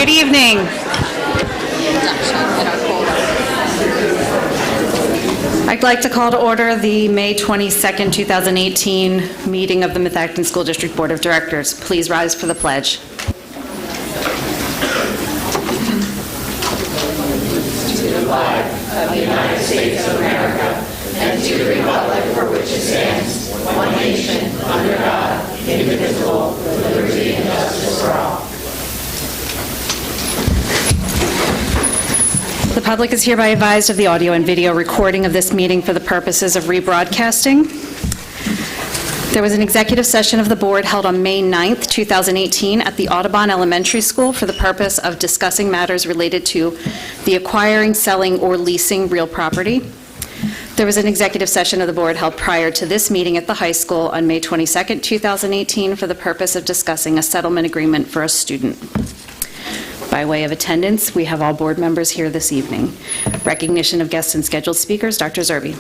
Good evening. I'd like to call to order the May 22nd, 2018 meeting of the Methacton School District Board of Directors. Please rise for the pledge. To the flag of the United States of America and to the republic for which it stands, one nation, under God, indivisible, with liberty and justice for all. The public is hereby advised of the audio and video recording of this meeting for the purposes of rebroadcasting. There was an executive session of the board held on May 9th, 2018 at the Audubon Elementary School for the purpose of discussing matters related to the acquiring, selling, or leasing real property. There was an executive session of the board held prior to this meeting at the high school on May 22nd, 2018 for the purpose of discussing a settlement agreement for a student. By way of attendance, we have all board members here this evening. Recognition of guests and scheduled speakers, Dr. Zerbe.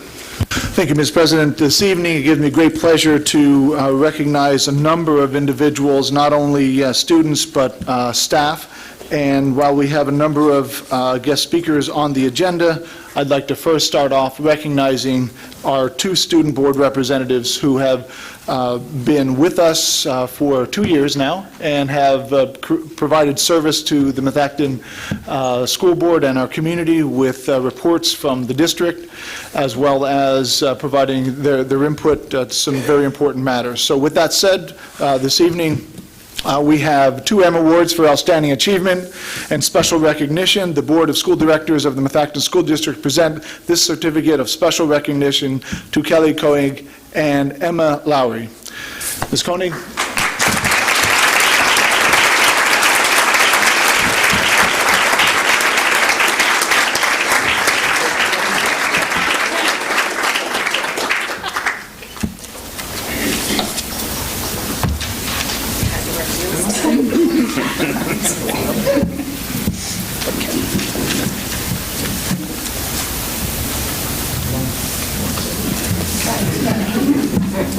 Thank you, Ms. President. This evening, it gives me great pleasure to recognize a number of individuals, not only students, but staff. And while we have a number of guest speakers on the agenda, I'd like to first start off recognizing our two student board representatives who have been with us for 2 years now and have provided service to the Methacton School Board and our community with reports from the district, as well as providing their input to some very important matters. So with that said, this evening, we have 2 M Awards for Outstanding Achievement and Special Recognition. The Board of School Directors of the Methacton School District present this certificate of special recognition to Kelly Koenig and Emma Lowry. Ms. Koenig?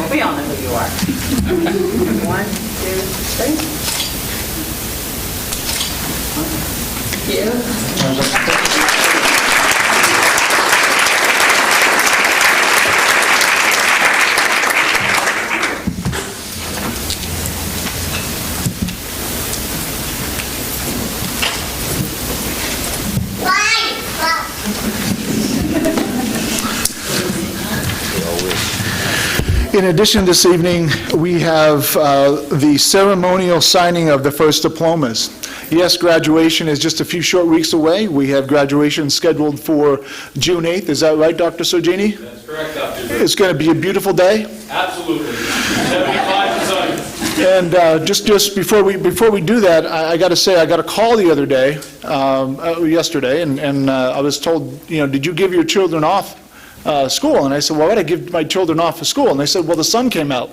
We all know who you are. 1, 2, 3. Thank you. In addition, this evening, we have the ceremonial signing of the first diplomas. Yes, graduation is just a few short weeks away. We have graduation scheduled for June 8th. Is that right, Dr. Sogini? That's correct, Dr. Zerbe. It's going to be a beautiful day. Absolutely. 75 and sunny. And just before we do that, I got to say, I got a call the other day, yesterday, and I was told, did you give your children off school? And I said, well, why would I give my children off of school? And they said, well, the sun came out.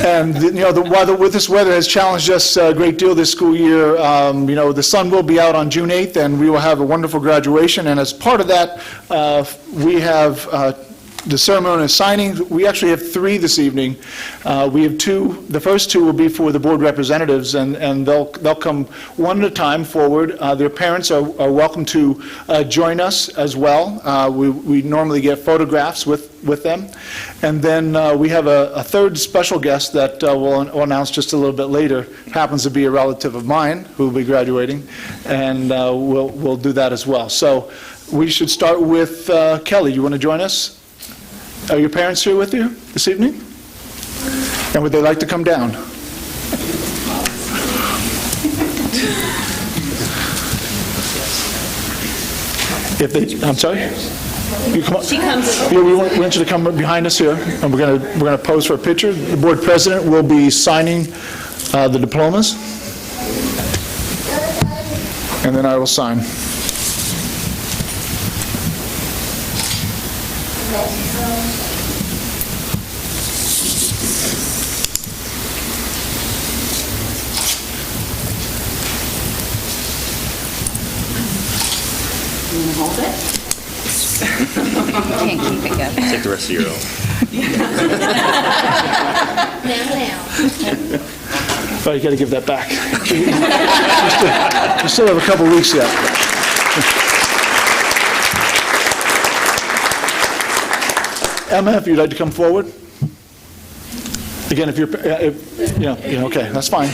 And while with this weather has challenged us a great deal this school year, the sun will be out on June 8th, and we will have a wonderful graduation. And as part of that, we have the ceremony of signing. We actually have 3 this evening. We have 2. The first 2 will be for the board representatives, and they'll come one at a time forward. Their parents are welcome to join us as well. We normally get photographs with them. And then we have a third special guest that we'll announce just a little bit later. Happens to be a relative of mine who will be graduating, and we'll do that as well. So we should start with Kelly. You want to join us? Are your parents here with you this evening? And would they like to come down? I'm sorry? You come up. She comes. Yeah, we want you to come behind us here, and we're going to pose for a picture. The board president will be signing the diplomas, and then I will sign. You want to hold it? Can't keep it good. Take the rest of your own. Oh, you got to give that back. You still have a couple weeks yet. Emma, if you'd like to come forward. Again, if you're, okay, that's fine.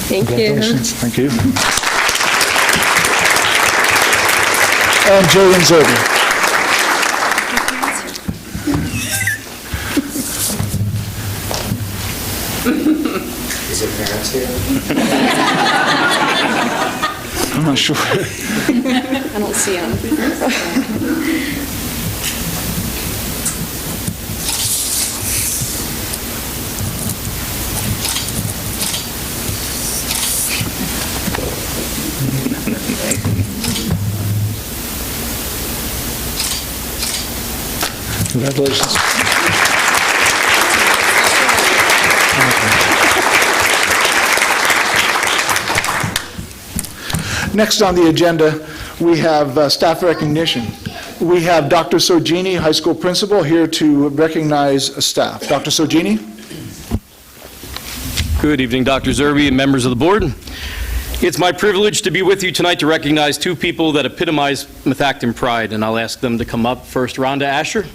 Thank you. Congratulations. Thank you. And Jillian Zerby. Is your parents here? I'm not sure. I don't see him. Congratulations. Next on the agenda, we have staff recognition. We have Dr. Sogini, high school principal, here to recognize staff. Dr. Sogini? Good evening, Dr. Zerby and members of the board. It's my privilege to be with you tonight to recognize two people that epitomize Methacton pride, and I'll ask them to come up. First, Rhonda Asher.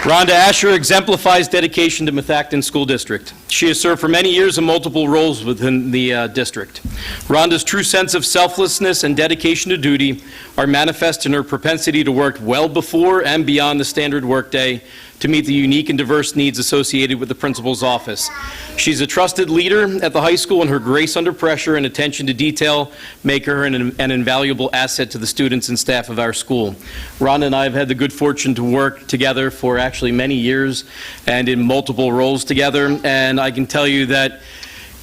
Rhonda Asher exemplifies dedication to Methacton School District. She has served for many years in multiple roles within the district. Rhonda's true sense of selflessness and dedication to duty are manifest in her propensity to work well before and beyond the standard workday to meet the unique and diverse needs associated with the principal's office. She's a trusted leader at the high school, and her grace under pressure and attention to detail make her an invaluable asset to the students and staff of our school. Rhonda and I have had the good fortune to work together for actually many years and in multiple roles together, and I can tell you that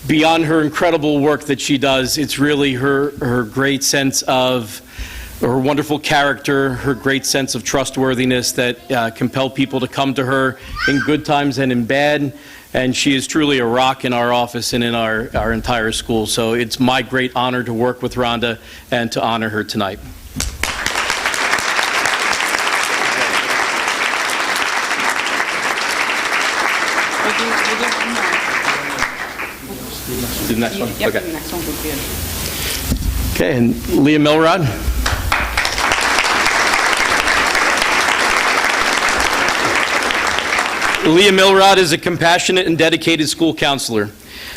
beyond her incredible work that she does, it's really her great sense of her wonderful character, her great sense of trustworthiness that compel people to come to her in good times and in bad. And she is truly a rock in our office and in our entire school. So it's my great honor to work with Rhonda and to honor her tonight. Do the next one? Yep, Okay. the next one would be it. Okay, and Leah Milrod. Leah Milrod is a compassionate and dedicated school counselor.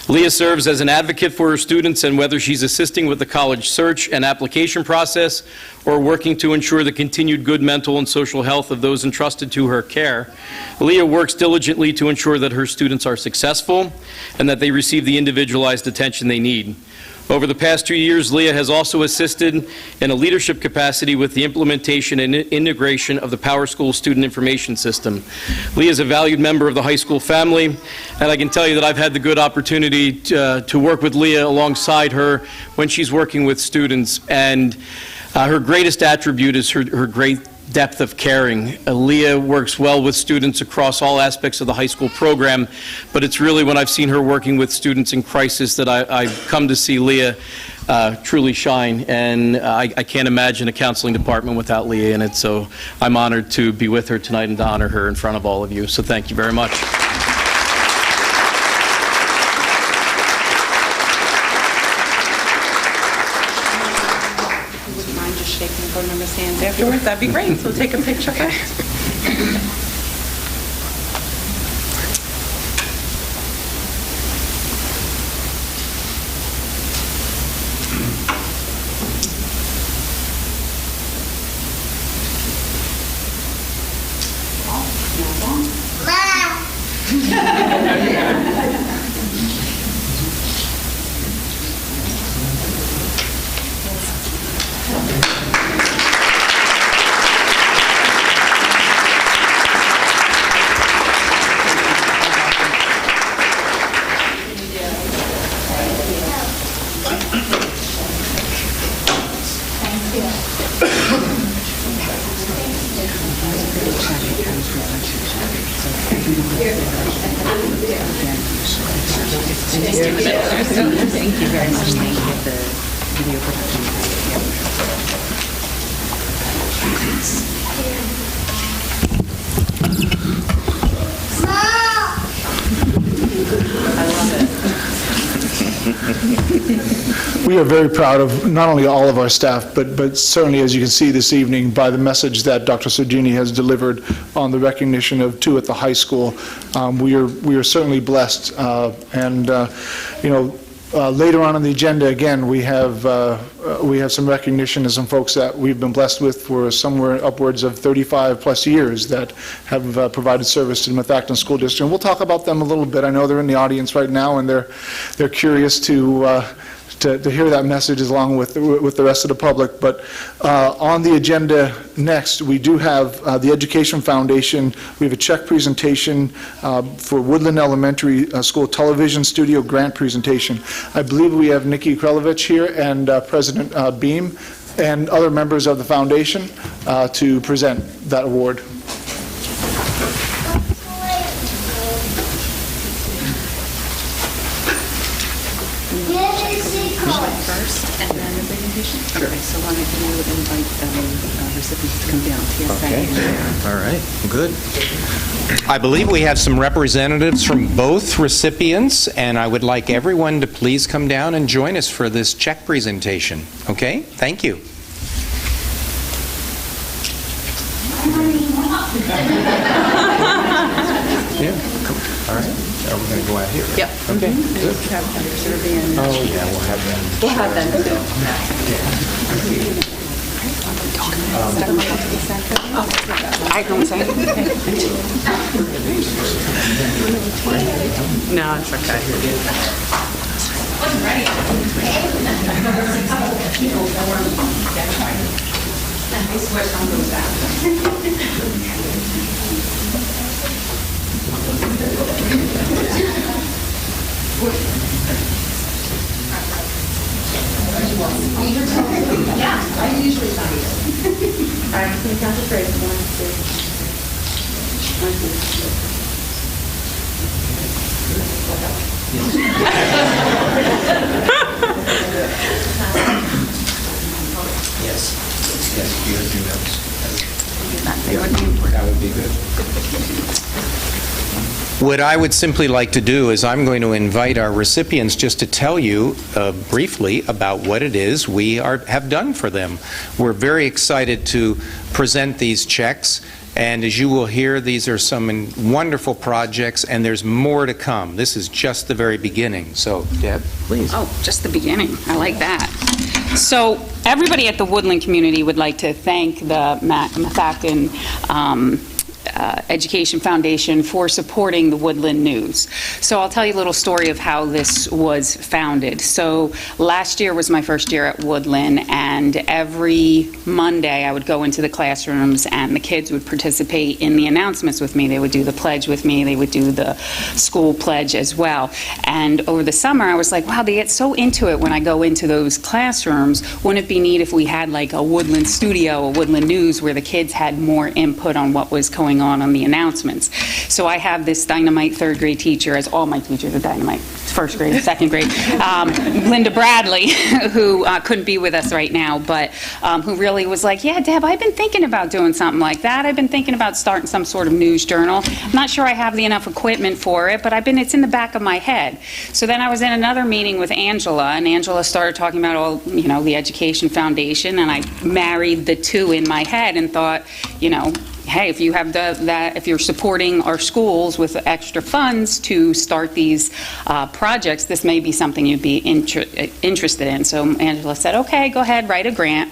Leah serves as an advocate for her students, and whether she's assisting with the college search and application process or working to ensure the continued good mental and social health of those entrusted to her care, Leah works diligently to ensure that her students are successful and that they receive the individualized attention they need. Over the past 2 years, Leah has also assisted in a leadership capacity with the implementation and integration of the PowerSchool Student Information System. Leah is a valued member of the high school family, and I can tell you that I've had the good opportunity to work with Leah alongside her when she's working with students, and her greatest attribute is her great depth of caring. Leah works well with students across all aspects of the high school program, but it's really when I've seen her working with students in crisis that I've come to see Leah truly shine, and I can't imagine a counseling department without Leah in it, so I'm honored to be with her tonight and to honor her in front of all of you, so thank you very much. Would you mind just shaking the board members' hands afterwards? That'd be great. So take a picture first. Thank you very much. Thank you for the video production. We are very proud of not only all of our staff, but certainly, as you can see this evening, by the message that Dr. Sergini has delivered on the recognition of two at the high school. We are certainly blessed. Later on in the agenda, again, we have some recognition of some folks that we've been blessed with for somewhere upwards of 35-plus years that have provided service to the Methacton School District. And we'll talk about them a little bit. I know they're in the audience right now, and they're curious to hear that message along with the rest of the public. But on the agenda next, we do have the Education Foundation. We have a check presentation for Woodland Elementary School Television Studio grant presentation. I believe we have Nikki Krelovich here and President Beam and other members of the foundation to present that award. First, and then the presentation? Sure. Okay, so why don't you invite the recipients to come down? Yes, thank you. All right, good. I believe we have some representatives from both recipients, and I would like everyone to please come down and join us for this check presentation. Okay? Thank you. Yeah, come. All right. Are we going to go out here? Yep. Okay, good. Have Dr. Serbian. Oh, yeah, we'll have them. We'll have them too. I don't say. No, it's okay. Yes. Yes, you have your notes. That would be good. What I would simply like to do is I'm going to invite our recipients just to tell you briefly about what it is we have done for them. We're very excited to present these checks, and as you will hear, these are some wonderful projects, and there's more to come. This is just the very beginning. So, Deb, please. Oh, just the beginning. I like that. So everybody at the Woodland community would like to thank the Methacton Education Foundation for supporting the Woodland News. So I'll tell you a little story of how this was founded. So last year was my first year at Woodland, and every Monday I would go into the classrooms and the kids would participate in the announcements with me. They would do the pledge with me. They would do the school pledge as well. And over the summer I was like, wow, they get so into it when I go into those classrooms. Wouldn't it be neat if we had like a Woodland studio, a Woodland News, where the kids had more input on what was going on the announcements. So I have this dynamite third grade teacher, as all my teachers are dynamite, first grade, second grade, Linda Bradley, who couldn't be with us right now, but who really was like, yeah, Deb, I've been thinking about doing something like that. I've been thinking about starting some sort of news journal. I'm not sure I have the enough equipment for it, but it's in the back of my head. So then I was in another meeting with Angela, and Angela started talking about all, the Education Foundation, and I married the two in my head and thought, hey, if you have if you're supporting our schools with extra funds to start these projects, this may be something you'd be interested in. So Angela said, okay, go ahead, write a grant.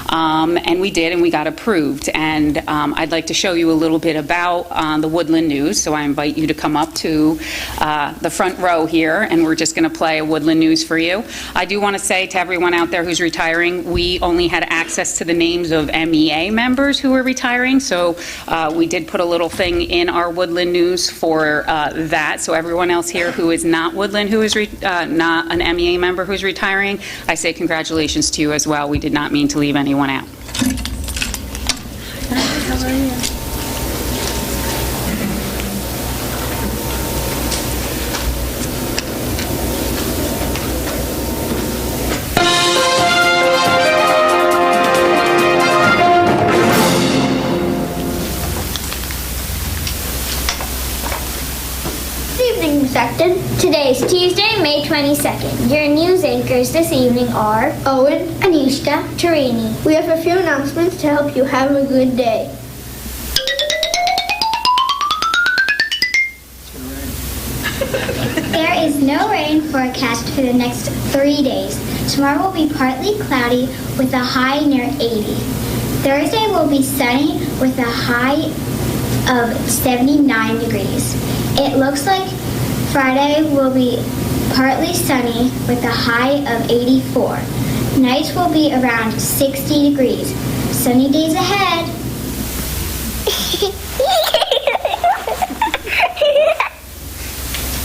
And we did, and we got approved. And I'd like to show you a little bit about the Woodland News. So I invite you to come up to the front row here, and we're just going to play a Woodland News for you. I do want to say to everyone out there who's retiring, we only had access to the names of MEA members who were retiring. So we did put a little thing in our Woodland News for that. So everyone else here who is not Woodland, who is not an MEA member who's retiring, I say congratulations to you as well. We did not mean to leave anyone out. How are you? Good evening, Sector. Today is Tuesday, May 22nd. Your news anchors this evening are Owen, Anushka, Tarini. We have a few announcements to help you have a good day. There is no rain forecast for the next 3 days. Tomorrow will be partly cloudy with a high near 80. Thursday will be sunny with a high of 79 degrees. It looks like Friday will be partly sunny with a high of 84. Nights will be around 60 degrees. Sunny days ahead.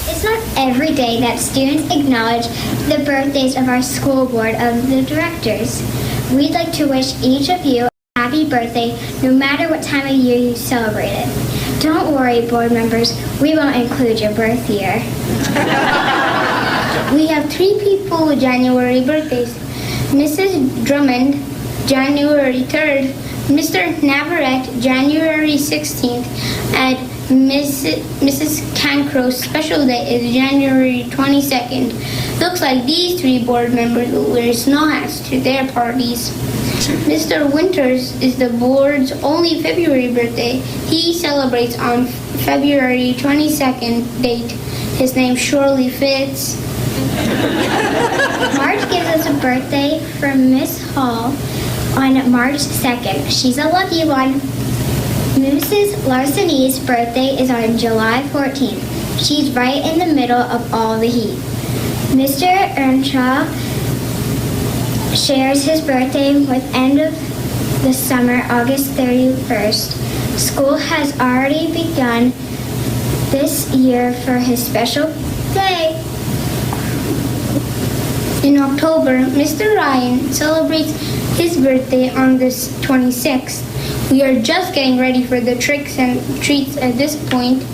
It's not every day that students acknowledge the birthdays of our school board of the directors. We'd like to wish each of you a happy birthday no matter what time of year you celebrate it. Don't worry, board members, we won't include your birth year. We have 3 people with January birthdays. Mrs. Drummond, January 3rd, Mr. Navarrete, January 16th, and Mrs. Cancrow's special day is January 22nd. Looks like these 3 board members will wear snow hats to their parties. Mr. Winters is the board's only February birthday. He celebrates on February 22nd date. His name surely fits. Marge gives us a birthday from Miss Hall on March 2nd. She's a lucky one. Mrs. Larseny's birthday is on July 14th. She's right in the middle of all the heat. Mr. Earnshaw shares his birthday with end of the summer, August 31st. School has already begun this year for his special day. In October, Mr. Ryan celebrates his birthday on the 26th. We are just getting ready for the tricks and treats at this point.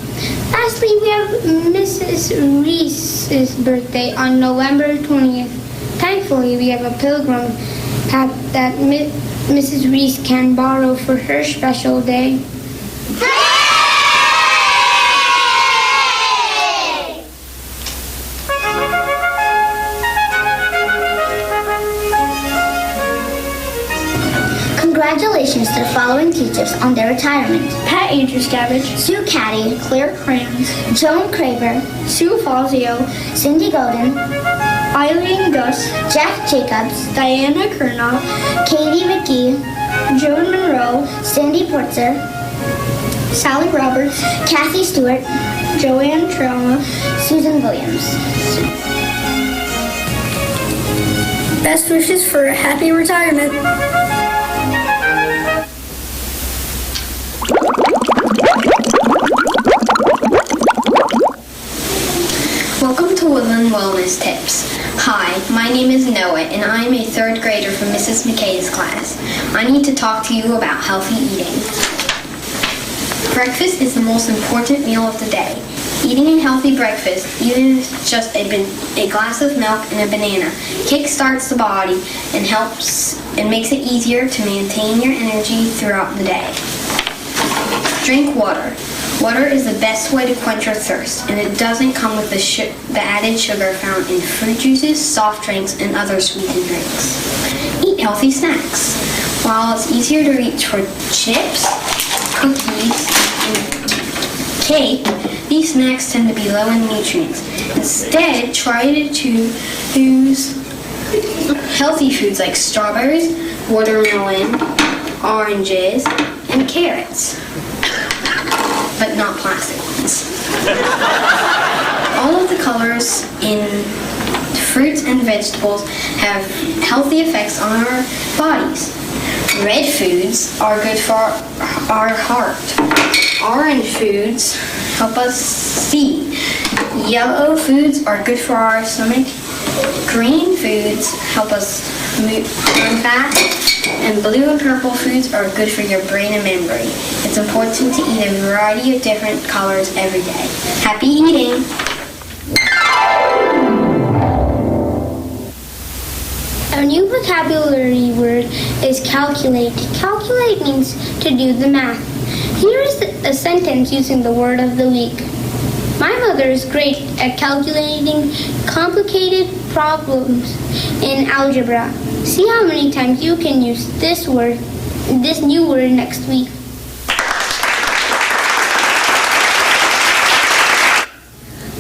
Lastly, we have Mrs. Reese's birthday on November 20th. Thankfully, we have a pilgrim hat that Mrs. Reese can borrow for her special day. Congratulations to the following teachers on their retirement. Pat Andrews-Gabbage, Sue Caddy, Claire Crams, Joan Craver, Sue Falzio, Cindy Golden, Eileen Gus, Jack Jacobs, Diana Kernow, Katie McGee, Joan Monroe, Cindy Portzer, Sally Roberts, Kathy Stewart, Joanne Trauma, Susan Williams. Best wishes for a happy retirement. Welcome to Woodland Wellness Tips. Hi, my name is Noah and I am a 3rd grader from Mrs. McKay's class. I need to talk to you about healthy eating. Breakfast is the most important meal of the day. Eating a healthy breakfast, even if it's just a glass of milk and a banana, kickstarts the body and makes it easier to maintain your energy throughout the day. Drink water. Water is the best way to quench your thirst, and it doesn't come with the added sugar found in fruit juices, soft drinks, and other sweetened drinks. Eat healthy snacks. While it's easier to reach for chips, cookies, and cake, these snacks tend to be low in nutrients. Instead, try to choose healthy foods like strawberries, watermelon, oranges, and carrots. But not plastic ones. All of the colors in fruits and vegetables have healthy effects on our bodies. Red foods are good for our heart. Orange foods help us see. Yellow foods are good for our stomach. Green foods help us burn fat. And blue and purple foods are good for your brain and memory. It's important to eat a variety of different colors every day. Happy eating! Our new vocabulary word is calculate. Calculate means to do the math. Here is a sentence using the word of the week. My mother is great at calculating complicated problems in algebra. See how many times you can use this new word next week.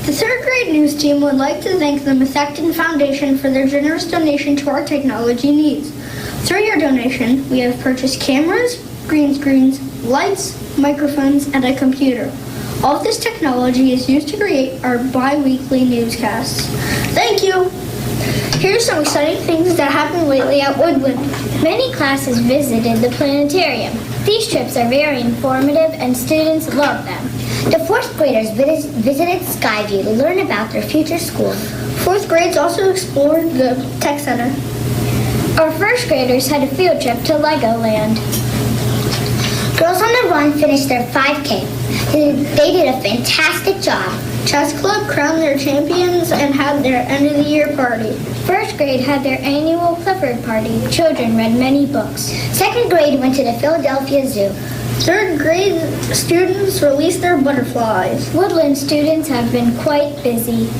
The third grade news team would like to thank the Methacton Foundation for their generous donation to our technology needs. Through your donation, we have purchased cameras, green screens, lights, microphones, and a computer. All of this technology is used to create our bi-weekly newscasts. Thank you! Here's some exciting things that happened lately at Woodland. Many classes visited the planetarium. These trips are very informative and students love them. The fourth graders visited Skyview to learn about their future school. Fourth grades also explored the tech center. Our first graders had a field trip to Legoland. Girls on the Run finished their 5K. They did a fantastic job. Chess Club crowned their champions and had their end of the year party. First grade had their annual Clifford party. Children read many books. Second grade went to the Philadelphia Zoo. Third grade students released their butterflies. Woodland students have been quite busy.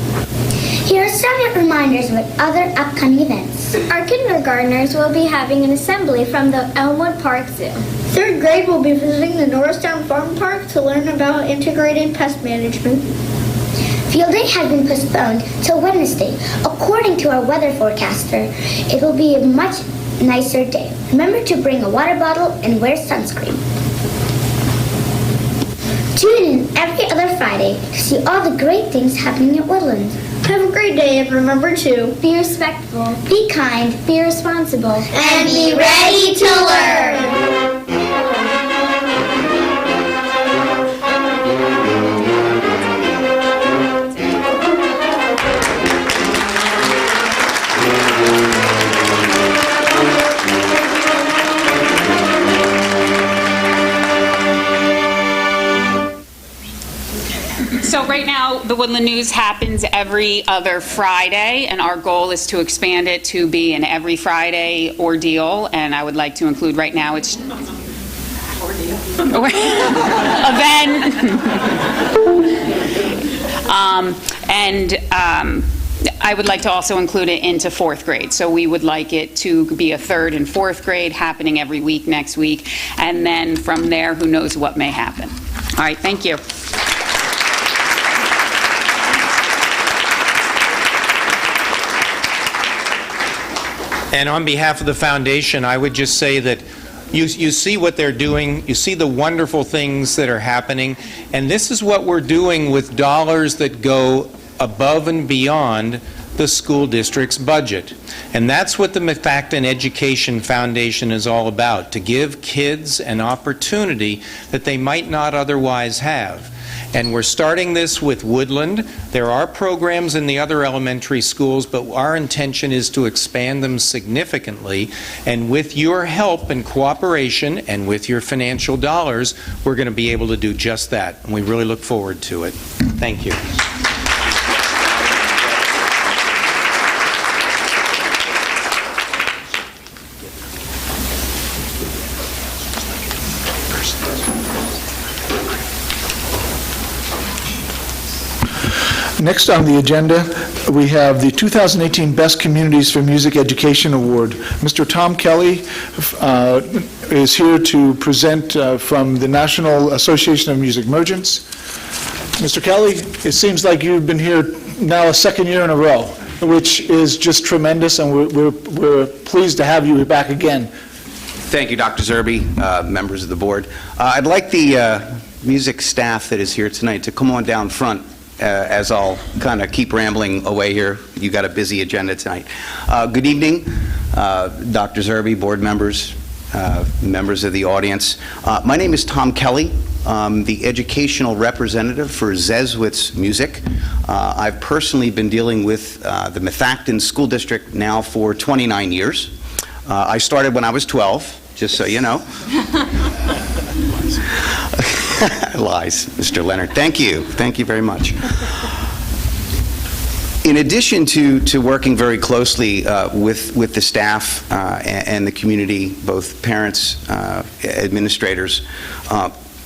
Here are some reminders with other upcoming events. Our kindergartners will be having an assembly from the Elmwood Park Zoo. Third grade will be visiting the Norristown Farm Park to learn about integrated pest management. Field day has been postponed till Wednesday. According to our weather forecaster, it will be a much nicer day. Remember to bring a water bottle and wear sunscreen. Tune in every other Friday to see all the great things happening at Woodland. Have a great day and remember to be respectful, be kind, be responsible, and be ready to learn. So right now, the Woodland News happens every other Friday, and our goal is to expand it to be an every Friday ordeal, and I would like to include right now it's event. I would like to also include it into fourth grade. So we would like it to be a third and fourth grade happening every week next week, and then from there, who knows what may happen. All right, thank you. And on behalf of the foundation, I would just say that you see what they're doing, you see the wonderful things that are happening, and this is what we're doing with dollars that go above and beyond the school district's budget. And that's what the Methacton Education Foundation is all about, to give kids an opportunity that they might not otherwise have. And we're starting this with Woodland. There are programs in the other elementary schools, but our intention is to expand them significantly. And with your help and cooperation and with your financial dollars, we're going to be able to do just that. And we really look forward to it. Thank you. Next on the agenda, we have the 2018 Best Communities for Music Education Award. Mr. Tom Kelly is here to present from the National Association of Music Merchants. Mr. Kelly, it seems like you've been here now a second year in a row, which is just tremendous, and we're pleased to have you back again. Thank you, Dr. Zerbe, members of the board. I'd like the music staff that is here tonight to come on down front as I'll kind of keep rambling away here. You got a busy agenda tonight. Good evening, Dr. Zerbe, board members, members of the audience. My name is Tom Kelly. I'm the educational representative for Zeswitz Music. I've personally been dealing with the Methacton School District now for 29 years. I started when I was 12, just so you know. Lies, Mr. Leonard. Thank you. Thank you very much. In addition to working very closely with the staff and the community, both parents, administrators,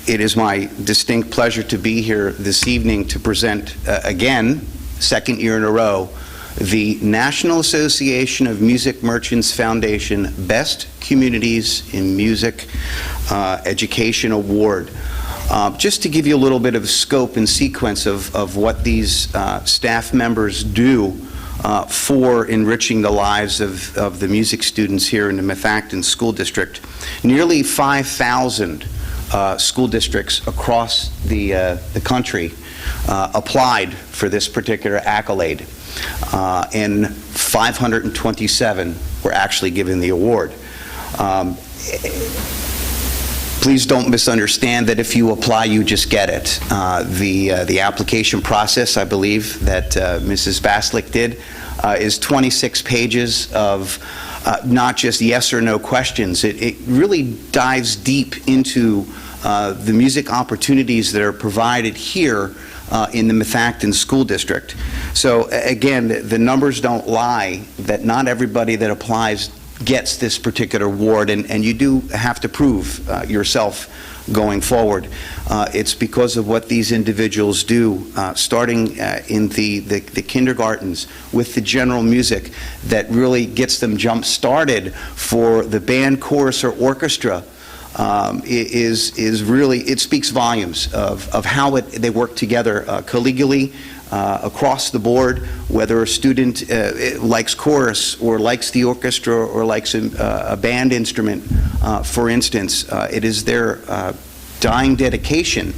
It is my distinct pleasure to be here this evening to present, again, second year in a row, the National Association of Music Merchants Foundation Best Communities in Music Education Award. Just to give you a little bit of scope and sequence of what these staff members do for enriching the lives of the music students here in the Methacton School District. Nearly 5,000 school districts across the country applied for this particular accolade, and 527 were actually given the award. Please don't misunderstand that if you apply, you just get it. The application process, I believe, that Mrs. Baslick did is 26 pages of not just yes or no questions. It really dives deep into the music opportunities that are provided here in the Methacton School District. So again, the numbers don't lie, that not everybody that applies gets this particular award, and you do have to prove yourself going forward. It's because of what these individuals do, starting in the kindergartens with the general music, that really gets them jump-started for the band, chorus, or orchestra. Is really, it speaks volumes of how they work together collegially, across the board, whether a student likes chorus or likes the orchestra or likes a band instrument, for instance. It is their dying dedication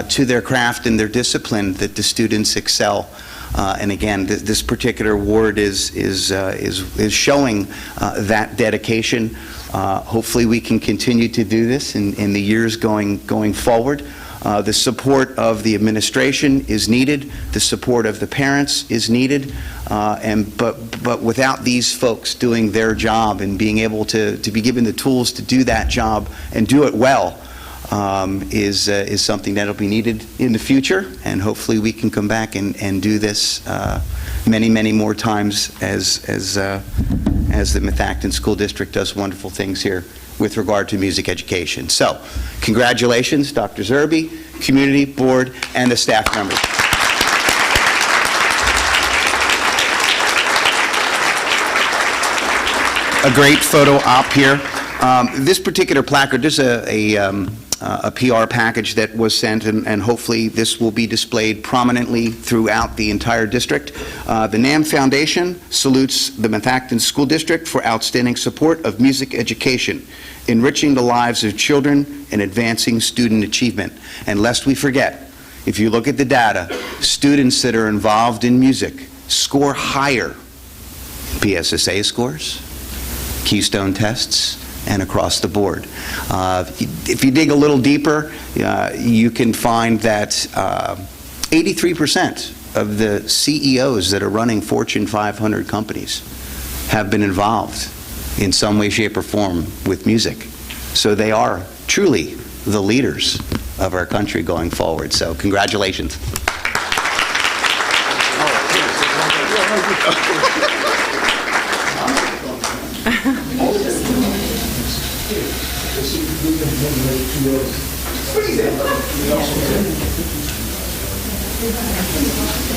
to their craft and their discipline that the students excel. And again, this particular award is showing that dedication. Hopefully we can continue to do this in the years going forward. The support of the administration is needed. The support of the parents is needed. But without these folks doing their job and being able to be given the tools to do that job and do it well, is something that'll be needed in the future. And hopefully we can come back and do this many, many more times as the Methacton School District does wonderful things here with regard to music education. So, congratulations, Dr. Zerby, community, board, and the staff members. A great photo op here. This particular placard, there's a PR package that was sent, and hopefully this will be displayed prominently throughout the entire district. The NAM Foundation salutes the Methacton School District for outstanding support of music education, enriching the lives of children and advancing student achievement. And lest we forget, if you look at the data, students that are involved in music score higher PSSA scores, Keystone tests, and across the board. If you dig a little deeper, you can find that 83% of the CEOs that are running Fortune 500 companies have been involved in some way, shape, or form with music. So they are truly the leaders of our country going forward. So congratulations.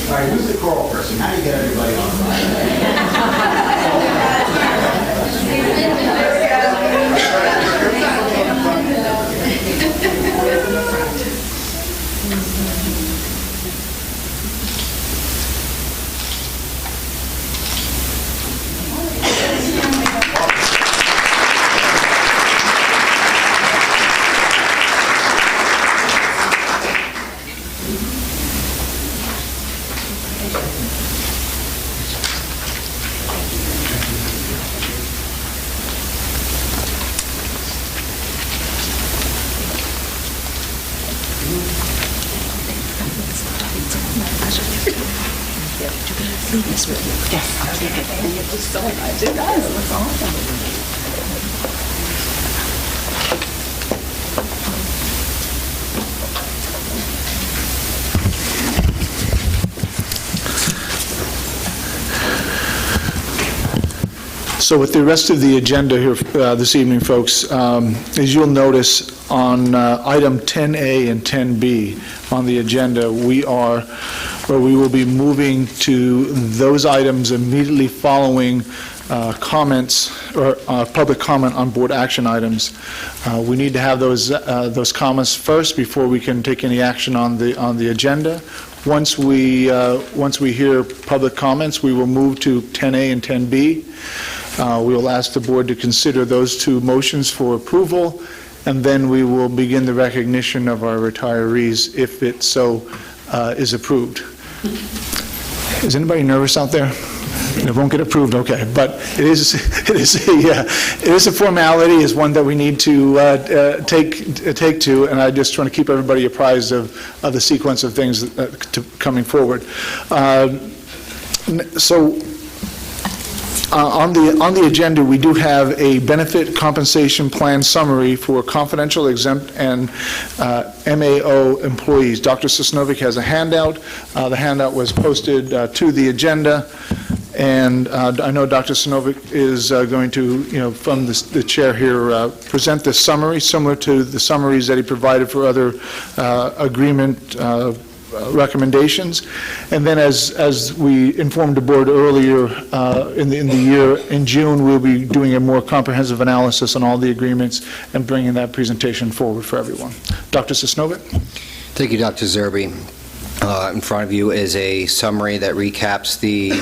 All right, who's the choral person? How do you get everybody Yes, I'll take it. Thank you so much. It does. It looks awesome. So with the rest of the agenda here this evening, folks, as you'll notice, on item 10A and 10B on the agenda, we will be moving to those items immediately following comments or public comment on board action items. We need to have those comments first before we can take any action on the agenda. Once we hear public comments, we will move to 10A and 10B. We will ask the board to consider those two motions for approval, and then we will begin the recognition of our retirees if it so is approved. Is anybody nervous out there? It won't get approved, okay. But it is a formality, is one that we need to take to, and I just want to keep everybody apprised of the sequence of things coming forward. So on the agenda, we do have a benefit compensation plan summary for confidential, exempt, and MAO employees. Dr. Sosnovic has a handout. The handout was posted to the agenda. And I know Dr. Sosnovic is going to, from the chair here, present this summary, similar to the summaries that he provided for other agreement recommendations. And then as we informed the board earlier in the year, in June, we'll be doing a more comprehensive analysis on all the agreements and bringing that presentation forward for everyone. Dr. Sosnovic? Thank you, Dr. Zerbe. In front of you is a summary that recaps the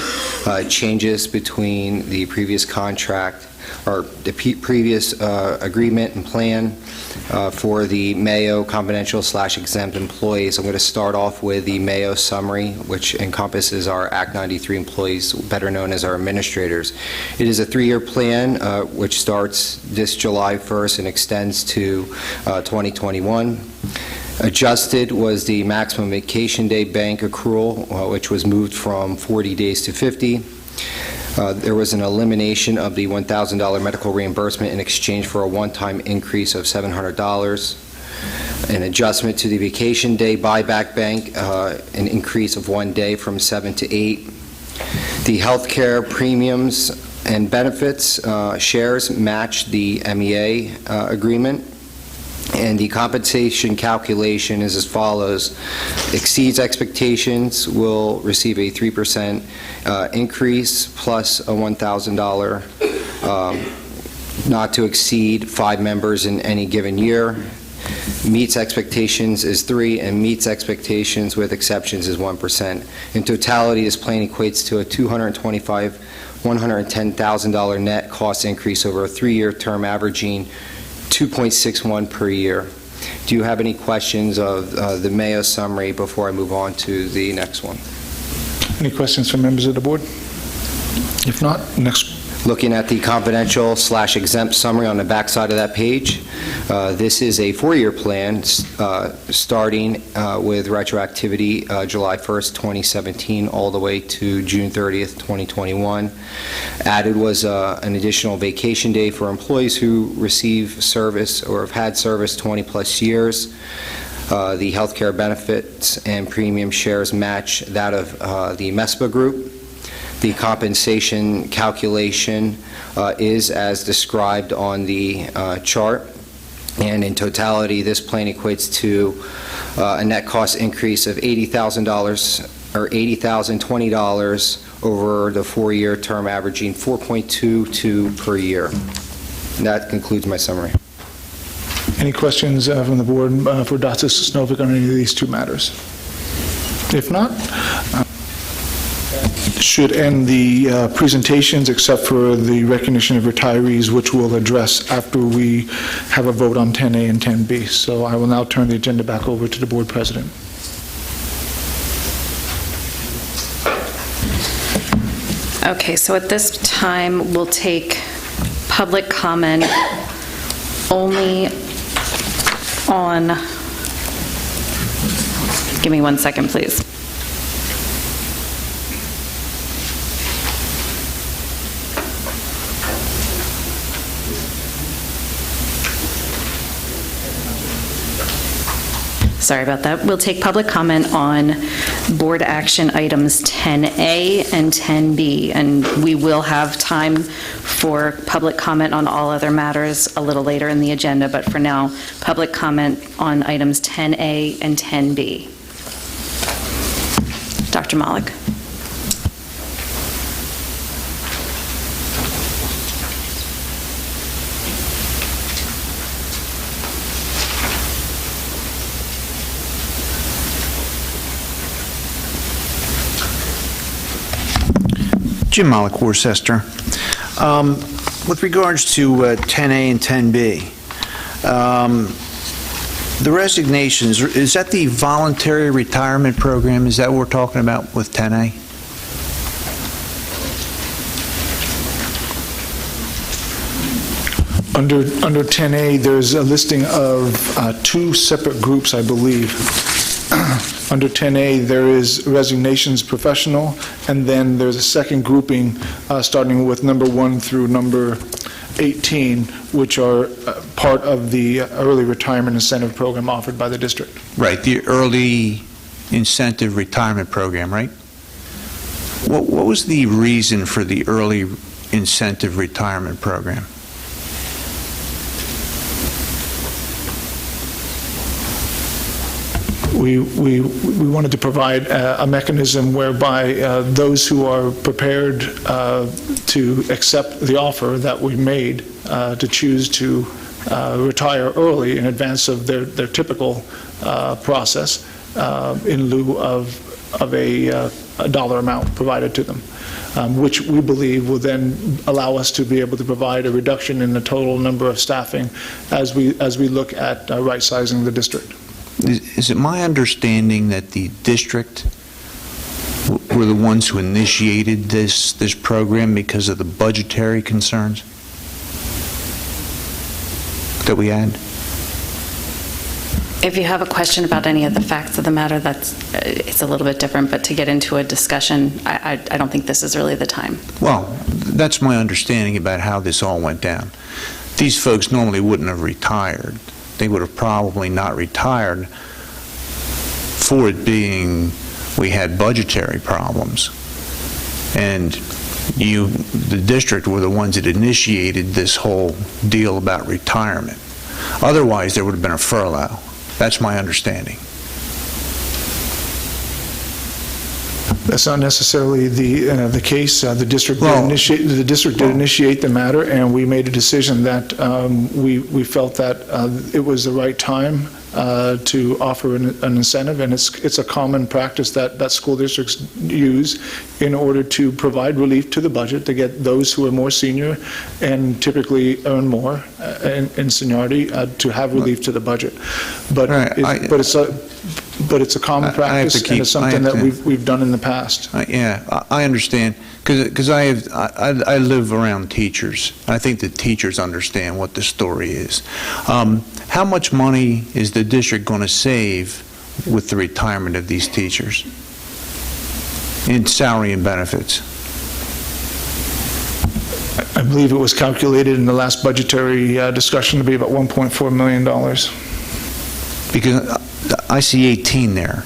changes between the previous contract, or the previous agreement and plan for the Mayo confidential/exempt employees. I'm going to start off with the Mayo summary, which encompasses our Act 93 employees, better known as our administrators. It is a 3-year plan which starts this July 1st and extends to 2021. Adjusted was the maximum vacation day bank accrual, which was moved from 40 days to 50. There was an elimination of the $1,000 medical reimbursement in exchange for a one-time increase of $700. An adjustment to the vacation day buyback bank, an increase of 1 day from 7 to 8. The health care premiums and benefits shares matched the MEA agreement. And the compensation calculation is as follows. Exceeds expectations will receive a 3% increase plus a $1,000 not to exceed 5 members in any given year. Meets expectations is 3, and meets expectations with exceptions is 1%. In totality, this plan equates to a $110,000 net cost increase over a 3-year term, averaging 2.61 per year. Do you have any questions of the Mayo summary before I move on to the next one? Any questions from members of the board? If not, next. Looking at the confidential/exempt summary on the back side of that page, this is a 4-year plan starting with retroactivity July 1st, 2017, all the way to June 30th, 2021. Added was an additional vacation day for employees who receive service or have had service 20-plus years. The healthcare benefits and premium shares match that of the MESPA group. The compensation calculation is as described on the chart, and in totality, this plan equates to a net cost increase of $80,000 or $80,020 over the 4-year term, averaging 4.22 per year. And that concludes my summary. Any questions from the board for Dr. Sosnovic on any of these two matters? If not, should end the presentations except for the recognition of retirees, which we'll address after we have a vote on 10A and 10B. So I will now turn the agenda back over to the board president. Okay, so at this time, we'll take public comment only on, give me 1 second, please. sorry about that. We'll take public comment on board action items 10A and 10B, and we will have time for public comment on all other matters a little later in the agenda, but for now, public comment on items 10A and 10B. Dr. Malik. Jim Malik, Worcester. With regards to 10A and 10B, the resignations, is that the voluntary retirement program? Is that what we're talking about with 10A? Under 10A, there's a listing of two separate groups, I believe. Under 10A, there is resignations professional, and then there's a second grouping, starting with number 1 through number 18, which are part of the early retirement incentive program offered by the district. Right, the early incentive retirement program, right? What was the reason for the early incentive retirement program? We wanted to provide a mechanism whereby those who are prepared to accept the offer that we made to choose to retire early in advance of their typical process in lieu of a dollar amount provided to them, which we believe will then allow us to be able to provide a reduction in the total number of staffing as we look at right-sizing the district. Is it my understanding that the district were the ones who initiated this program because of the budgetary concerns that we had? If you have a question about any of the facts of the matter, it's a little bit different, but to get into a discussion, I don't think this is really the time. Well, that's my understanding about how this all went down. These folks normally wouldn't have retired. They would have probably not retired for it being we had budgetary problems. And the district were the ones that initiated this whole deal about retirement. Otherwise, there would have been a furlough. That's my understanding. That's not necessarily the case. The district did initiate the matter, and we made a decision that we felt that it was the right time to offer an incentive, and it's a common practice that school districts use in order to provide relief to the budget to get those who are more senior and typically earn more in seniority to have relief to the budget. But it's a common practice, and it's something that we've done in the past. Yeah, I understand, because I live around teachers. I think the teachers understand what the story is. How much money is the district going to save with the retirement of these teachers in salary and benefits? I believe it was calculated in the last budgetary discussion to be about $1.4 million. Because I see 18 there.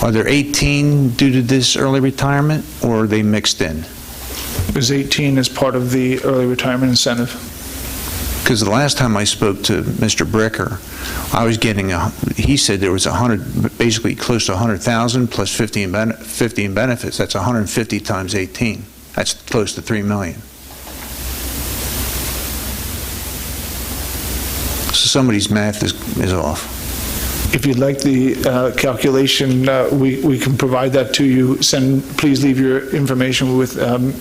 Are there 18 due to this early retirement, or are they mixed in? It was 18 as part of the early retirement incentive. Because the last time I spoke to Mr. Bricker, I was getting he said there was basically close to 100,000 plus 50 in benefits. That's 150 times 18. That's close to $3 million. So somebody's math is off. If you'd like the calculation, we can provide that to you. Please leave your information with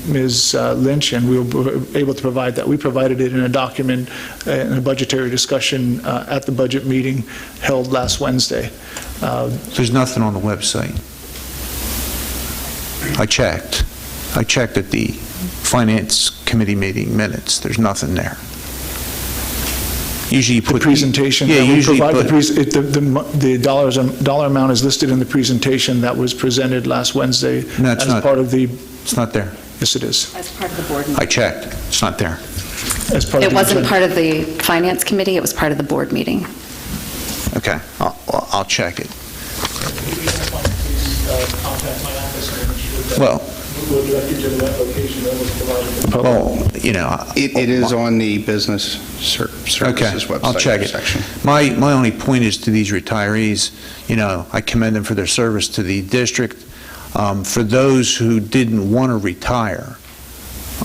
Ms. Lynch, and we'll be able to provide that. We provided it in a document in a budgetary discussion at the budget meeting held last Wednesday. There's nothing on the website. I checked at the Finance Committee meeting minutes. There's nothing there. Usually you put the presentation. Yeah, usually provide the dollar amount is listed in the presentation that was presented last Wednesday. No, it's not. Part of the. It's not there. Yes, it is. As part of the board meeting. I checked. It's not there. As part It of the wasn't agenda. part of the Finance Committee, it was part of the board meeting. Okay, I'll check it. Well, We'll direct you to that location that was provided. well, you know. It is on the business Okay, services website. I'll check it. Section. My only point is to these retirees, you know, I commend them for their service to the district. For those who didn't want to retire,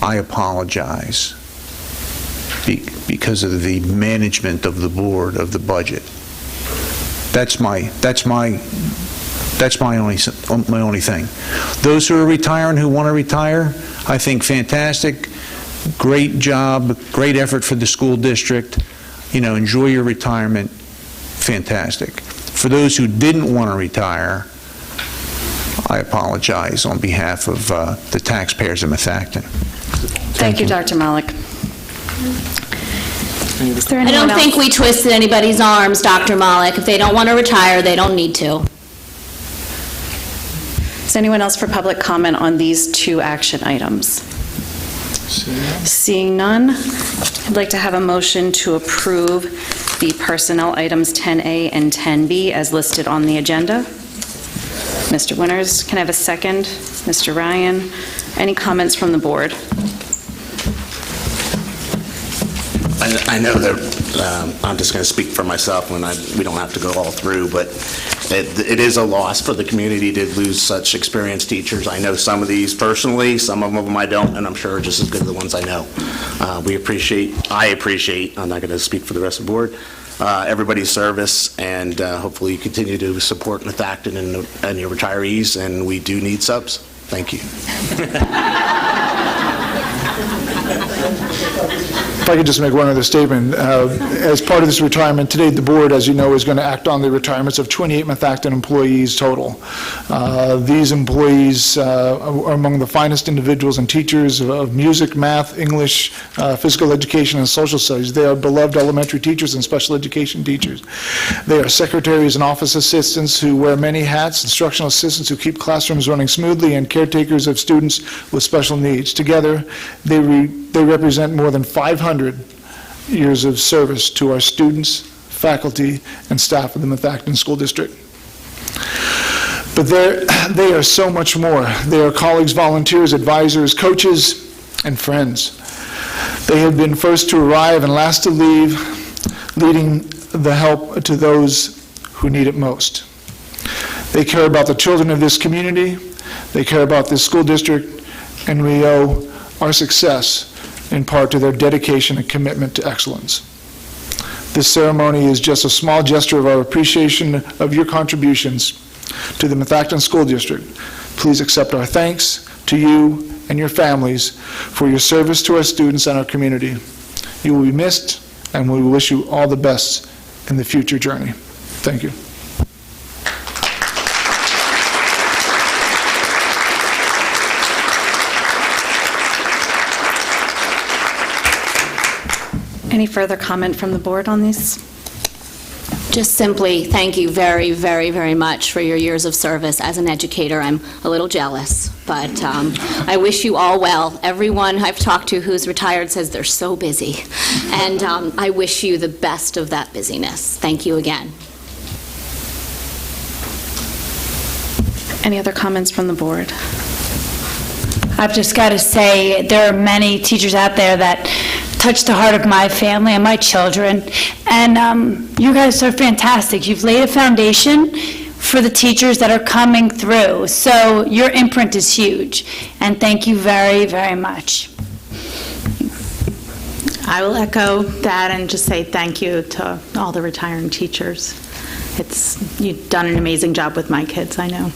I apologize because of the management of the board of the budget. That's my only thing. Those who are retiring, who want to retire, I think fantastic, great job, great effort for the school district. You know, enjoy your retirement, fantastic. For those who didn't want to retire, I apologize on behalf of the taxpayers of Methacton. Thank you, Dr. Malik. Is there I anyone don't think else? we twisted anybody's arms, Dr. Malik. If they don't want to retire, they don't need to. Is anyone else for public comment on these two action items? Seeing none, I'd like to have a motion to approve the personnel items 10A and 10B as listed on the agenda. Mr. Winters, can I have a second? Mr. Ryan, any comments from the board? I know that I'm just going to speak for myself when we don't have to go all through, but it is a loss for the community to lose such experienced teachers. I know some of these personally, some of them I don't, and I'm sure are just as good as the ones I know. I appreciate, I'm not going to speak for the rest of the board, everybody's service, and hopefully you continue to support Methacton and your retirees, and we do need subs. Thank you. If I could just make one other statement. As part of this retirement, today the board, as you know, is going to act on the retirements of 28 Methacton employees total. These employees are among the finest individuals and teachers of music, math, English, physical education, and social studies. They are beloved elementary teachers and special education teachers. They are secretaries and office assistants who wear many hats, instructional assistants who keep classrooms running smoothly, and caretakers of students with special needs. Together, they represent more than 500 years of service to our students, faculty, and staff of the Methacton School District. But they are so much more. They are colleagues, volunteers, advisors, coaches, and friends. They have been first to arrive and last to leave, leading the help to those who need it most. They care about the children of this community, they care about this school district, and we owe our success in part to their dedication and commitment to excellence. This ceremony is just a small gesture of our appreciation of your contributions to the Methacton School District. Please accept our thanks to you and your families for your service to our students and our community. You will be missed, and we wish you all the best in the future journey. Thank you. Any further comment from the board on these? Just simply, thank you very, very, very much for your years of service. As an educator, I'm a little jealous, but I wish you all well. Everyone I've talked to who's retired says they're so busy, and I wish you the best of that busyness. Thank you again. Any other comments from the board? I've just got to say, there are many teachers out there that touch the heart of my family and my children, and you guys are fantastic. You've laid a foundation for the teachers that are coming through, so your imprint is huge, and thank you very, very much. I will echo that and just say thank you to all the retiring teachers. You've done an amazing job with my kids, I know.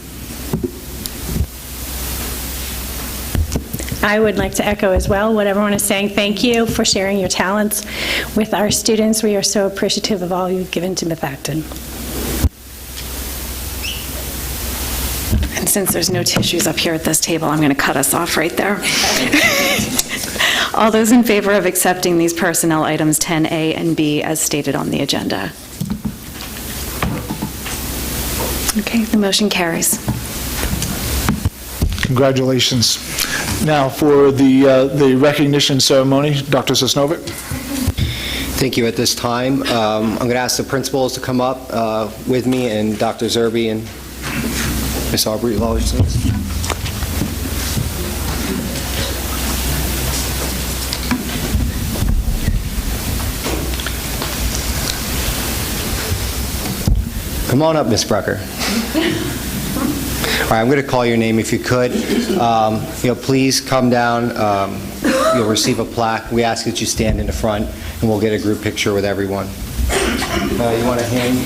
I would like to echo as well what everyone is saying. Thank you for sharing your talents with our students. We are so appreciative of all you've given to Methacton. And since there's no tissues up here at this table, I'm going to cut us off right there. All those in favor of accepting these personnel items 10A and B as stated on the agenda? Okay, the motion carries. Congratulations. Now, for the recognition ceremony, Dr. Sosnovic. Thank you. At this time, I'm going to ask the principals to come up with me, and Dr. Zerbe and Ms. Aubrey Lawrence. Come on up, Ms. Brucker. All right, I'm going to call your name if you could. Please come down. You'll receive a plaque. We ask that you stand in the front, and we'll get a group picture with everyone. You want to hand?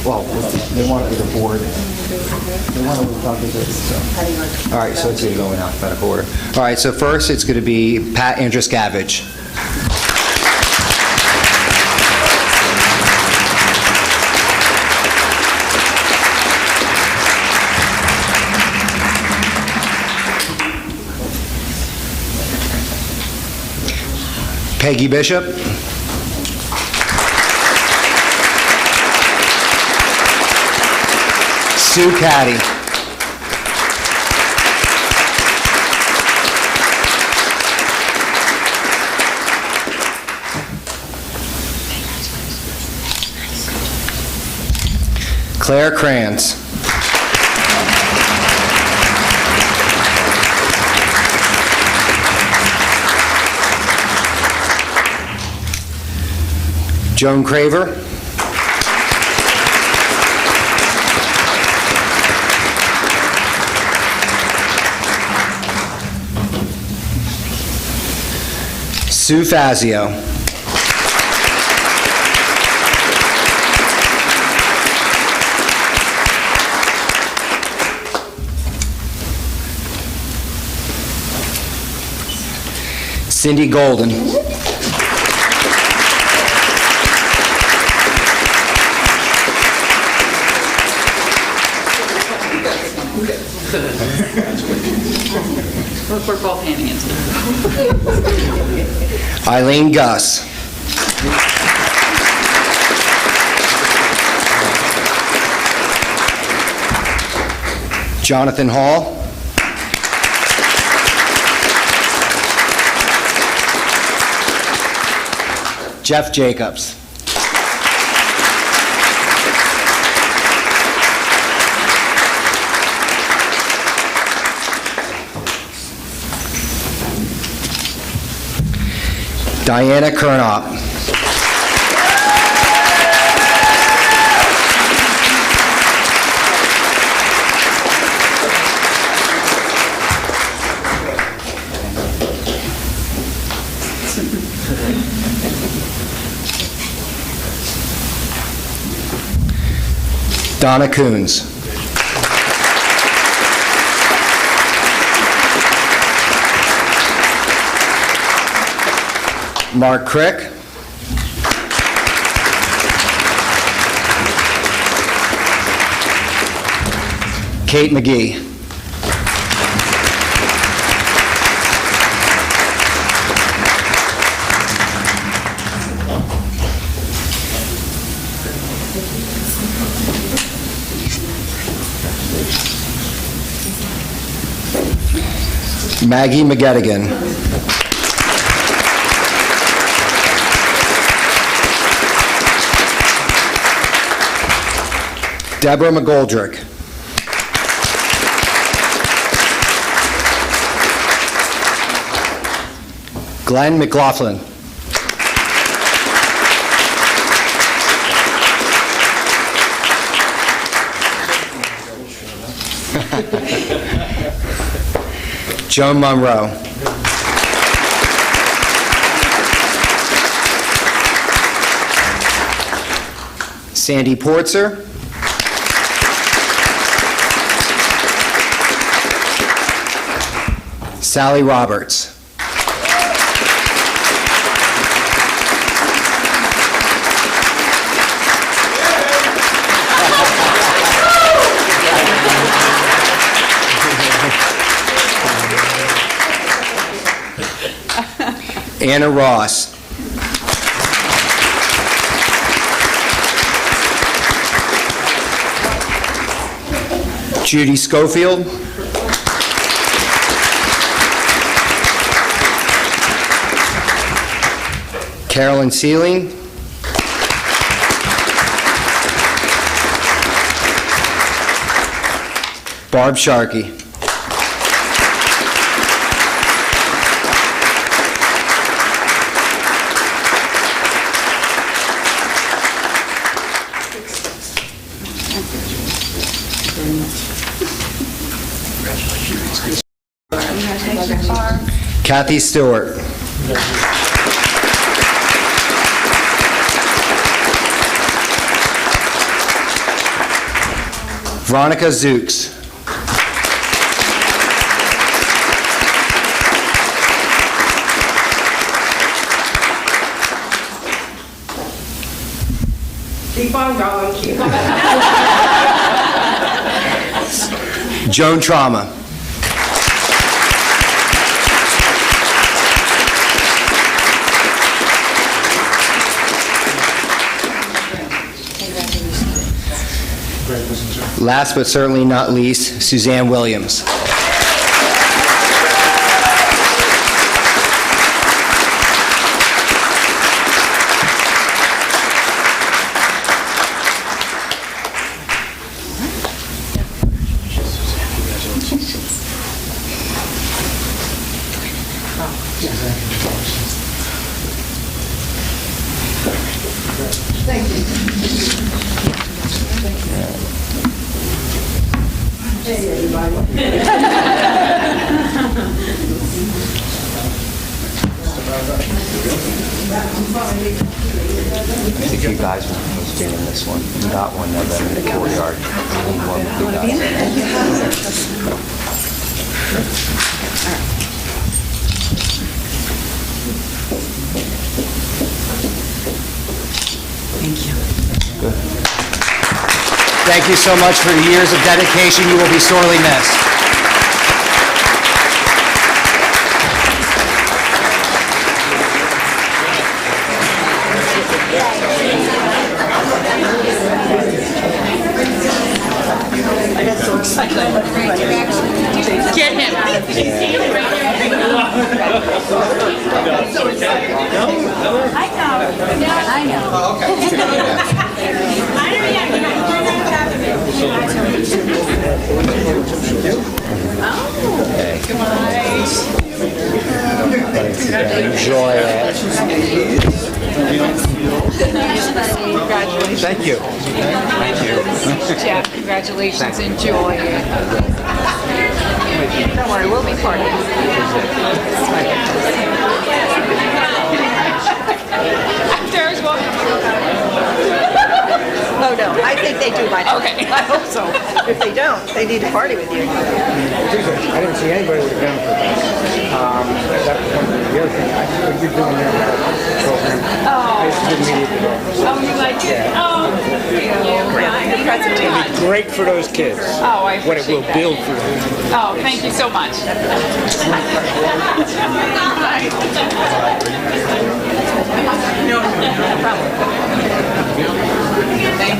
Well, they want it with the board. They want it with this. All right, so it's going to go in alphabetical order. All right, so first it's going to be Pat Andruskavich. Peggy Bishop. Sue Caddy. Claire Kranz. Joan Craver. Sue Fazio. Cindy Golden. We're both handing it to Eileen Gus. Jonathan Hall. Jeff Jacobs. Diana Kernop. Donna Coons. Mark Crick. Kate McGee. Maggie McGettigan. Deborah McGoldrick. Glenn McLaughlin. Joan Monroe. Sandy Portzer. Sally Roberts. Anna Ross. Judy Schofield. Carolyn Sealing. Barb Sharkey. Kathy Stewart. Veronica Zooks. Keep on going, keep on. Joan Trauma. Last but certainly not least, Suzanne Williams. Thank you. Hey, I think you guys are supposed to be in this one. You got one of them in the courtyard. We need one with you guys. Thank you. Good. Thank you so much for the years of dedication. You will be sorely missed. I got so excited. Get him. I know. Oh, Enjoy it. Thank you. Thank you. Jeff, congratulations. Enjoy it. Don't worry, we'll be partying. There's one. Oh, no, I think they do by now. Okay. I hope so. If they don't, they need to party with you. I didn't see anybody with a benefit. That was one of the other things. What you're doing there with that program. I didn't mean it at all. Oh, you like it? Yeah. Oh, thank you. Presentation. Great for those kids. Oh, I What it will appreciate build for them. Oh, thank you so much. No problem. Thank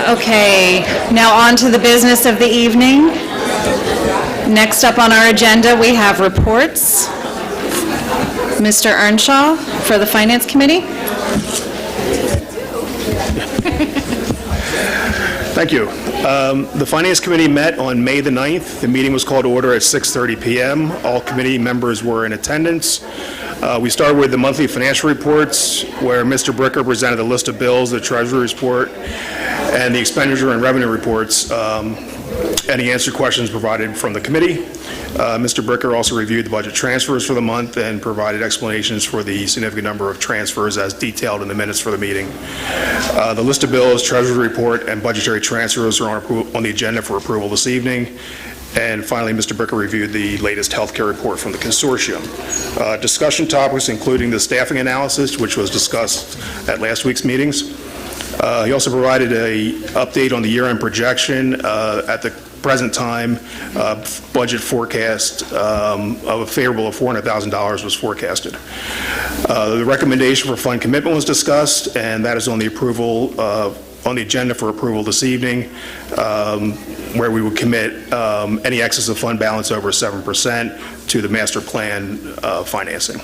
Okay, now on to the business of the evening. Next up on our agenda, we have reports. Mr. Earnshaw for the Finance Committee. Thank you. The Finance Committee met on May the 9th. The meeting was called to order at 6:30 p.m. All committee members were in attendance. We started with the monthly financial reports, where Mr. Bricker presented a list of bills, the Treasury report, and the expenditure and revenue reports, and he answered questions provided from the committee. Mr. Bricker also reviewed the budget transfers for the month and provided explanations for the significant number of transfers as detailed in the minutes for the meeting. The list of bills, treasurer's report, and budgetary transfers are on the agenda for approval this evening. And finally, Mr. Bricker reviewed the latest healthcare report from the consortium. Discussion topics including the staffing analysis, which was discussed at last week's meetings. He also provided an update on the year-end projection. At the present time, budget forecast of a favorable of $400,000 was forecasted. The recommendation for fund commitment was discussed, and that is on the agenda for approval this evening, where we would commit any excess of fund balance over 7% to the master plan financing.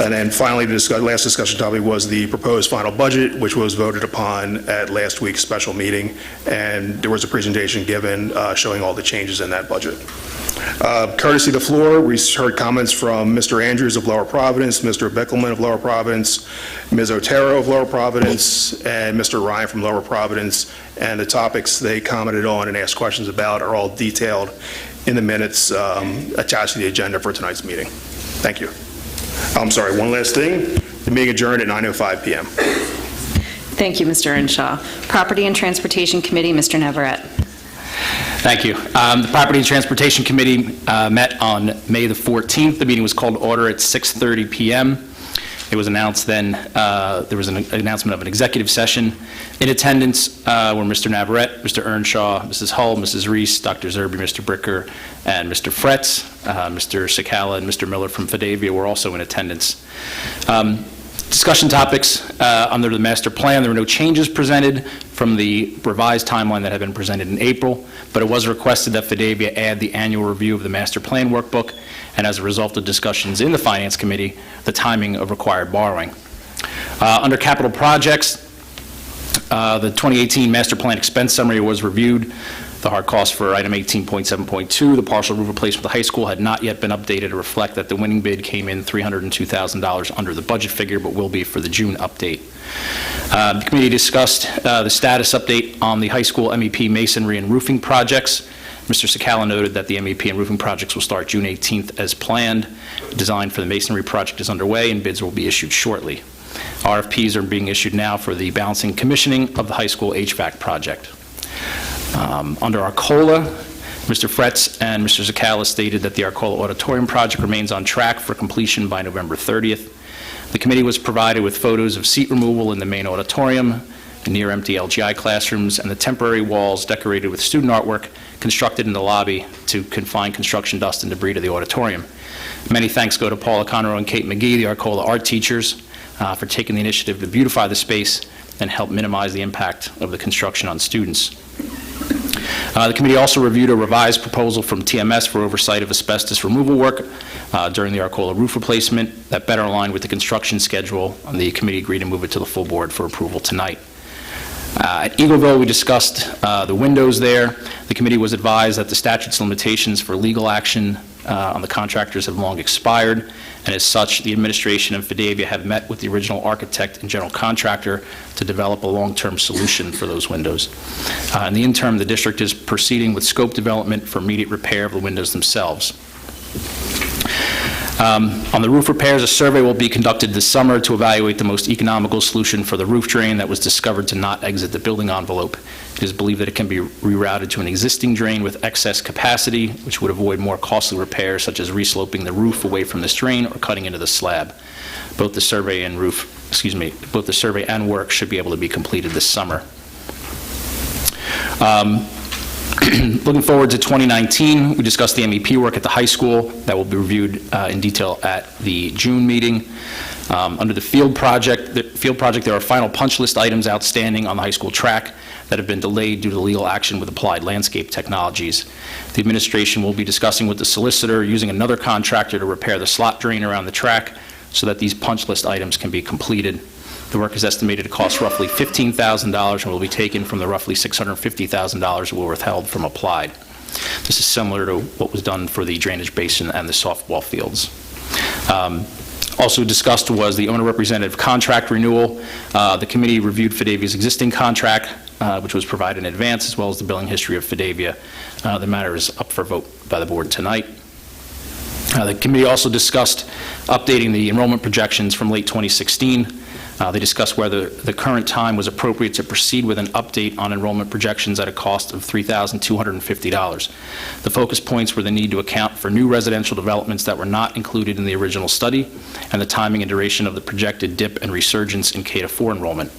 And then finally, the last discussion topic was the proposed final budget, which was voted upon at last week's special meeting, and there was a presentation given showing all the changes in that budget. Courtesy of the floor, we heard comments from Mr. Andrews of Lower Providence, Mr. Bickelman of Lower Providence, Ms. Otero of Lower Providence, and Mr. Ryan from Lower Providence, and the topics they commented on and asked questions about are all detailed in the minutes attached to the agenda for tonight's meeting. Thank you. I'm sorry, one last thing. The meeting adjourned at 9:05 p.m. Thank you, Mr. Earnshaw. Property and Transportation Committee, Mr. Navarette. Thank you. The Property and Transportation Committee met on May the 14th. The meeting was called to order at 6:30 p.m. It was announced then, there was an announcement of an executive session. In attendance were Mr. Navarette, Mr. Earnshaw, Mrs. Hull, Mrs. Reese, Dr. Zerby, Mr. Bricker, and Mr. Fretz. Mr. Sakala and Mr. Miller from Fidavia were also in attendance. Discussion topics under the master plan. There were no changes presented from the revised timeline that had been presented in April, but it was requested that Fidavia add the annual review of the master plan workbook, and as a result of discussions in the Finance Committee, the timing of required borrowing. Under capital projects, the 2018 master plan expense summary was reviewed. The hard cost for item 18.7.2, the partial roof replacement of the high school, had not yet been updated to reflect that the winning bid came in $302,000 under the budget figure, but will be for the June update. The committee discussed the status update on the high school MEP masonry and roofing projects. Mr. Sakala noted that the MEP and roofing projects will start June 18th as planned. Design for the masonry project is underway, and bids will be issued shortly. RFPs are being issued now for the balancing commissioning of the high school HVAC project. Under Arcola, Mr. Fretz and Mr. Sakala stated that the Arcola Auditorium project remains on track for completion by November 30th. The committee was provided with photos of seat removal in the main auditorium, near empty LGI classrooms, and the temporary walls decorated with student artwork constructed in the lobby to confine construction dust and debris to the auditorium. Many thanks go to Paula Conroe and Kate McGee, the Arcola art teachers, for taking the initiative to beautify the space and help minimize the impact of the construction on students. The committee also reviewed a revised proposal from TMS for oversight of asbestos removal work during the Arcola roof replacement that better aligned with the construction schedule, and the committee agreed to move it to the full board for approval tonight. At Eagleville, we discussed the windows there. The committee was advised that the statute's limitations for legal action on the contractors have long expired, and as such, the administration and Fidavia have met with the original architect and general contractor to develop a long-term solution for those windows. In the interim, the district is proceeding with scope development for immediate repair of the windows themselves. On the roof repairs, a survey will be conducted this summer to evaluate the most economical solution for the roof drain that was discovered to not exit the building envelope. It is believed that it can be rerouted to an existing drain with excess capacity, which would avoid more costly repairs such as resloping the roof away from this drain or cutting into the slab. Both the survey and work should be able to be completed this summer. Looking forward to 2019, we discussed the MEP work at the high school. That will be reviewed in detail at the June meeting. Under the field project, there are final punch list items outstanding on the high school track that have been delayed due to legal action with Applied Landscape Technologies. The administration will be discussing with the solicitor using another contractor to repair the slot drain around the track so that these punch list items can be completed. The work is estimated to cost roughly $15,000 and will be taken from the roughly $650,000 we were withheld from Applied. This is similar to what was done for the drainage basin and the softball fields. Also discussed was the owner representative contract renewal. The committee reviewed Fidavia's existing contract, which was provided in advance, as well as the billing history of Fidavia. The matter is up for vote by the board tonight. The committee also discussed updating the enrollment projections from late 2016. They discussed whether the current time was appropriate to proceed with an update on enrollment projections at a cost of $3,250. The focus points were the need to account for new residential developments that were not included in the original study and the timing and duration of the projected dip and resurgence in K-4 enrollment.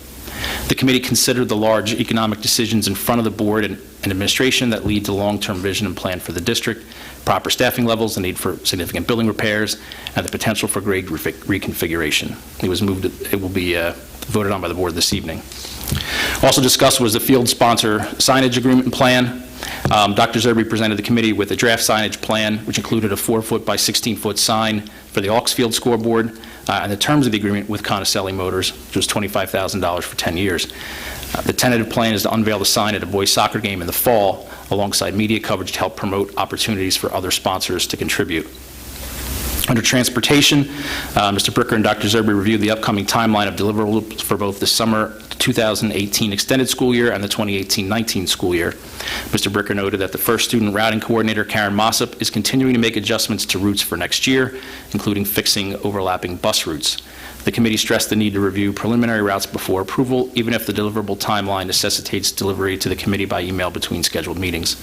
The committee considered the large economic decisions in front of the board and administration that lead to long-term vision and plan for the district, proper staffing levels, the need for significant building repairs, and the potential for grade reconfiguration. It will be voted on by the board this evening. Also discussed was the field sponsor signage agreement plan. Dr. Zerbe presented the committee with a draft signage plan, which included a 4-foot by 16-foot sign for the Auks Field scoreboard, and the terms of the agreement with Conacelli Motors, which was $25,000 for 10 years. The tentative plan is to unveil the sign at a boys' soccer game in the fall, alongside media coverage to help promote opportunities for other sponsors to contribute. Under transportation, Mr. Bricker and Dr. Zerbe reviewed the upcoming timeline of deliverables for both the summer 2018 extended school year and the 2018-19 school year. Mr. Bricker noted that the first student routing coordinator, Karen Mossop, is continuing to make adjustments to routes for next year, including fixing overlapping bus routes. The committee stressed the need to review preliminary routes before approval, even if the deliverable timeline necessitates delivery to the committee by email between scheduled meetings.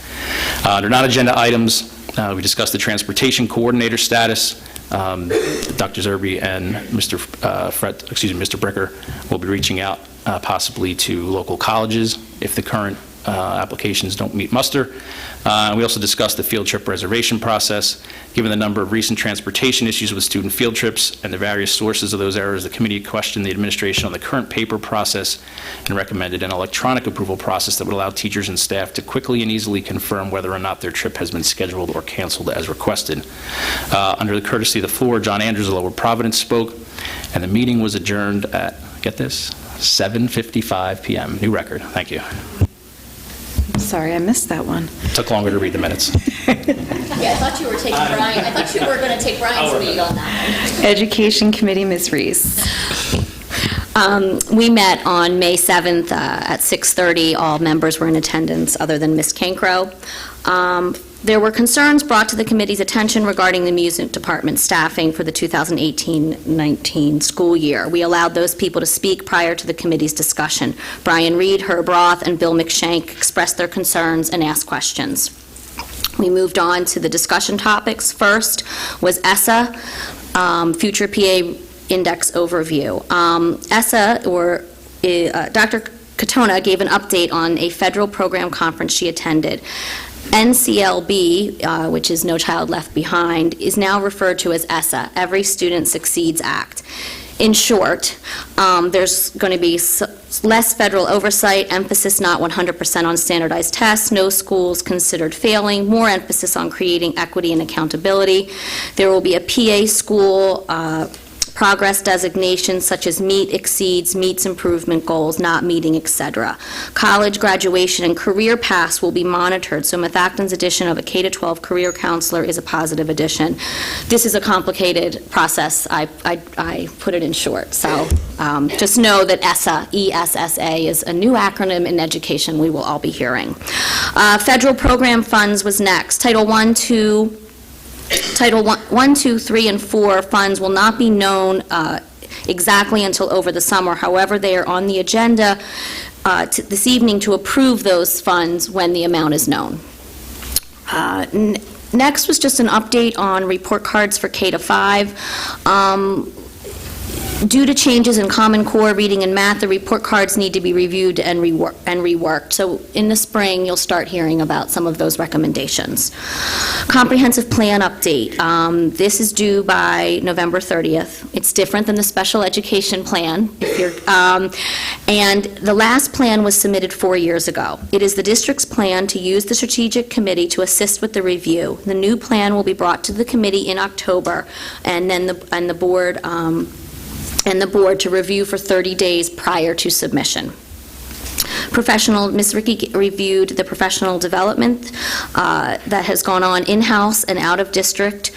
Under non-agenda items, we discussed the transportation coordinator status. Dr. Zerbe and Mr. Bricker will be reaching out possibly to local colleges if the current applications don't meet muster. We also discussed the field trip reservation process. Given the number of recent transportation issues with student field trips and the various sources of those errors, the committee questioned the administration on the current paper process and recommended an electronic approval process that would allow teachers and staff to quickly and easily confirm whether or not their trip has been scheduled or canceled as requested. Under the courtesy of the floor, John Andrews of Lower Providence spoke, and the meeting was adjourned at, get this, 7:55 p.m. New record. Thank you. Sorry, I missed that one. Took longer to read the minutes. Yeah, I thought you were taking Brian. I thought you were going to take Brian's lead on that one. Education Committee, Ms. Reese. We met on May 7th at 6:30. All members were in attendance other than Ms. Cancro. There were concerns brought to the committee's attention regarding the music department staffing for the 2018-19 school year. We allowed those people to speak prior to the committee's discussion. Brian Reed, Herb Roth, and Bill McShank expressed their concerns and asked questions. We moved on to the discussion topics. First was ESSA, Future PA Index Overview. ESSA, or Dr. Katona, gave an update on a federal program conference she attended. NCLB, which is No Child Left Behind, is now referred to as ESSA, Every Student Succeeds Act. In short, there's going to be less federal oversight, emphasis not 100% on standardized tests, no schools considered failing, more emphasis on creating equity and accountability. There will be a PA school progress designations such as meet, exceeds, meets improvement goals, not meeting, etc. College graduation and career paths will be monitored, so Methacton's addition of a K-12 career counselor is a positive addition. This is a complicated process. I put it in short. So just know that ESSA, E-S-S-A, is a new acronym in education we will all be hearing. Federal program funds was next. Title 1, 2, 3, and 4 funds will not be known exactly until over the summer. However, they are on the agenda this evening to approve those funds when the amount is known. Next was just an update on report cards for K-5. Due to changes in Common Core, reading, and math, the report cards need to be reviewed and reworked. So in the spring, you'll start hearing about some of those recommendations. Comprehensive plan update. This is due by November 30th. It's different than the special education plan. And the last plan was submitted 4 years ago. It is the district's plan to use the strategic committee to assist with the review. The new plan will be brought to the committee in October, and then the board to review for 30 days prior to submission. Ms. Ricky reviewed the professional development that has gone on in-house and out of district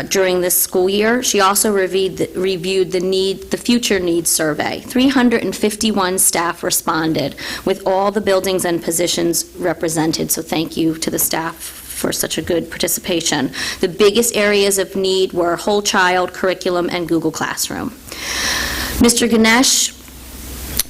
during this school year. She also reviewed the future needs survey. 351 staff responded, with all the buildings and positions represented, so thank you to the staff for such a good participation. The biggest areas of need were whole child, curriculum, and Google Classroom. Mr. Ganesh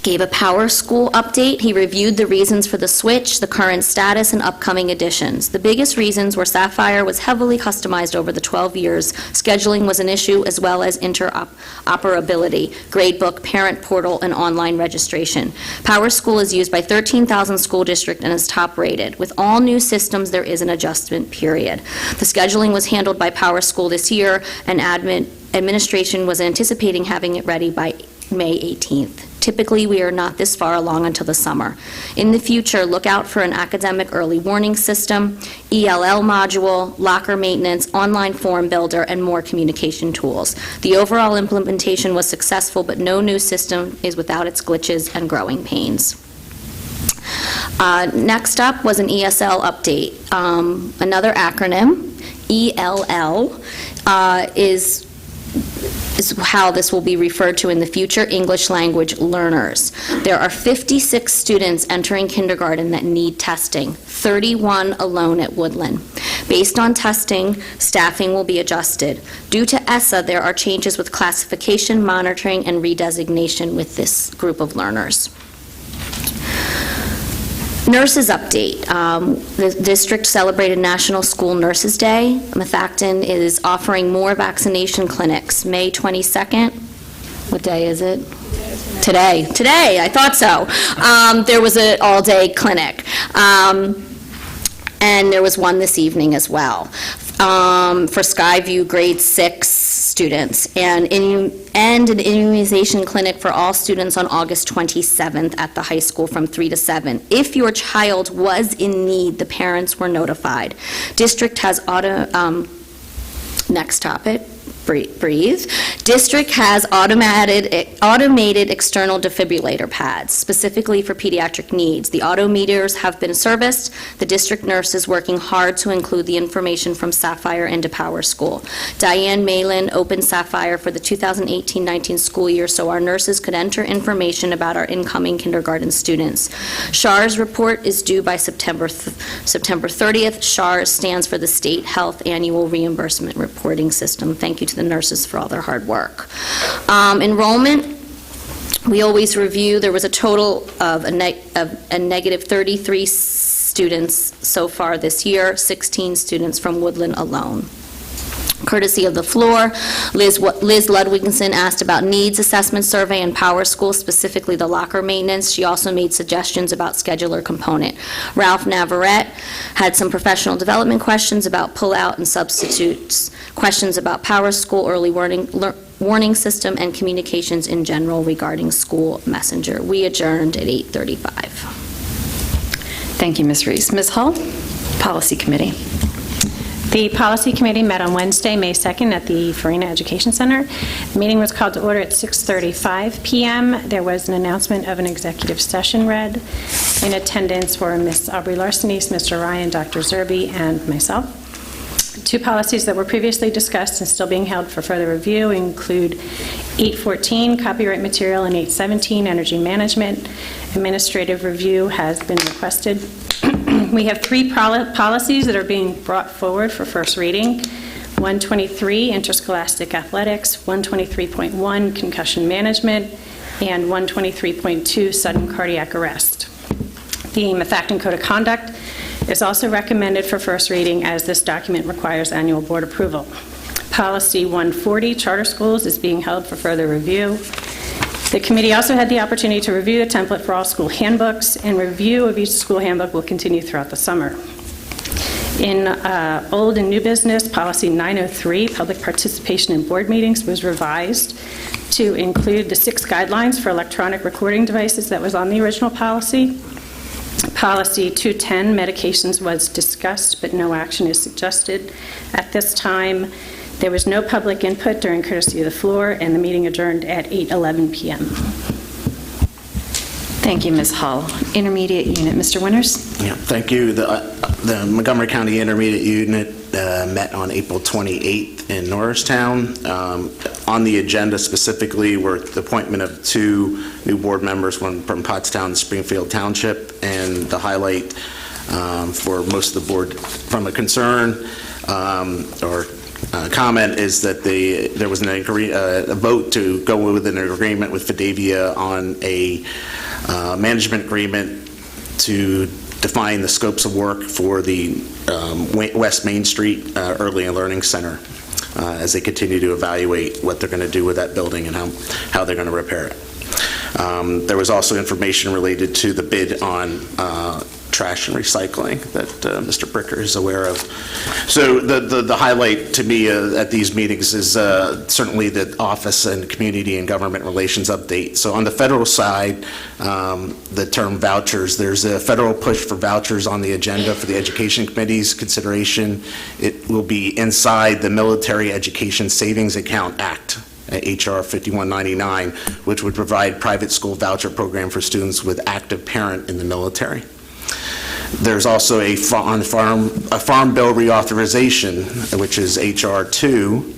gave a Power School update. He reviewed the reasons for the switch, the current status, and upcoming additions. The biggest reasons were Sapphire was heavily customized over the 12 years, scheduling was an issue, as well as interoperability, gradebook, parent portal, and online registration. Power School is used by 13,000 school districts and is top-rated. With all new systems, there is an adjustment period. The scheduling was handled by Power School this year, and administration was anticipating having it ready by May 18th. Typically, we are not this far along until the summer. In the future, look out for an academic early warning system, ELL module, locker maintenance, online form builder, and more communication tools. The overall implementation was successful, but no new system is without its glitches and growing pains. Next up was an ESL update. Another acronym, ELL, is how this will be referred to in the future, English language learners. There are 56 students entering kindergarten that need testing, 31 alone at Woodland. Based on testing, staffing will be adjusted. Due to ESSA, there are changes with classification, monitoring, and redesignation with this group of learners. Nurses update. The district celebrated National School Nurses Day. Methacton is offering more vaccination clinics. May 22nd. What day is it? Today. Today, I thought so. There was an all-day clinic. And there was one this evening as well for Skyview grade 6 students, and an immunization clinic for all students on August 27th at the high school from 3 to 7. If your child was in need, the parents were notified. District has next topic. Breathe. District has automated external defibrillator pads, specifically for pediatric needs. The autometers have been serviced. The district nurse is working hard to include the information from Sapphire into Power School. Diane Malin opened Sapphire for the 2018-19 school year so our nurses could enter information about our incoming kindergarten students. SHARS report is due by September 30th. SHARS stands for the State Health Annual Reimbursement Reporting System. Thank you to the nurses for all their hard work. Enrollment, we always review. There was a total of a negative 33 students so far this year, 16 students from Woodland alone. Courtesy of the floor, Liz Ludwigson asked about needs assessment survey and Power School, specifically the locker maintenance. She also made suggestions about scheduler component. Ralph Navarrete had some professional development questions about pull-out and substitutes, questions about Power School, early warning system, and communications in general regarding school messenger. We adjourned at 8:35. Thank you, Ms. Reese. Ms. Hull, Policy Committee. The Policy Committee met on Wednesday, May 2nd at the Farina Education Center. The meeting was called to order at 6:35 p.m. There was an announcement of an executive session read. In attendance were Ms. Aubrey Larsenis, Mr. Ryan, Dr. Zerby, and myself. Two policies that were previously discussed and still being held for further review include 814, copyright material, and 817, energy management. Administrative review has been requested. We have three policies that are being brought forward for first reading. 123, interscholastic athletics, 123.1, concussion management, and 123.2, sudden cardiac arrest. The Methacton Code of Conduct is also recommended for first reading, as this document requires annual board approval. Policy 140, charter schools, is being held for further review. The committee also had the opportunity to review the template for all school handbooks, and review of each school handbook will continue throughout the summer. In old and new business, policy 903, public participation in board meetings, was revised to include the 6 guidelines for electronic recording devices that was on the original policy. Policy 210, medications, was discussed, but no action is suggested at this time. There was no public input during courtesy of the floor, and the meeting adjourned at 8:11 p.m. Thank you, Ms. Hull. Intermediate Unit, Mr. Winters? Yeah, thank you. The Montgomery County Intermediate Unit met on April 28th in Norristown. On the agenda specifically were the appointment of 2 new board members, one from Pottstown and Springfield Township, and the highlight for most of the board. From a concern or comment is that there was a vote to go with an agreement with Fidavia on a management agreement to define the scopes of work for the West Main Street Early and Learning Center as they continue to evaluate what they're going to do with that building and how they're going to repair it. There was also information related to the bid on trash and recycling that Mr. Bricker is aware of. So the highlight to me at these meetings is certainly the Office and Community and Government Relations update. So on the federal side, the term vouchers, there's a federal push for vouchers on the agenda for the Education Committee's consideration. It will be inside the Military Education Savings Account Act, HR 5199, which would provide private school voucher program for students with active parent in the military. There's also a farm bill reauthorization, which is HR 2,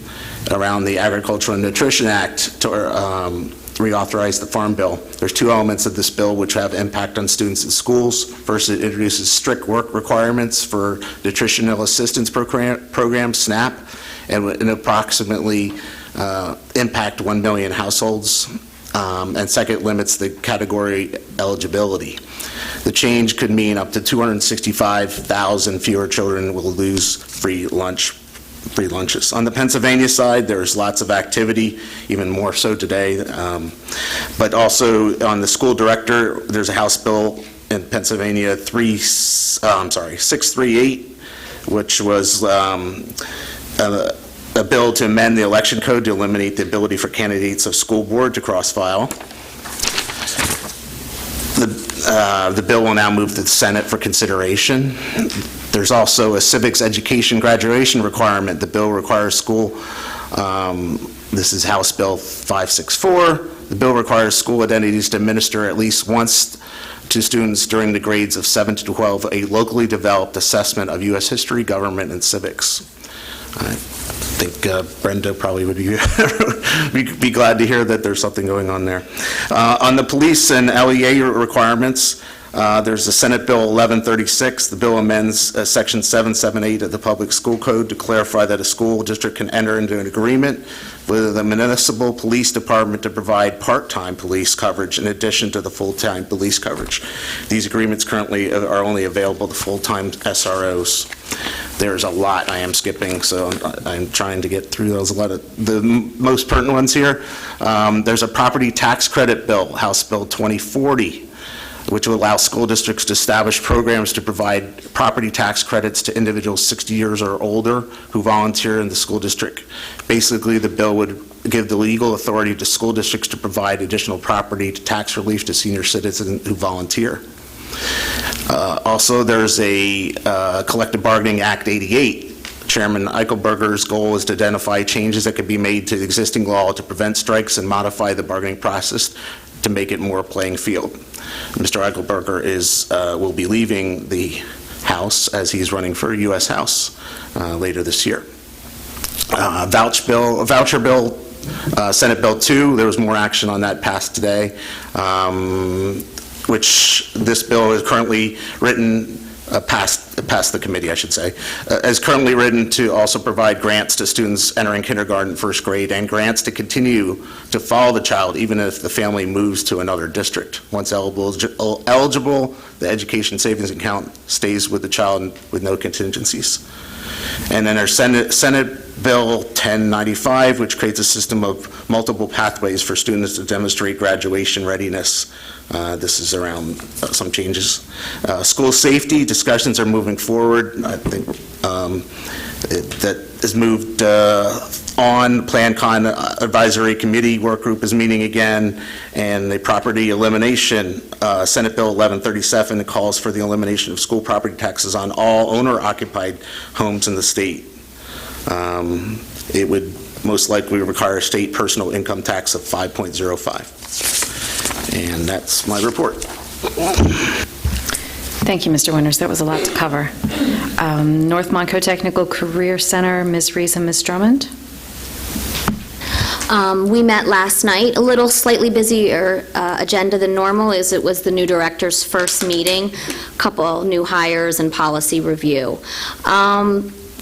around the Agricultural and Nutrition Act to reauthorize the farm bill. There's two elements of this bill which have impact on students in schools. First, it introduces strict work requirements for Nutritional Assistance Program, SNAP, and approximately impact 1 million households. And second, limits the category eligibility. The change could mean up to 265,000 fewer children will lose free lunches. On the Pennsylvania side, there's lots of activity, even more so today. But also on the school director, there's a House bill in Pennsylvania 638, which was a bill to amend the election code to eliminate the ability for candidates of school board to cross-file. The bill will now move to the Senate for consideration. There's also a civics education graduation requirement. The bill requires school, this is House Bill 564. The bill requires school identities to administer at least once to students during the grades of 7 to 12 a locally developed assessment of U.S. history, government, and civics. I think Brenda probably would be glad to hear that there's something going on there. On the police and LEA requirements, there's the Senate Bill 1136. The bill amends Section 778 of the Public School Code to clarify that a school district can enter into an agreement with the municipal police department to provide part-time police coverage in addition to the full-time police coverage. These agreements currently are only available to full-time SROs. There's a lot I am skipping, so I'm trying to get through those. A lot of the most pertinent ones here. There's a property tax credit bill, House Bill 2040, which will allow school districts to establish programs to provide property tax credits to individuals 60 years or older who volunteer in the school district. Basically, the bill would give the legal authority to school districts to provide additional property tax relief to senior citizens who volunteer. Also, there's a Collective Bargaining Act 88. Chairman Eichelberger's goal is to identify changes that could be made to the existing law to prevent strikes and modify the bargaining process to make it more playing field. Mr. Eichelberger will be leaving the House as he's running for U.S. House later this year. Voucher bill, Senate Bill 2, there was more action on that passed today, which this bill is currently written, past the committee, I should say, is currently written to also provide grants to students entering kindergarten, first grade, and grants to continue to follow the child even if the family moves to another district. Once eligible, the education savings account stays with the child with no contingencies. And then there's Senate Bill 1095, which creates a system of multiple pathways for students to demonstrate graduation readiness. This is around some changes. School safety discussions are moving forward. I think that is moved on. PlanCon Advisory Committee Work Group is meeting again, and the property elimination, Senate Bill 1137 calls for the elimination of school property taxes on all owner-occupied homes in the state. It would most likely require a state personal income tax of 5.05. And that's my report. Thank you, Mr. Winters. That was a lot to cover. North Monco Technical Career Center, Ms. Rees and Ms. Drummond. We met last night, a little slightly busier agenda than normal, as it was the new director's first meeting, couple new hires and policy review.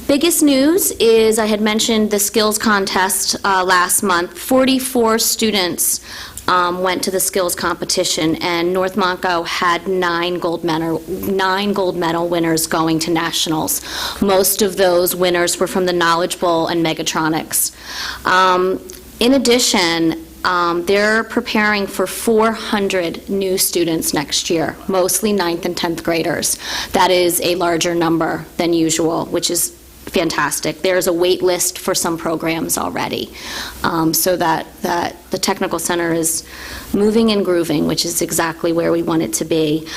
Biggest news is I had mentioned the skills contest last month. 44 students went to the skills competition, and North Monco had 9 gold medal winners going to nationals. Most of those winners were from the Knowledge Bowl and Megatronics. In addition, they're preparing for 400 new students next year, mostly 9th and 10th graders. That is a larger number than usual, which is fantastic. There's a wait list for some programs already, so that the Technical Center is moving and grooving, which is exactly where we want it to be.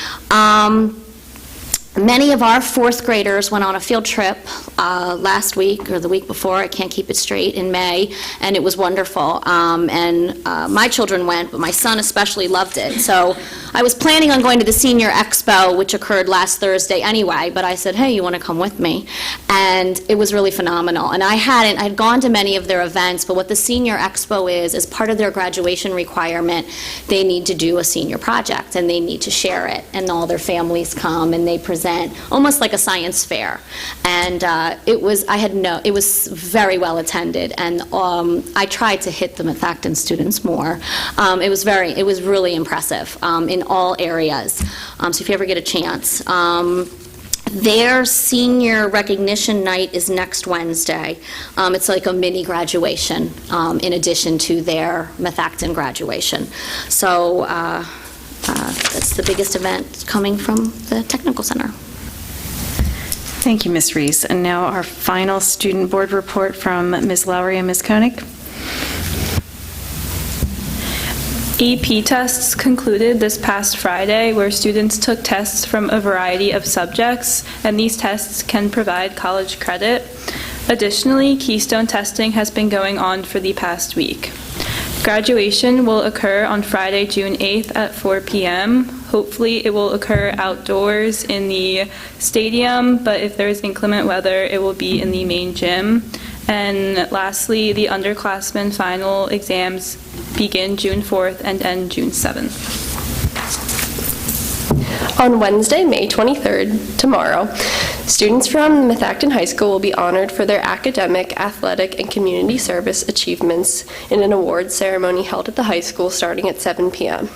Many of our 4th graders went on a field trip last week or the week before, I can't keep it straight, in May, and it was wonderful. My children went, but my son especially loved it. So I was planning on going to the Senior Expo, which occurred last Thursday anyway, but I said, hey, you want to come with me? And it was really phenomenal. And I'd gone to many of their events, but what the Senior Expo is, as part of their graduation requirement, they need to do a senior project, and they need to share it. And all their families come, and they present, almost like a science fair. And it was very well attended, and I tried to hit the Methacton students more. It was really impressive in all areas. So if you ever get a chance. Their senior recognition night is next Wednesday. It's like a mini graduation in addition to their Methacton graduation. So that's the biggest event coming from the Technical Center. Thank you, Ms. Reese. And now our final student board report from Ms. Lowry and Ms. Koenig. AP tests concluded this past Friday, where students took tests from a variety of subjects, and these tests can provide college credit. Additionally, Keystone testing has been going on for the past week. Graduation will occur on Friday, June 8th at 4 p.m. Hopefully, it will occur outdoors in the stadium, but if there is inclement weather, it will be in the main gym. And lastly, the underclassmen final exams begin June 4th and end June 7th. On Wednesday, May 23rd, tomorrow, students from Methacton High School will be honored for their academic, athletic, and community service achievements in an awards ceremony held at the high school starting at 7 p.m.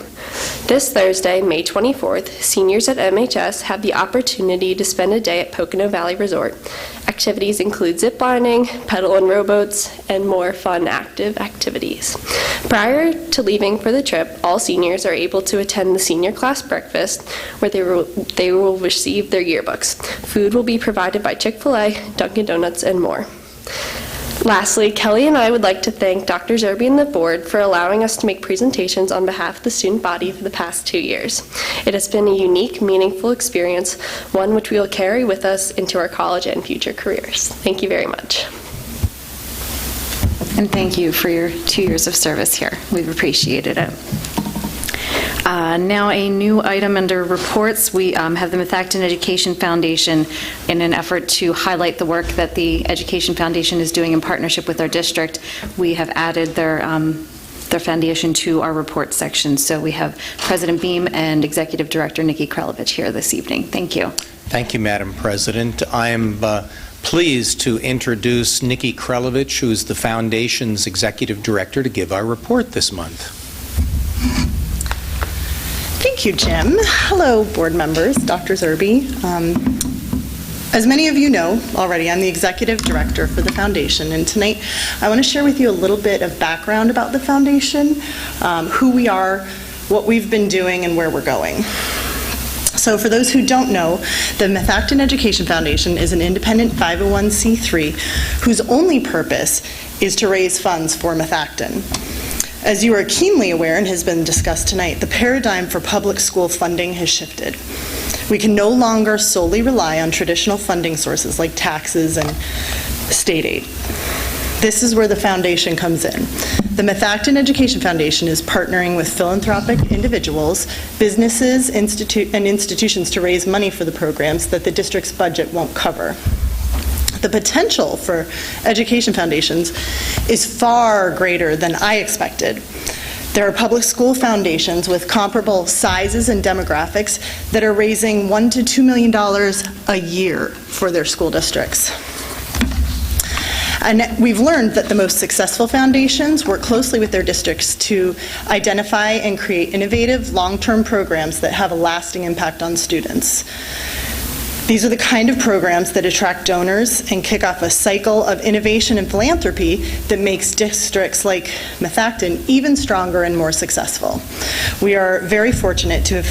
This Thursday, May 24th, seniors at MHS have the opportunity to spend a day at Pocono Valley Resort. Activities include ziplining, pedal and rowboats, and more fun active activities. Prior to leaving for the trip, all seniors are able to attend the senior class breakfast, where they will receive their yearbooks. Food will be provided by Chick-fil-A, Dunkin' Donuts, and more. Lastly, Kelly and I would like to thank Dr. Zerby and the board for allowing us to make presentations on behalf of the student body for the past 2 years. It has been a unique, meaningful experience, one which we will carry with us into our college and future careers. Thank you very much. And thank you for your 2 years of service here. We've appreciated it. Now a new item under reports. We have the Methacton Education Foundation in an effort to highlight the work that the Education Foundation is doing in partnership with our district. We have added their foundation to our report section. So we have President Beam and Executive Director Nikki Krelovich here this evening. Thank you. Thank you, Madam President. I am pleased to introduce Nikki Krelovich, who is the Foundation's Executive Director, to give our report this month. Thank you, Jim. Hello, board members, Dr. Zerby. As many of you know already, I'm the Executive Director for the Foundation, and tonight I want to share with you a little bit of background about the Foundation, who we are, what we've been doing, and where we're going. So for those who don't know, the Methacton Education Foundation is an independent 501c3 whose only purpose is to raise funds for Methacton. As you are keenly aware and has been discussed tonight, the paradigm for public school funding has shifted. We can no longer solely rely on traditional funding sources like taxes and state aid. This is where the foundation comes in. The Methacton Education Foundation is partnering with philanthropic individuals, businesses, and institutions to raise money for the programs that the district's budget won't cover. The potential for education foundations is far greater than I expected. There are public school foundations with comparable sizes and demographics that are raising $1 to $2 million a year for their school districts. And we've learned that the most successful foundations work closely with their districts to identify and create innovative, long-term programs that have a lasting impact on students. These are the kind of programs that attract donors and kick off a cycle of innovation and philanthropy that makes districts like Methacton even stronger and more successful. We are very fortunate to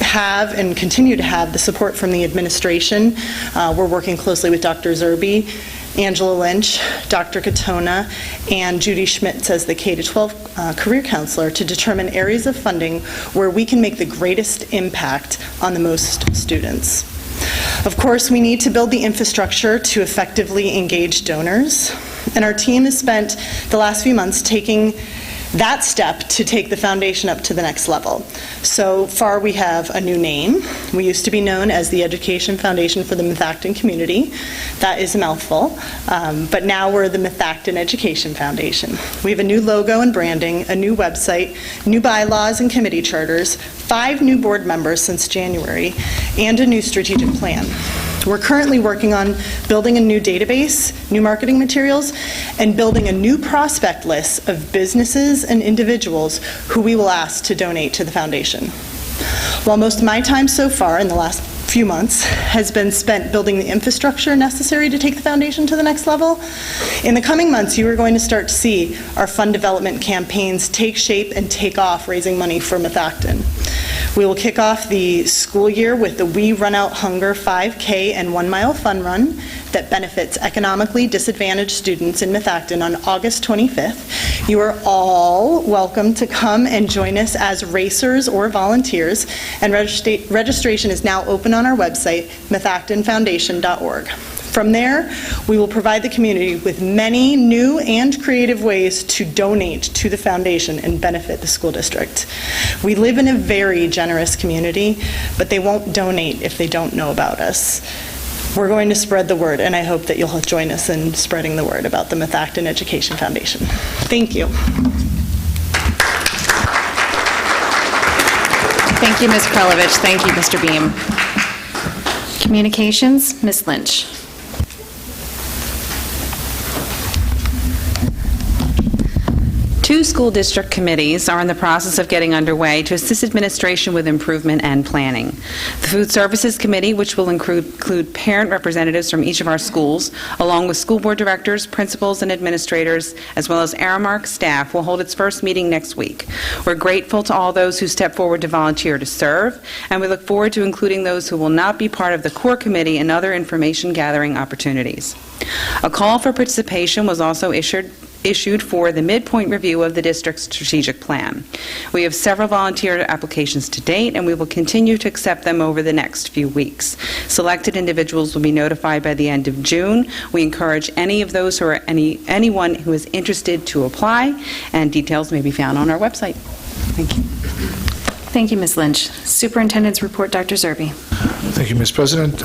have and continue to have the support from the administration. We're working closely with Dr. Zerbe, Angela Lynch, Dr. Katona, and Judy Schmitz as the K-12 career counselor to determine areas of funding where we can make the greatest impact on the most students. Of course, we need to build the infrastructure to effectively engage donors, and our team has spent the last few months taking that step to take the foundation up to the next level. So far, we have a new name. We used to be known as the Education Foundation for the Methacton Community. That is a mouthful, but now we're the Methacton Education Foundation. We have a new logo and branding, a new website, new bylaws and committee charters, 5 new board members since January, and a new strategic plan. We're currently working on building a new database, new marketing materials, and building a new prospect list of businesses and individuals who we will ask to donate to the foundation. While most of my time so far in the last few months has been spent building the infrastructure necessary to take the foundation to the next level, in the coming months you are going to start to see our fund development campaigns take shape and take off raising money for Methacton. We will kick off the school year with the We Run Out Hunger 5K and 1 Mile Fun Run that benefits economically disadvantaged students in Methacton on August 25th. You are all welcome to come and join us as racers or volunteers, and registration is now open on our website, methactonfoundation.org. From there, we will provide the community with many new and creative ways to donate to the foundation and benefit the school district. We live in a very generous community, but they won't donate if they don't know about us. We're going to spread the word, and I hope that you'll join us in spreading the word about the Methacton Education Foundation. Thank you. Thank you, Ms. Krlovich. Thank you, Mr. Beam. Communications, Ms. Lynch. Two school district committees are in the process of getting underway to assist administration with improvement and planning. The Food Services Committee, which will include parent representatives from each of our schools, along with school board directors, principals, and administrators, as well as Aramark staff, will hold its first meeting next week. We're grateful to all those who step forward to volunteer to serve, and we look forward to including those who will not be part of the core committee and other information gathering opportunities. A call for participation was also issued for the midpoint review of the district's strategic plan. We have several volunteer applications to date, and we will continue to accept them over the next few weeks. Selected individuals will be notified by the end of June. We encourage anyone who is interested to apply, and details may be found on our website. Thank you. Thank you, Ms. Lynch. Superintendent's report, Dr. Zerbe. Thank you, Ms. President.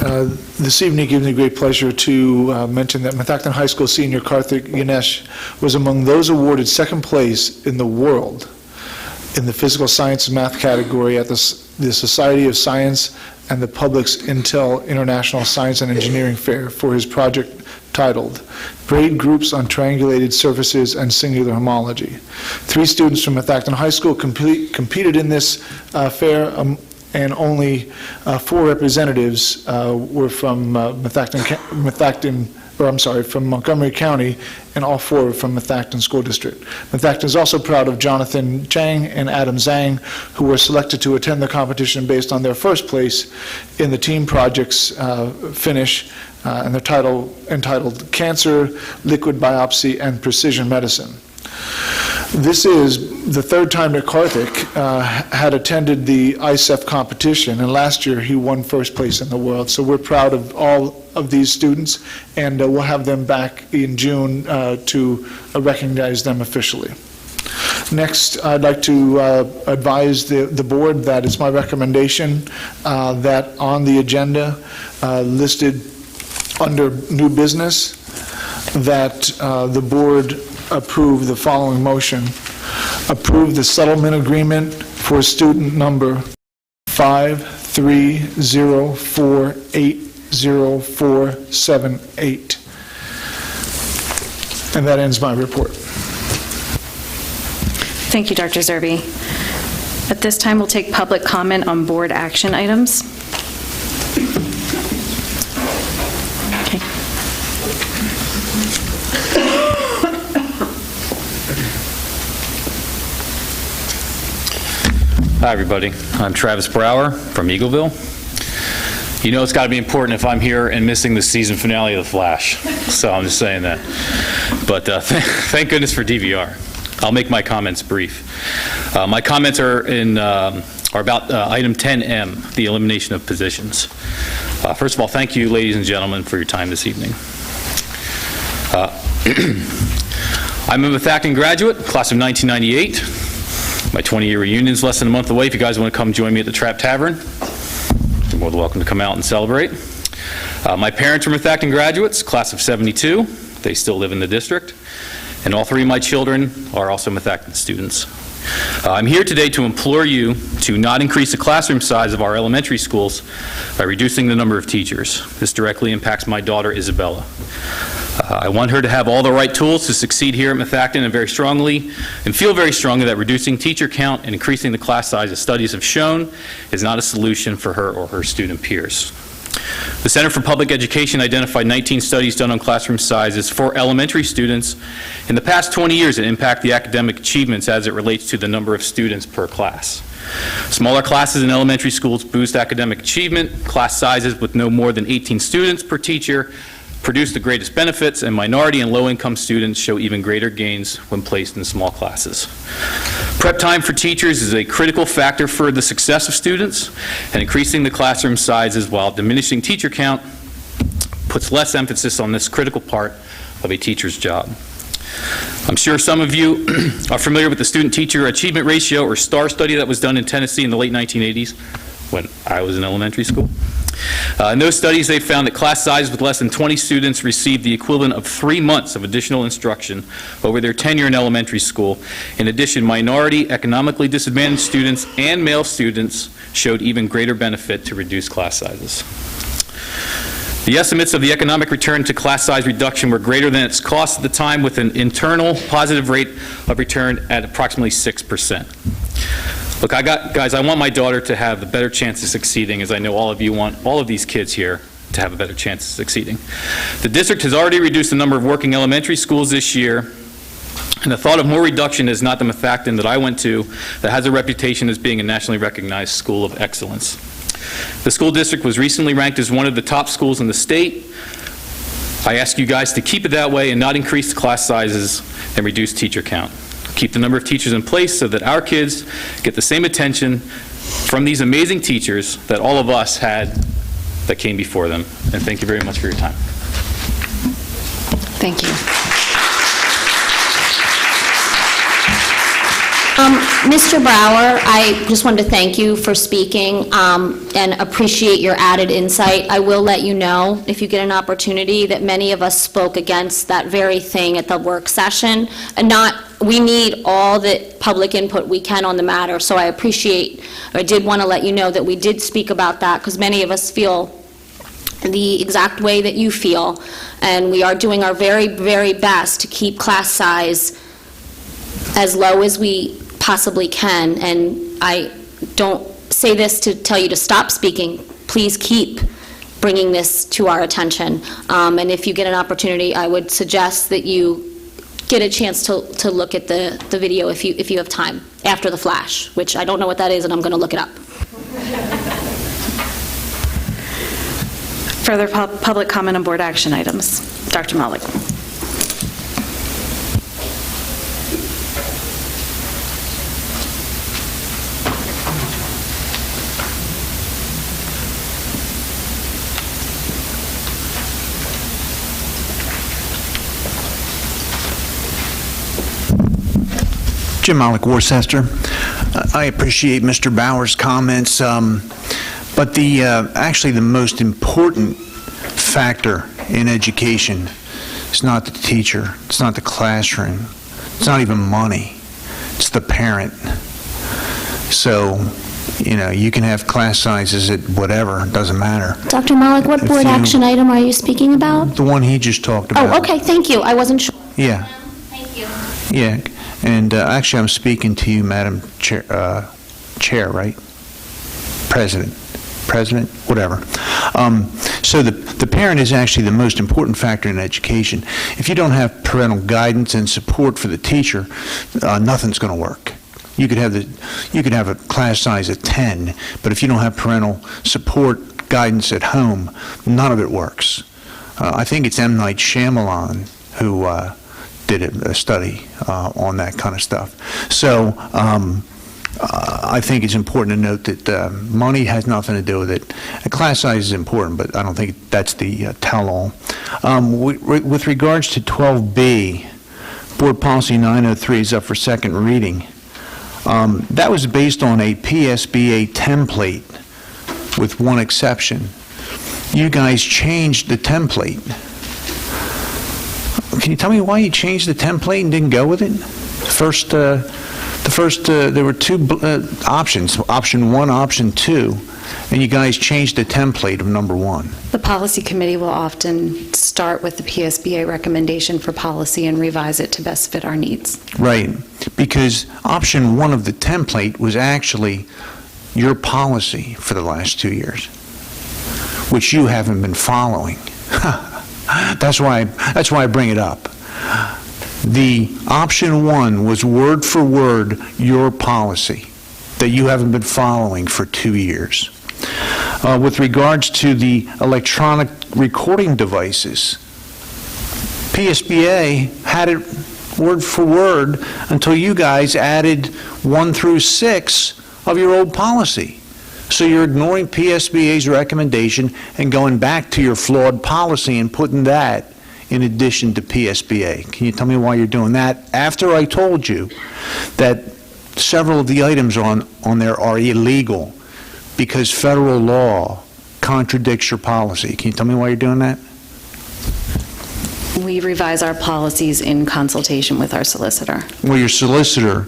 This evening, it gives me great pleasure to mention that Methacton High School senior Karthik Ganesh was among those awarded second place in the world in the physical science and math category at the Society of Science and the Public's Intel International Science and Engineering Fair for his project titled Braid Groups on Triangulated Surfaces and Singular Homology. 3 students from Methacton High School competed in this fair, and only 4 representatives were from from Montgomery County, and all 4 were from Methacton School District. Methacton is also proud of Jonathan Chang and Adam Zhang, who were selected to attend the competition based on their first place in the team project's finish, and their title entitled Cancer, Liquid Biopsy, and Precision Medicine. This is the 3rd time that Karthik had attended the ICEF competition, and last year he won first place in the world. So we're proud of all of these students, and we'll have them back in June to recognize them officially. Next, I'd like to advise the board that it's my recommendation that on the agenda listed under new business, that the board approve the following motion. Approve the settlement agreement for student number 530480478. And that ends my report. Thank you, Dr. Zerbe. At this time, we'll take public comment on board action items. Okay. Hi, everybody. I'm Travis Brower from Eagleville. You know it's got to be important if I'm here and missing the season finale of The Flash. So I'm just saying that. But thank goodness for DVR. I'll make my comments brief. My comments are about item 10M, the elimination of positions. First of all, thank you, ladies and gentlemen, for your time this evening. I'm a Methacton graduate, class of 1998. My 20-year reunion is less than a month away. If you guys want to come join me at the Trap Tavern, you're more than welcome to come out and celebrate. My parents are Methacton graduates, class of 72. They still live in the district. And all three of my children are also Methacton students. I'm here today to implore you to not increase the classroom size of our elementary schools by reducing the number of teachers. This directly impacts my daughter, Isabella. I want her to have all the right tools to succeed here at Methacton and feel very strongly that reducing teacher count and increasing the class size, as studies have shown, is not a solution for her or her student peers. The Center for Public Education identified 19 studies done on classroom sizes for elementary students in the past 20 years that impact the academic achievements as it relates to the number of students per class. Smaller classes in elementary schools boost academic achievement. Class sizes with no more than 18 students per teacher produce the greatest benefits, and minority and low-income students show even greater gains when placed in small classes. Prep time for teachers is a critical factor for the success of students, and increasing the classroom sizes while diminishing teacher count puts less emphasis on this critical part of a teacher's job. I'm sure some of you are familiar with the student-teacher achievement ratio, or STAR study, that was done in Tennessee in the late 1980s when I was in elementary school. In those studies, they found that class sizes with less than 20 students received the equivalent of 3 months of additional instruction over their tenure in elementary school. In addition, minority, economically disadvantaged students and male students showed even greater benefit to reduce class sizes. The estimates of the economic return to class size reduction were greater than its cost at the time, with an internal positive rate of return at approximately 6%. Look, guys, I want my daughter to have a better chance of succeeding, as I know all of you want all of these kids here to have a better chance of succeeding. The district has already reduced the number of working elementary schools this year, and the thought of more reduction is not the Methacton that I went to that has a reputation as being a nationally recognized school of excellence. The school district was recently ranked as one of the top schools in the state. I ask you guys to keep it that way and not increase the class sizes and reduce teacher count. Keep the number of teachers in place so that our kids get the same attention from these amazing teachers that all of us had that came before them. And thank you very much for your time. Thank you. Mr. Brower, I just wanted to thank you for speaking and appreciate your added insight. I will let you know, if you get an opportunity, that many of us spoke against that very thing at the work session. We need all the public input we can on the matter, so I did want to let you know that we did speak about that, because many of us feel the exact way that you feel, and we are doing our very, very best to keep class size as low as we possibly can. And I don't say this to tell you to stop speaking. Please keep bringing this to our attention. And if you get an opportunity, I would suggest that you get a chance to look at the video if you have time after the flash, which I don't know what that is, and I'm going to look it up. Further public comment on board action items. Dr. Malik. Jim Malik, Worcester. I appreciate Mr. Bauer's comments, but actually the most important factor in education is not the teacher, it's not the classroom, it's not even money, it's the parent. So, you can have class sizes at whatever, it doesn't matter. Dr. Malik, what If board you- action item are you speaking about? The one he just talked about. Oh, okay, thank you. I wasn't sure. Yeah. Thank you. Yeah, and actually, I'm speaking to you, Madam Chair, right? President, whatever. So the parent is actually the most important factor in education. If you don't have parental guidance and support for the teacher, nothing's going to work. You could have a class size of 10, but if you don't have parental support, guidance at home, none of it works. I think it's M. Night Shyamalan who did a study on that kind of stuff. So I think it's important to note that money has nothing to do with it. A class size is important, but I don't think that's the tell-all. With regards to 12B, Board Policy 903 is up for second reading. That was based on a PSBA template with one exception. You guys changed the template. Can you tell me why you changed the template and didn't go with it? There were two options, option 1, option 2, and you guys changed the template of number 1. The policy committee will often start with the PSBA recommendation for policy and revise it to best fit our needs. Right, because option 1 of the template was actually your policy for the last 2 years, which you haven't been following. That's why I bring it up. The option 1 was word for word your policy that you haven't been following for 2 years. With regards to the electronic recording devices, PSBA had it word for word until you guys added 1 through 6 of your old policy. So you're ignoring PSBA's recommendation and going back to your flawed policy and putting that in addition to PSBA. Can you tell me why you're doing that after I told you that several of the items on there are illegal because federal law contradicts your policy? Can you tell me why you're doing that? We revise our policies in consultation with our solicitor. Well, your solicitor,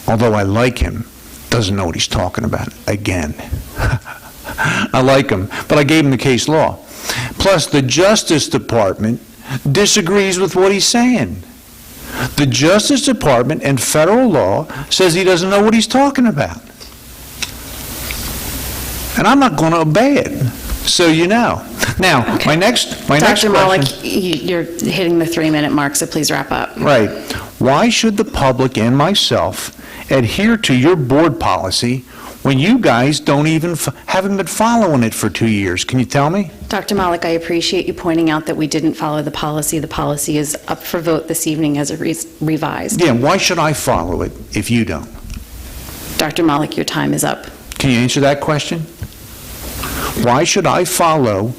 although I like him, doesn't know what he's talking about, again. I like him, but I gave him the case law. Plus, the Justice Department disagrees with what he's saying. The Justice Department and federal law says he doesn't know what he's talking about. And I'm not going to obey it, so you know. Now, my next question... Dr. Malik, you're hitting the 3-minute mark, so please wrap up. Right. Why should the public and myself adhere to your board policy when you guys haven't been following it for 2 years? Can you tell me? Dr. Malik, I appreciate you pointing out that we didn't follow the policy. The policy is up for vote this evening as revised. Yeah, why should I follow it if you don't? Dr. Malik, your time is up. Can you answer that question? Why should I follow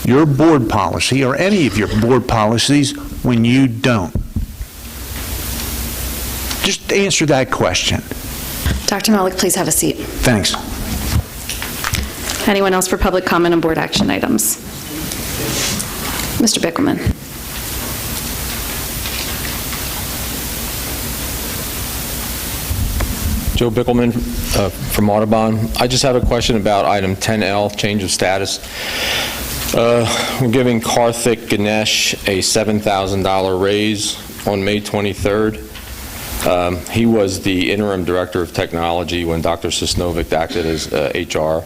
your board policy or any of your board policies when you don't? Just answer that question. Dr. Malik, please have a seat. Thanks. Anyone else for public comment on board action items? Mr. Bickelman. Joe Bickelman from Audubon. I just have a question about item 10L, change of status. We're giving Karthik Ganesh a $7,000 raise on May 23rd. He was the interim director of technology when Dr. Sosnovic acted as HR,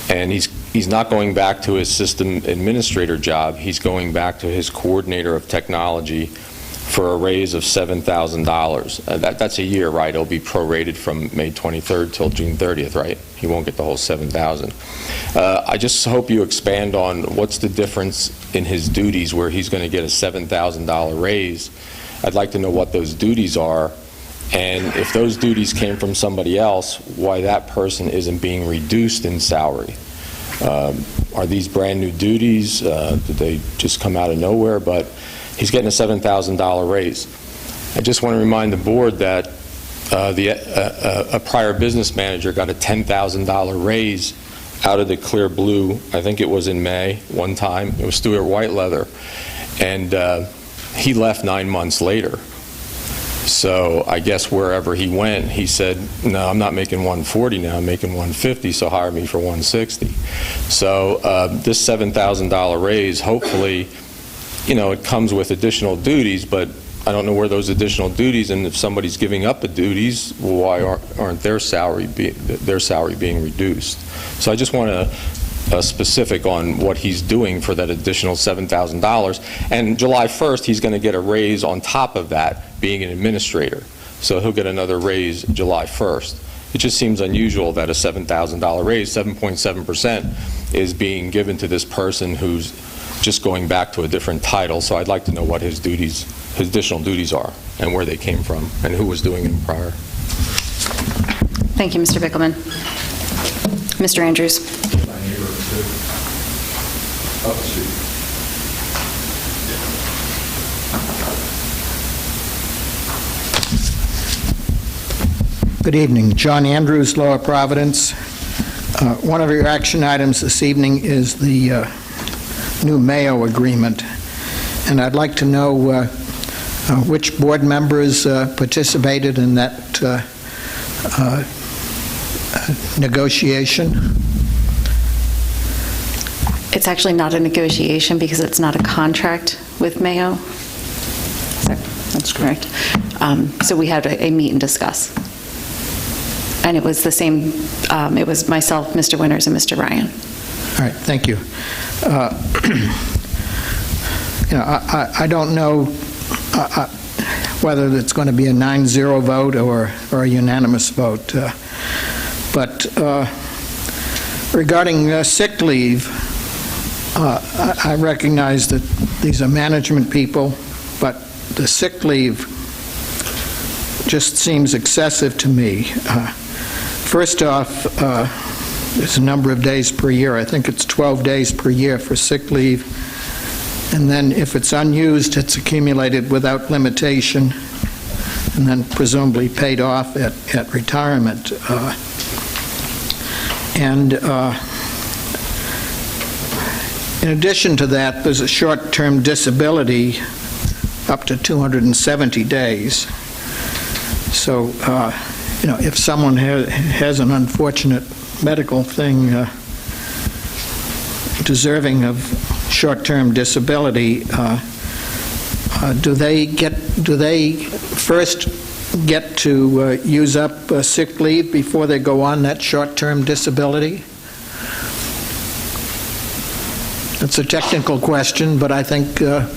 and he's not going back to his system administrator job. He's going back to his coordinator of technology for a raise of $7,000. That's a year, right? It'll be prorated from May 23rd till June 30th, right? He won't get the whole $7,000. I just hope you expand on what's the difference in his duties where he's going to get a $7,000 raise. I'd like to know what those duties are, and if those duties came from somebody else, why that person isn't being reduced in salary. Are these brand new duties? Did they just come out of nowhere? But he's getting a $7,000 raise. I just want to remind the board that a prior business manager got a $10,000 raise out of the clear blue. I think it was in May one time. It was Stuart Whiteleather. And he left 9 months later. So I guess wherever he went, he said, no, I'm not making 140 now, I'm making 150, so hire me for 160. So this $7,000 raise, hopefully, it comes with additional duties, but I don't know where those additional duties, and if somebody's giving up the duties, why aren't their salary being reduced? So I just want a specific on what he's doing for that additional $7,000. And July 1st, he's going to get a raise on top of that, being an administrator. So he'll get another raise July 1st. It just seems unusual that a $7,000 raise, 7.7%, is being given to this person who's just going back to a different title. So I'd like to know what his additional duties are, and where they came from, and who was doing them prior. Thank you, Mr. Bickelman. Mr. Andrews. Good evening. John Andrews, Lower Providence. One of your action items this evening is the new Mayo agreement, and I'd like to know which board members participated in that negotiation. It's actually not a negotiation because it's not a contract with Mayo. That's correct. So we had a meet and discuss. And it was the same, it was myself, Mr. Winters, and Mr. Ryan. All right, thank you. I don't know whether it's going to be a 9-0 vote or a unanimous vote. But regarding sick leave, I recognize that these are management people, but the sick leave just seems excessive to me. First off, there's a number of days per year. I think it's 12 days per year for sick leave. And then if it's unused, it's accumulated without limitation, and then presumably paid off at retirement. And in addition to that, there's a short-term disability up to 270 days. So, if someone has an unfortunate medical thing deserving of short-term disability, do they first get to use up sick leave before they go on that short-term disability? It's a technical question, but I think there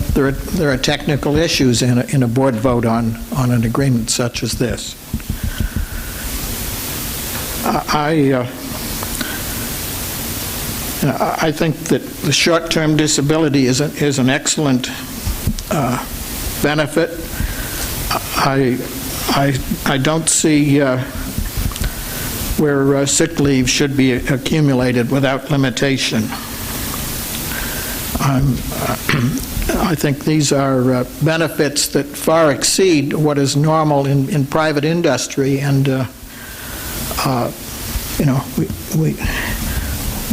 are technical issues in a board vote on an agreement such as this. I think that the short-term disability is an excellent benefit. I don't see where sick leave should be accumulated without limitation. I think these are benefits that far exceed what is normal in private industry, and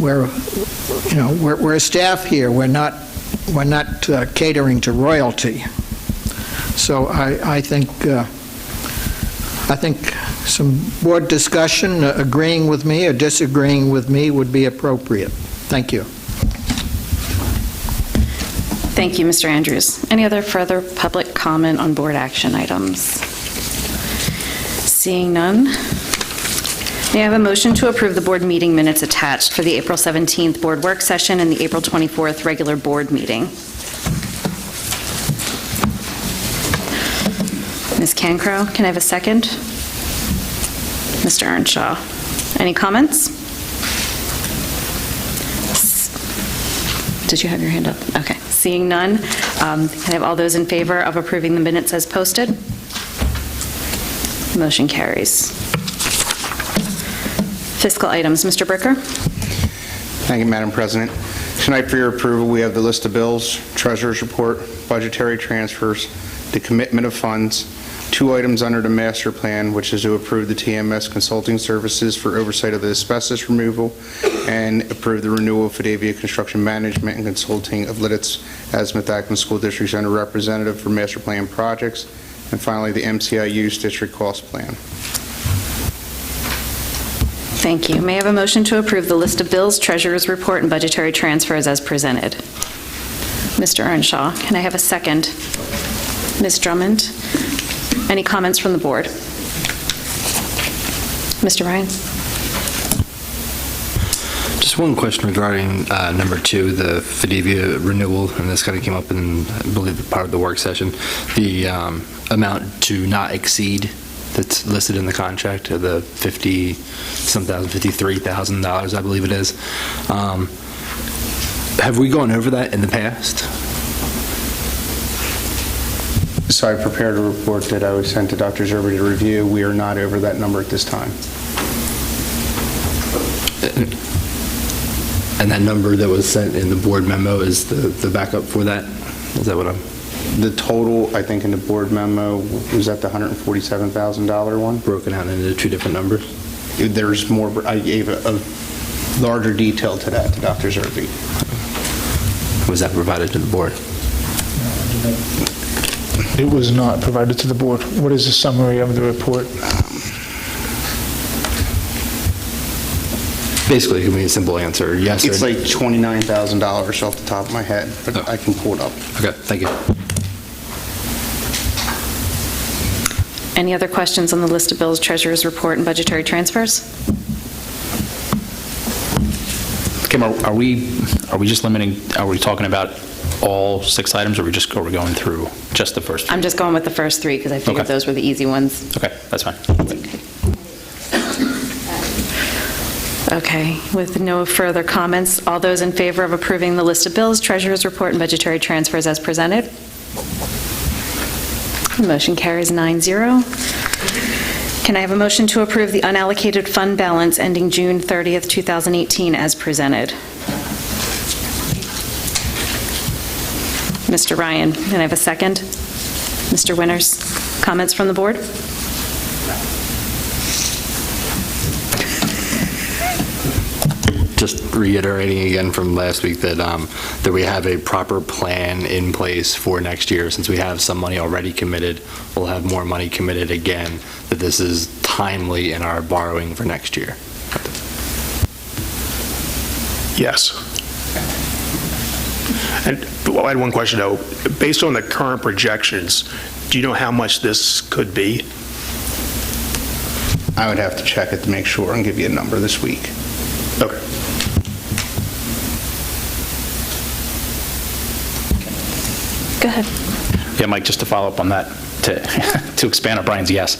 we're a staff here. We're not catering to royalty. So I think some board discussion, agreeing with me or disagreeing with me, would be appropriate. Thank you. Thank you, Mr. Andrews. Any other further public comment on board action items? Seeing none, may I have a motion to approve the board meeting minutes attached for the April 17th board work session and the April 24th regular board meeting? Ms. Cancro, can I have a second? Mr. Earnshaw, any comments? Did you have your hand up? Okay. Seeing none, can I have all those in favor of approving the minutes as posted? Motion carries. Fiscal items, Mr. Bricker. Thank you, Madam President. Tonight for your approval, we have the list of bills, treasurer's report, budgetary transfers, the commitment of funds, two items under the master plan, which is to approve the TMS consulting services for oversight of the asbestos removal and approve the renewal of Fidavia Construction Management and Consulting of Lidditz as Methacton School District Center representative for master plan projects. And finally, the MCIU's district cost plan. Thank you. May I have a motion to approve the list of bills, treasurer's report, and budgetary transfers as presented? Mr. Earnshaw, can I have a second? Ms. Drummond, any comments from the board? Mr. Ryan? Just one question regarding number 2, the Fidavia renewal, and this kind of came up in, I believe, part of the work session. The amount to not exceed that's listed in the contract, the $53,000, I believe it is. Have we gone over that in the past? So I prepared a report that I was sent to Dr. Zerby to review. We are not over that number at this time. And that number that was sent in the board memo is the backup for that? Is that what I'm... The total, I think, in the board memo was at the $147,000 one. Broken out into two different numbers? There's more. I gave a larger detail to that to Dr. Zerby. Was that provided to the board? It was not provided to the board. What is the summary of the report? Basically, give me a simple answer, yes or... It's like $29,000 off the top of my head, but I can pull it up. Okay, thank you. Any other questions on the list of bills, treasurer's report, and budgetary transfers? Kim, are we just limiting, are we talking about all 6 items, or are we going through just the first 3? I'm just going with the first 3 because I figured those were the easy ones. Okay, that's fine. Okay, with no further comments, all those in favor of approving the list of bills, treasurer's report, and budgetary transfers as presented? The motion carries 9-0. Can I have a motion to approve the unallocated fund balance ending June 30th, 2018 as presented? Mr. Ryan, can I have a second? Mr. Winters, comments from the board? Just reiterating again from last week that we have a proper plan in place for next year. Since we have some money already committed, we'll have more money committed again, that this is timely in our borrowing for next year. Yes. And I had one question, though. Based on the current projections, do you know how much this could be? I would have to check it to make sure and give you a number this week. Okay. Go ahead. Yeah, Mike, just to follow up on that, to expand on Brian's yes.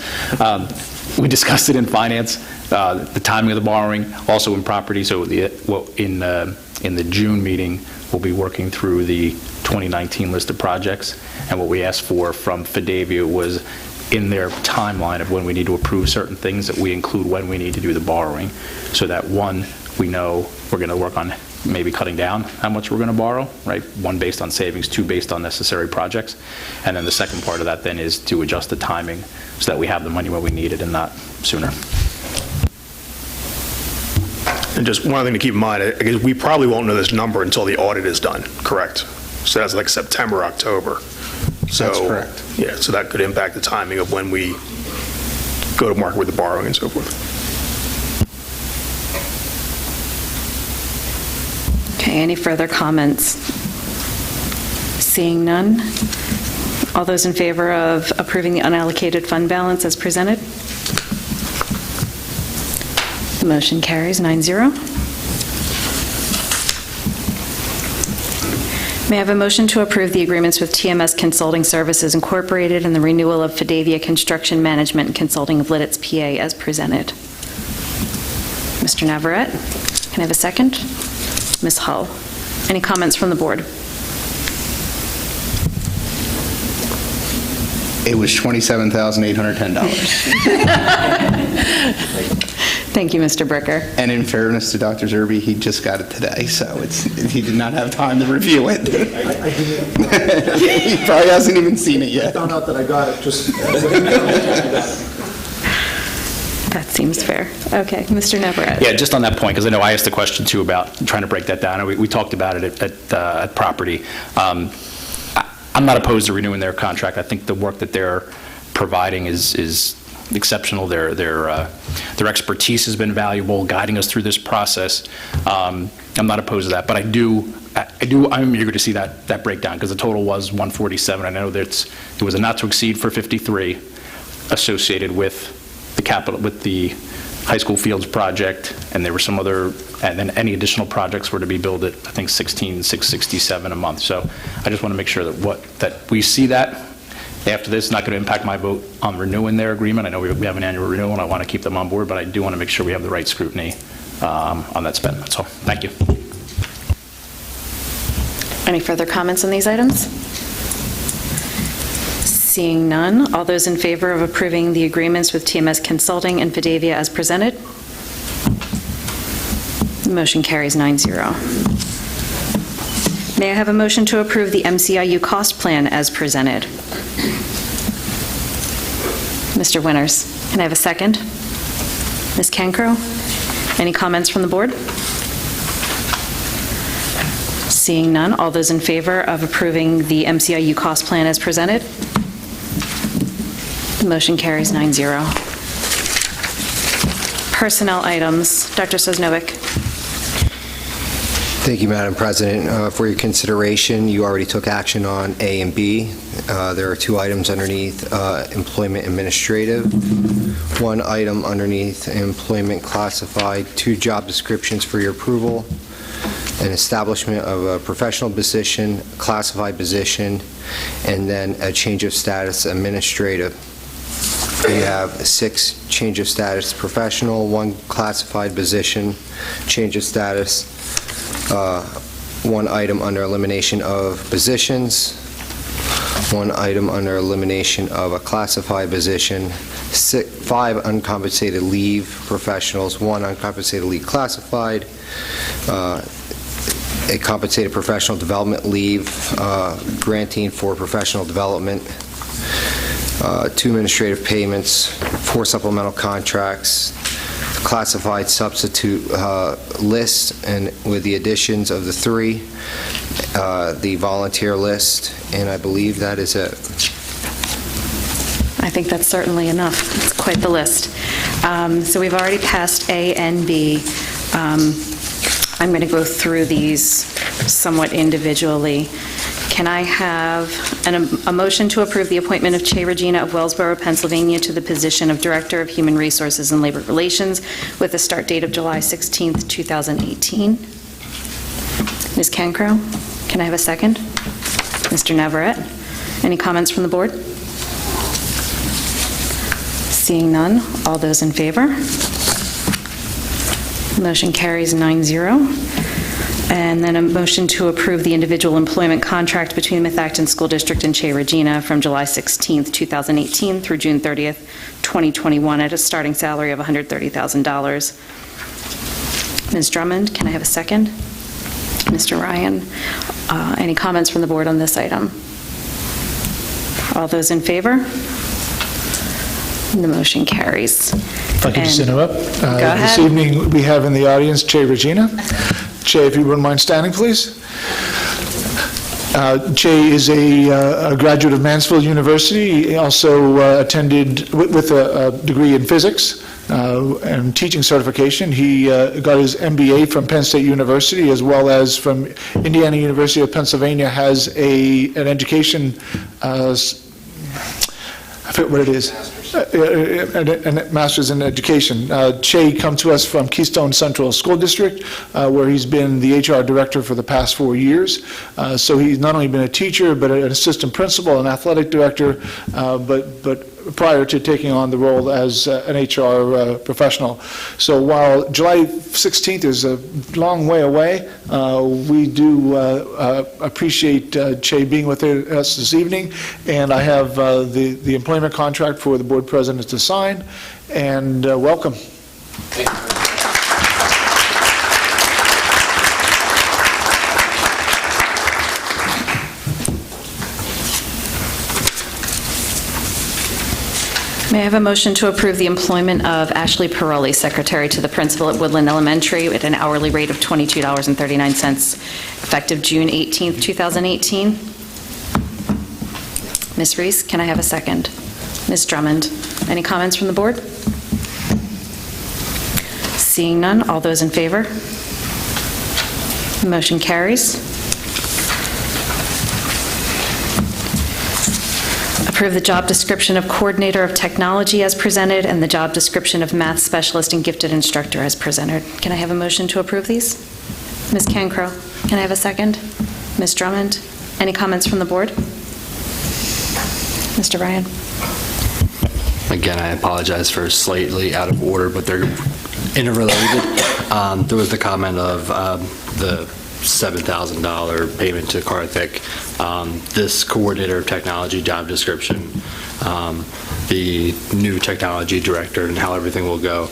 We discussed it in finance, the timing of the borrowing, also in property. So in the June meeting, we'll be working through the 2019 list of projects. And what we asked for from Fidavia was in their timeline of when we need to approve certain things, that we include when we need to do the borrowing, so that, one, we know we're going to work on maybe cutting down how much we're going to borrow, right? 1, based on savings, 2, based on necessary projects. And then the second part of that then is to adjust the timing so that we have the money when we need it and not sooner. And just one other thing to keep in mind, I guess we probably won't know this number until the audit is done, correct? So that's like September, October. So, that's correct. Yeah, so that could impact the timing of when we go to market with the borrowing and so forth. Okay, any further comments? Seeing none. All those in favor of approving the unallocated fund balance as presented? The motion carries 9-0. May I have a motion to approve the agreements with TMS Consulting Services Incorporated and the renewal of Fidavia Construction Management and Consulting of Lidditz, PA as presented? Mr. Navarrete, can I have a second? Ms. Hull, any comments from the board? It was $27,810. Thank you, Mr. Bricker. And in fairness to Dr. Zerbe, he just got it today, so he did not have time to review it. He probably hasn't even seen it yet. Found out that I got it, just... That seems fair. Okay, Mr. Navarette. Yeah, just on that point, because I know I asked a question too about trying to break that down. We talked about it at property. I'm not opposed to renewing their contract. I think the work that they're providing is exceptional. Their expertise has been valuable, guiding us through this process. I'm not opposed to that, but I'm eager to see that breakdown, because the total was 147. I know that it was a not to exceed for 53 associated with the high school fields project, and there were some other, and then any additional projects were to be billed at, I think, $16,667 a month. So I just want to make sure that we see that after this. Not going to impact my vote on renewing their agreement. I know we have an annual renewal, and I want to keep them on board, but I do want to make sure we have the right scrutiny on that spend. That's all. Thank you. Any further comments on these items? Seeing none, all those in favor of approving the agreements with TMS Consulting and Fidavia as presented? The motion carries 9-0. May I have a motion to approve the MCIU cost plan as presented? Mr. Winters, can I have a second? Ms. Cancro, any comments from the board? Seeing none, all those in favor of approving the MCIU cost plan as presented? The motion carries 9-0. Personnel items. Dr. Sosnowick. Thank you, Madam President. For your consideration, you already took action on A and B. There are two items underneath employment administrative, one item underneath employment classified, two job descriptions for your approval, an establishment of a professional position, classified position, and then a change of status administrative. We have 6 change of status professional, 1 classified position, change of status, 1 item under elimination of positions, 1 item under elimination of a classified position, 5 uncompensated leave professionals, 1 uncompensated leave classified, a compensated professional development leave, granting for professional development, 2 administrative payments, 4 supplemental contracts, classified substitute list, and with the additions of the 3, the volunteer list, and I believe that is it. I think that's certainly enough. It's quite the list. So we've already passed A and B. I'm going to go through these somewhat individually. Can I have a motion to approve the appointment of Che Regina of Wellsboro, Pennsylvania, to the position of Director of Human Resources and Labor Relations with a start date of July 16th, 2018? Ms. Cancro, can I have a second? Mr. Navarette, any comments from the board? Seeing none, all those in favor? Motion carries 9-0. And then a motion to approve the individual employment contract between Methacton School District and Che Regina from July 16th, 2018 through June 30th, 2021 at a starting salary of $130,000. Ms. Drummond, can I have a second? Mr. Ryan, any comments from the board on this item? All those in favor? The motion carries. If I could just interrupt. Go ahead. This evening, we have in the audience Che Regina. Che, if you wouldn't mind standing, please. Che is a graduate of Mansfield University. He also attended with a degree in physics and teaching certification. He got his MBA from Penn State University, as well as from Indiana University of Pennsylvania. Has an education, I forget what it is. A master's in education. Che come to us from Keystone Central School District, where he's been the HR director for the past 4 years. So he's not only been a teacher, but an assistant principal, an athletic director, but prior to taking on the role as an HR professional. So while July 16th is a long way away, we do appreciate Che being with us this evening, and I have the employment contract for the board president to sign, and welcome. May I have a motion to approve the employment of Ashley Pirelli, secretary to the principal at Woodland Elementary, at an hourly rate of $22.39, effective June 18th, 2018? Ms. Reese, can I have a second? Ms. Drummond, any comments from the board? Seeing none, all those in favor? Motion carries. Approve the job description of Coordinator of Technology as presented and the job description of Math Specialist and Gifted Instructor as presented. Can I have a motion to approve these? Ms. Cancro, can I have a second? Ms. Drummond, any comments from the board? Mr. Ryan? Again, I apologize for slightly out of order, but they're interrelated. There was the comment of the $7,000 payment to Karthik. This Coordinator of Technology job description, the new Technology Director, and how everything will go.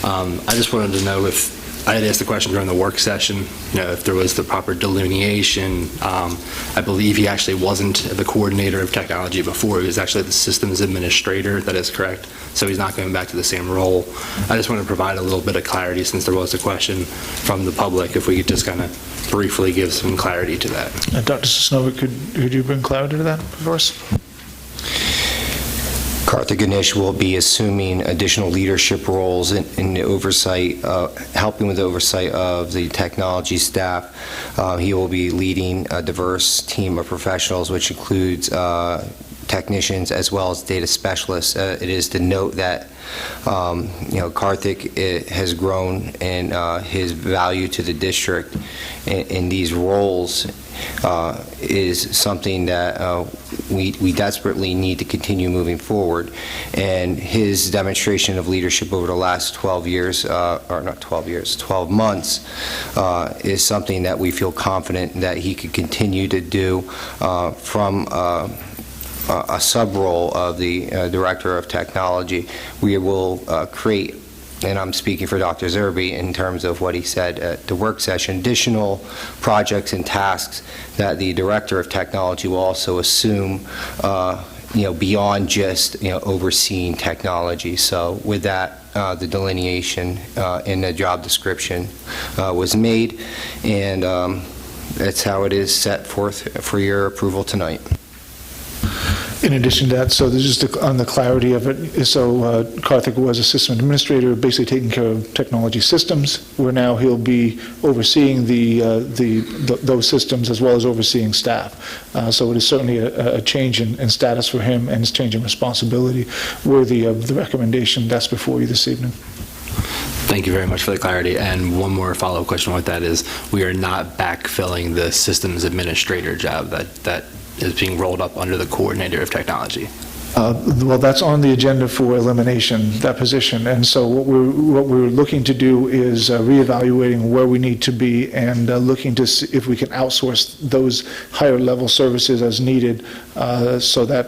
I just wanted to know if, I had asked the question during the work session, if there was the proper delineation. I believe he actually wasn't the Coordinator of Technology before. He was actually the Systems Administrator. That is correct. So he's not going back to the same role. I just want to provide a little bit of clarity since there was a question from the public, if we could just kind of briefly give some clarity to that. Dr. Sosnovic, could you bring clarity to that for us? Karthik Ganesh will be assuming additional leadership roles in the oversight, helping with the oversight of the technology staff. He will be leading a diverse team of professionals, which includes technicians as well as data specialists. It is to note that Karthik has grown in his value to the district in these roles is something that we desperately need to continue moving forward. And his demonstration of leadership over the last 12 years, or not 12 years, 12 months, is something that we feel confident that he could continue to do from a sub-role of the Director of Technology. We will create, and I'm speaking for Dr. Zerbe in terms of what he said at the work session, additional projects and tasks that the Director of Technology will also assume, beyond just, overseeing technology. So with that, the delineation in the job description was made, and that's how it is set forth for your approval tonight. In addition to that, so there's just on the clarity of it, so Karthik was a system administrator, basically taking care of technology systems, where now he'll be overseeing those systems as well as overseeing staff. So it is certainly a change in status for him, and it's change in responsibility worthy of the recommendation that's before you this evening. Thank you very much for the clarity. And one more follow-up question with that is, we are not backfilling the systems administrator job that is being rolled up under the Coordinator of Technology. Well, that's on the agenda for elimination, that position. And so what we're looking to do is reevaluating where we need to be and looking to see if we can outsource those higher level services as needed, so that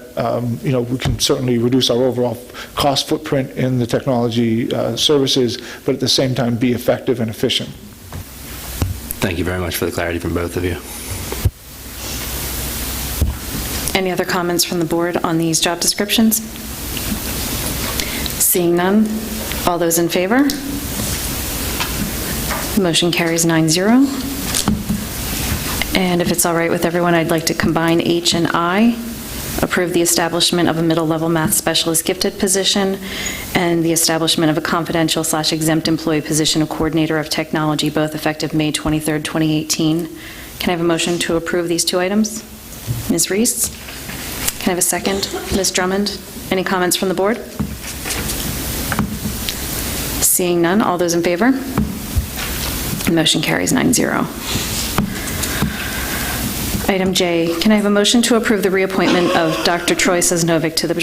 we can certainly reduce our overall cost footprint in the technology services, but at the same time be effective and efficient. Thank you very much for the clarity from both of you. Any other comments from the board on these job descriptions? Seeing none, all those in favor? Motion carries 9-0. And if it's all right with everyone, I'd like to combine H and I. Approve the establishment of a middle-level math specialist gifted position and the establishment of a confidential/exempt employee position of Coordinator of Technology, both effective May 23rd, 2018. Can I have a motion to approve these two items? Ms. Reese? Can I have a second? Ms. Drummond? Any comments from the board? Seeing none, all those in favor? Motion carries 9-0. Item J, can I have a motion to approve the reappointment of Dr. Troy Sosnovic to the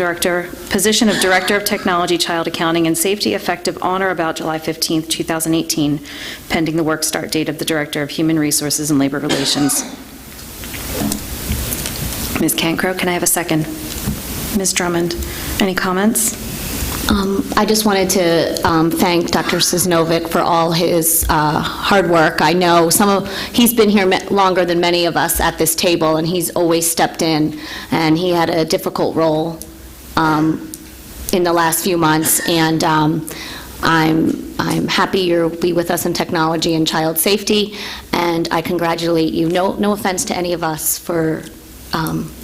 position of Director of Technology, Child Accounting and Safety, effective on or about July 15th, 2018, pending the work start date of the Director of Human Resources and Labor Relations? Ms. Cancro, can I have a second? Ms. Drummond, any comments? I just wanted to thank Dr. Sisnovic for all his hard work. I know he's been here longer than many of us at this table, and he's always stepped in, and he had a difficult role in the last few months, and I'm happy you'll be with us in technology and child safety, and I congratulate you. No offense to any of us for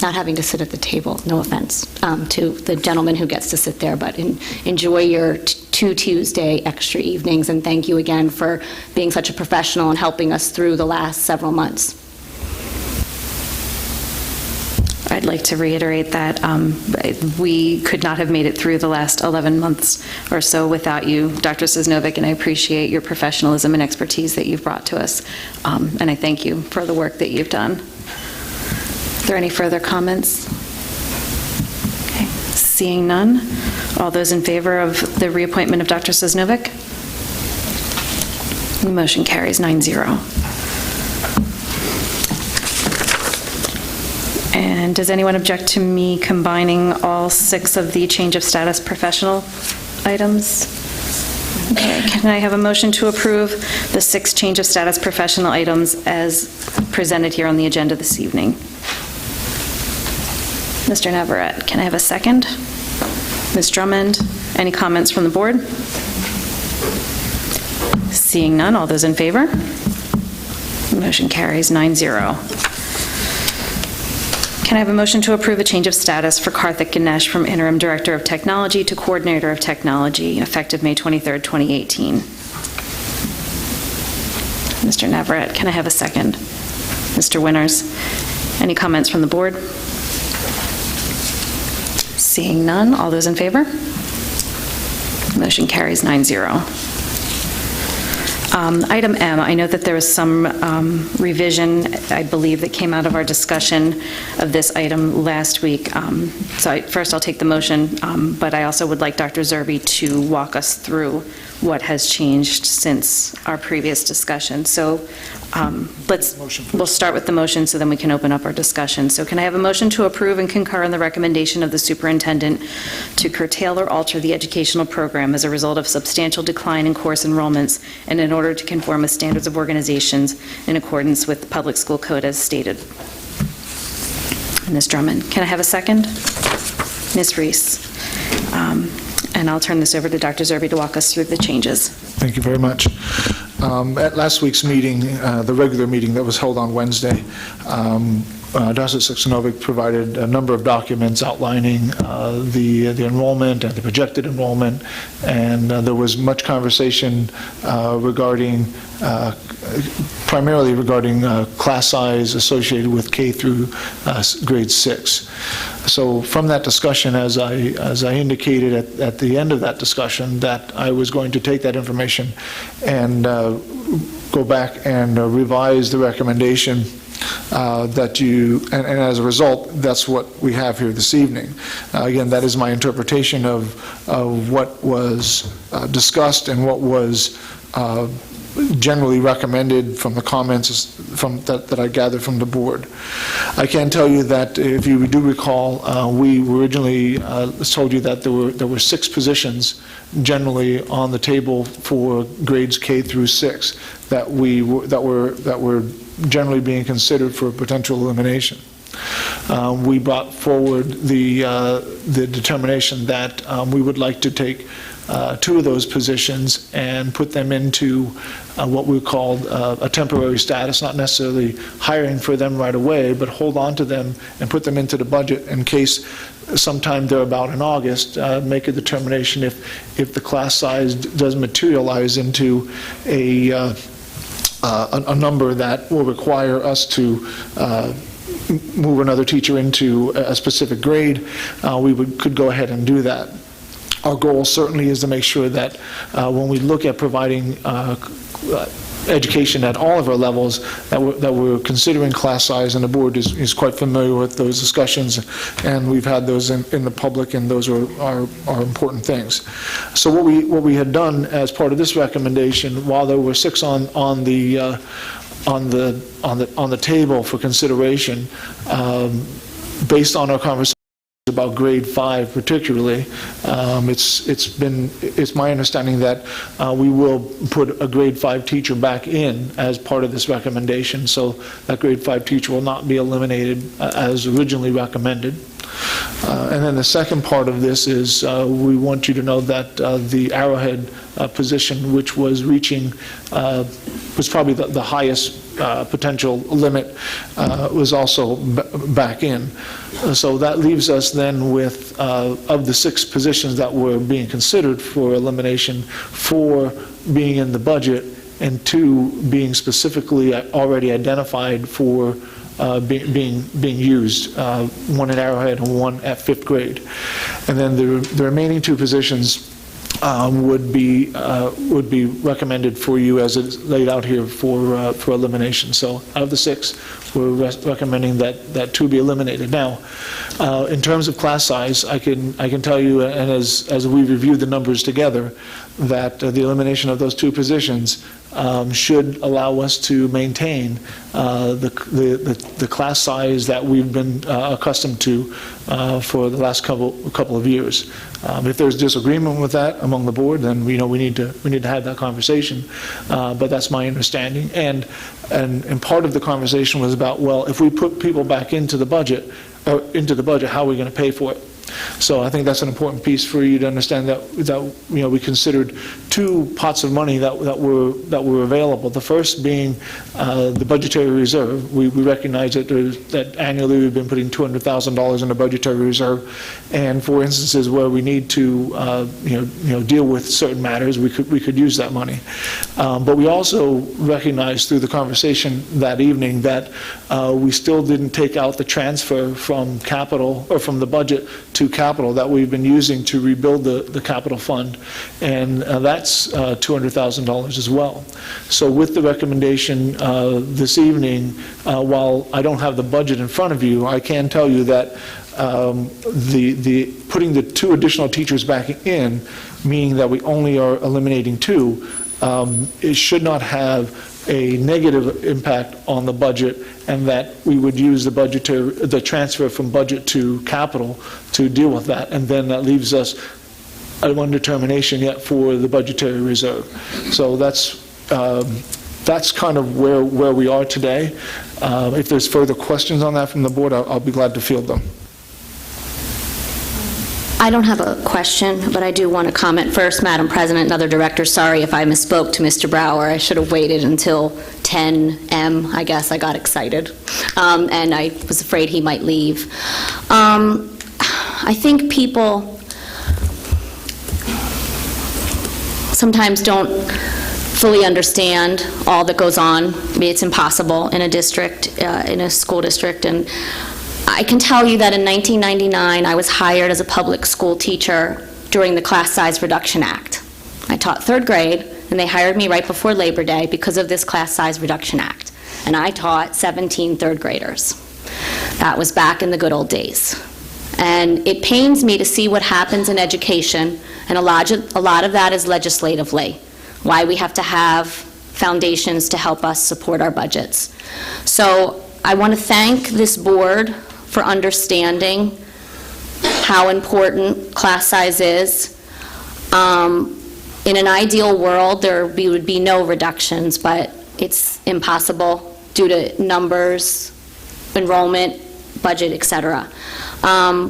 not having to sit at the table. No offense to the gentleman who gets to sit there, but enjoy your 2 Tuesday extra evenings, and thank you again for being such a professional and helping us through the last several months. I'd like to reiterate that we could not have made it through the last 11 months or so without you, Dr. Sisnovic, and I appreciate your professionalism and expertise that you've brought to us, and I thank you for the work that you've done. Are there any further comments? Okay. Seeing none, all those in favor of the reappointment of Dr. Sisnovic? The motion carries 9-0. And does anyone object to me combining all 6 of the change of status professional items? Okay, can I have a motion to approve the 6 change of status professional items as presented here on the agenda this evening? Mr. Navarette, can I have a second? Ms. Drummond, any comments from the board? Seeing none, all those in favor? Motion carries 9-0. Can I have a motion to approve a change of status for Karthik Ganesh from Interim Director of Technology to Coordinator of Technology, effective May 23rd, 2018? Mr. Navarette, can I have a second? Mr. Winters, any comments from the board? Seeing none, all those in favor? Motion carries 9-0. Item M, I know that there was some revision, I believe, that came out of our discussion of this item last week. First I'll take the motion, but I also would like Dr. Zerbe to walk us through what has changed since our previous discussion. So we'll start with the motion so then we can open up our discussion. So can I have a motion to approve and concur in the recommendation of the superintendent to curtail or alter the educational program as a result of substantial decline in course enrollments and in order to conform with standards of organizations in accordance with the public school code as stated? Ms. Drummond, can I have a second? Ms. Reese? And I'll turn this over to Dr. Zerbe to walk us through the changes. Thank you very much. At last week's meeting, the regular meeting that was held on Wednesday, Dr. Sisnovic provided a number of documents outlining the enrollment and the projected enrollment, and there was much conversation primarily regarding class size associated with K through grade 6. So from that discussion, as I indicated at the end of that discussion, that I was going to take that information and go back and revise the recommendation and as a result, that's what we have here this evening. Again, that is my interpretation of what was discussed and what was generally recommended from the comments that I gathered from the board. I can tell you that if you do recall, we originally told you that there were 6 positions generally on the table for grades K through 6 that were generally being considered for potential elimination. We brought forward the determination that we would like to take 2 of those positions and put them into what we called a temporary status, not necessarily hiring for them right away, but hold on to them and put them into the budget in case sometime thereabout in August, make a determination if the class size does materialize into a number that will require us to move another teacher into a specific grade, we could go ahead and do that. Our goal certainly is to make sure that when we look at providing education at all of our levels, that we're considering class size, and the board is quite familiar with those discussions, and we've had those in the public, and those are important things. So what we had done as part of this recommendation, while there were 6 on the table for consideration, based on our conversation about grade 5 particularly. It's my understanding that we will put a grade 5 teacher back in as part of this recommendation, so that grade 5 teacher will not be eliminated as originally recommended. And then the second part of this is we want you to know that the Arrowhead position, which was reaching, was probably the highest potential limit, was also back in. So that leaves us then with, of the 6 positions that were being considered for elimination, 4 being in the budget and 2 being specifically already identified for being used, 1 at Arrowhead and 1 at 5th grade. And then the remaining 2 positions would be recommended for you as it's laid out here for elimination. So out of the 6, we're recommending that 2 be eliminated. Now, in terms of class size, I can tell you, and as we reviewed the numbers together, that the elimination of those 2 positions should allow us to maintain the class size that we've been accustomed to for the last couple of years. If there's disagreement with that among the board, then we need to have that conversation. But that's my understanding. And part of the conversation was about, well, if we put people back into the budget, how are we going to pay for it? So I think that's an important piece for you to understand that we considered 2 pots of money that were available. The first being the budgetary reserve. We recognize that annually we've been putting $200,000 in the budgetary reserve, and for instances where we need to deal with certain matters, we could use that money. But we also recognized through the conversation that evening that we still didn't take out the transfer from capital or from the budget to capital that we've been using to rebuild the capital fund, and that's $200,000 as well. So with the recommendation this evening, while I don't have the budget in front of you, I can tell you that the putting the 2 additional teachers back in, meaning that we only are eliminating 2, it should not have a negative impact on the budget, and that we would use the transfer from budget to capital to deal with that, and then that leaves us one determination yet for the budgetary reserve. So that's kind of where we are today. If there's further questions on that from the board, I'll be glad to field them. I don't have a question, but I do want to comment first, Madam President and other directors. Sorry if I misspoke to Mr. Brower. I should have waited until 10 I guess. I got excited, and I was afraid he might leave. I think people sometimes don't fully understand all that goes on. I mean, it's impossible in a district, in a school district, and I can tell you that in 1999, I was hired as a public school teacher during the Class Size Reduction Act. I taught 3rd grade, and they hired me right before Labor Day because of this Class Size Reduction Act. And I taught 17 3rd graders. That was back in the good old days. And it pains me to see what happens in education, and a lot of that is legislatively, why we have to have foundations to help us support our budgets. So I want to thank this board for understanding how important class size is. In an ideal world, there would be no reductions, but it's impossible due to numbers, enrollment, budget, etc.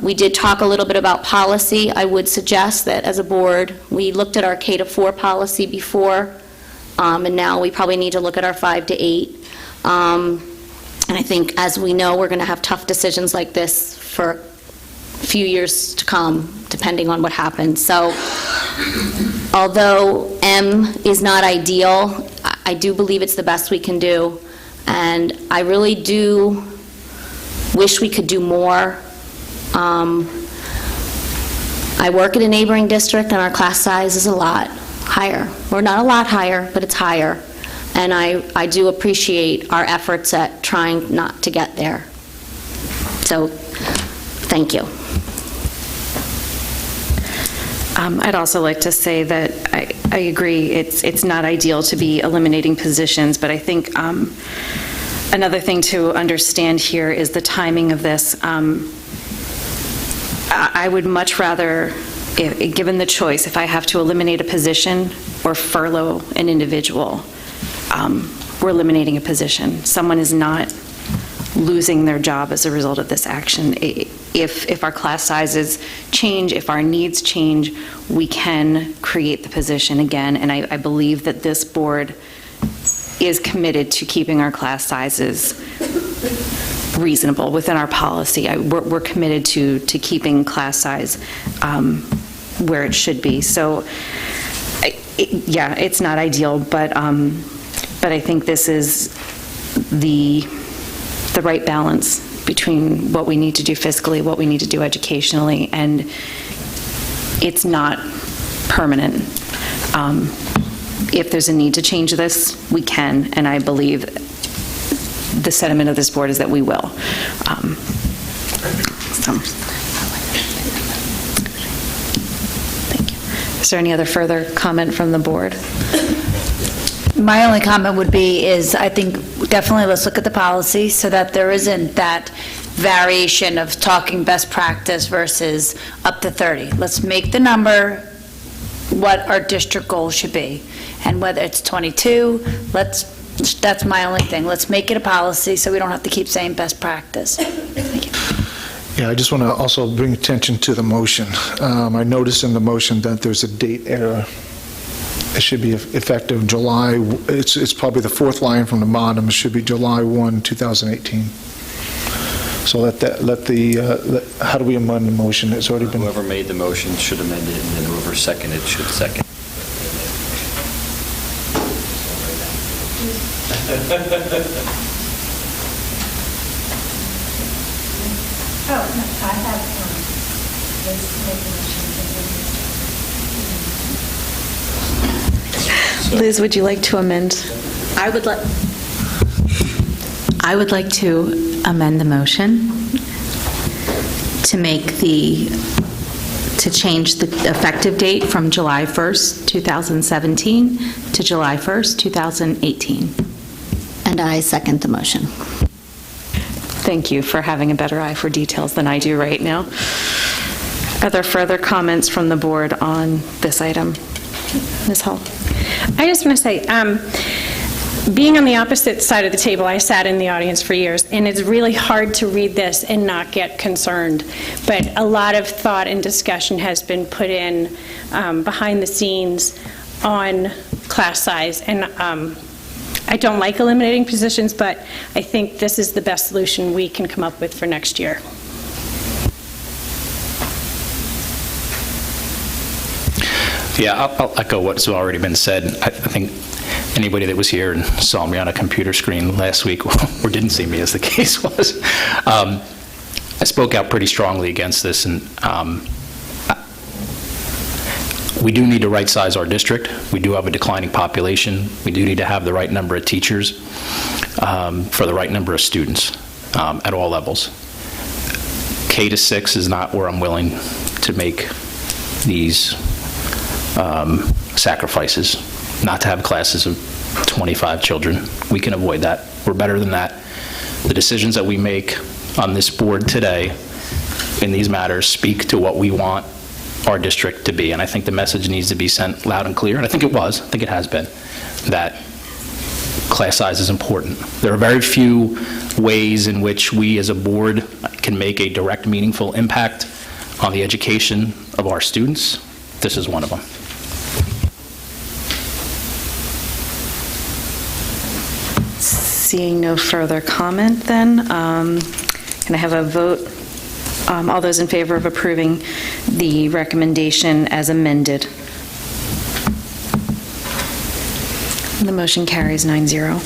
We did talk a little bit about policy. I would suggest that as a board, we looked at our K-4 policy before, and now we probably need to look at our 5 to 8. And I think, as we know, we're going to have tough decisions like this for a few years to come, depending on what happens. So, although M is not ideal, I do believe it's the best we can do. And I really do wish we could do more. I work at a neighboring district, and our class size is a lot higher. We're not a lot higher, but it's higher. And I do appreciate our efforts at trying not to get there. So, thank you. I'd also like to say that I agree it's not ideal to be eliminating positions, but I think another thing to understand here is the timing of this. I would much rather, given the choice, if I have to eliminate a position or furlough an individual, we're eliminating a position. Someone is not losing their job as a result of this action. If our class sizes change, if our needs change, we can create the position again, and I believe that this board is committed to keeping our class sizes reasonable within our policy. We're committed to keeping class size where it should be. So, yeah, it's not ideal, but I think this is the right balance between what we need to do fiscally, what we need to do educationally, and it's not permanent. If there's a need to change this, we can, and I believe the sentiment of this board is that we will. Thank you. Is there any other further comment from the board? My only comment would be is, I think definitely let's look at the policy so that there isn't that variation of talking best practice versus up to 30. Let's make the number what our district goal should be. And whether it's 22, that's my only thing. Let's make it a policy so we don't have to keep saying best practice. Thank you. Yeah, I just want to also bring attention to the motion. I noticed in the motion that there's a date error. It should be effective July, it's probably the fourth line from the bottom, it should be July 1, 2018. So how do we amend the motion? It's already been... Whoever made the motion should amend it, and then whoever seconded should second. Liz, would you like to amend? I would like to amend the motion to change the effective date from July 1st, 2017 to July 1st, 2018. And I second the motion. Thank you for having a better eye for details than I do right now. Are there further comments from the board on this item? Ms. Hall? I just want to say, being on the opposite side of the table, I sat in the audience for years, and it's really hard to read this and not get concerned. But a lot of thought and discussion has been put in behind the scenes on class size. And I don't like eliminating positions, but I think this is the best solution we can come up with for next year. Yeah, I'll echo what's already been said. I think anybody that was here and saw me on a computer screen last week, or didn't see me as the case was, I spoke out pretty strongly against this, and we do need to right-size our district. We do have a declining population. We do need to have the right number of teachers for the right number of students at all levels. K to 6 is not where I'm willing to make these sacrifices, not to have classes of 25 children. We can avoid that. We're better than that. The decisions that we make on this board today in these matters speak to what we want our district to be, and I think the message needs to be sent loud and clear, and I think it has been, that class size is important. There are very few ways in which we as a board can make a direct, meaningful impact on the education of our students. This is one of them. Seeing no further comment, then, can I have a vote? All those in favor of approving the recommendation as amended? The motion carries 9-0.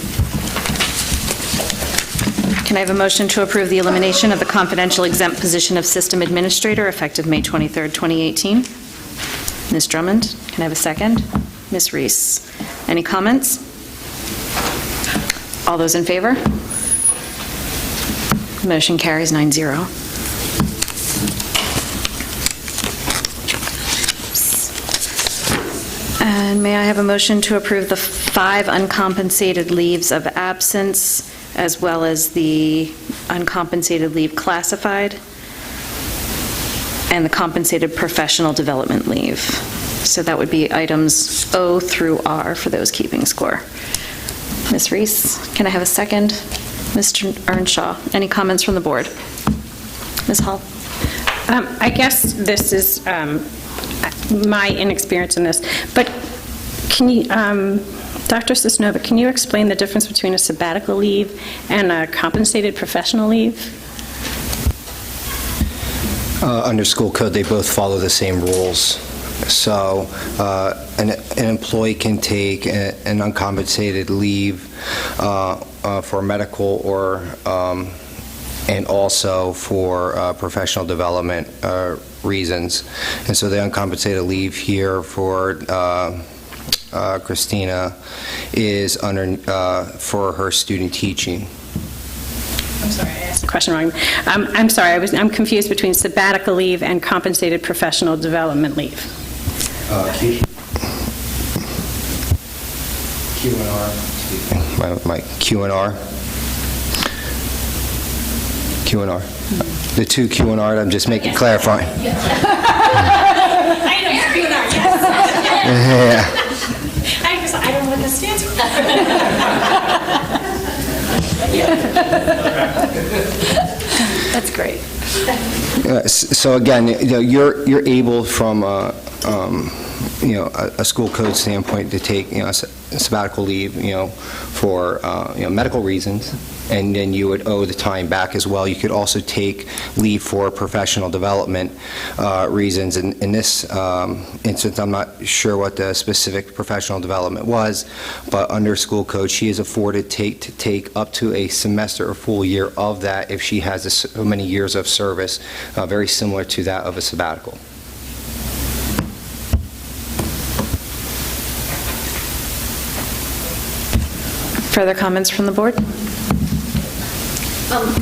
Can I have a motion to approve the elimination of the confidential exempt position of system administrator effective May 23rd, 2018? Ms. Drummond, can I have a second? Ms. Reese, any comments? All those in favor? Motion carries 9-0. And may I have a motion to approve the 5 uncompensated leaves of absence as well as the uncompensated leave classified and the compensated professional development leave. So that would be items O through R for those keeping score. Ms. Reese, can I have a second? Mr. Earnshaw, any comments from the board? Ms. Hall? I guess this is my inexperience in this, but can you, Dr. Sosnova, can you explain the difference between a sabbatical leave and a compensated professional leave? Under school code, they both follow the same rules. So an employee can take an uncompensated leave for medical or and also for professional development reasons. And so the uncompensated leave here for Christina is under for her student teaching. I'm sorry, I asked the question wrong. I'm sorry, I'm confused between sabbatical leave and compensated professional development leave. Q&R. My Q&R. Q&R. The two Q&R, I'm just making clarifying. I know, Q&R, yes. Yeah. I don't know what this stands for. That's great. So again, you're able from a school code standpoint to take a sabbatical leave for medical reasons, and then you would owe the time back as well. You could also take leave for professional development reasons. In this instance, I'm not sure what the specific professional development was, but under school code, she is afforded to take up to a semester or full year of that if she has so many years of service, very similar to that of a sabbatical. Further comments from the board?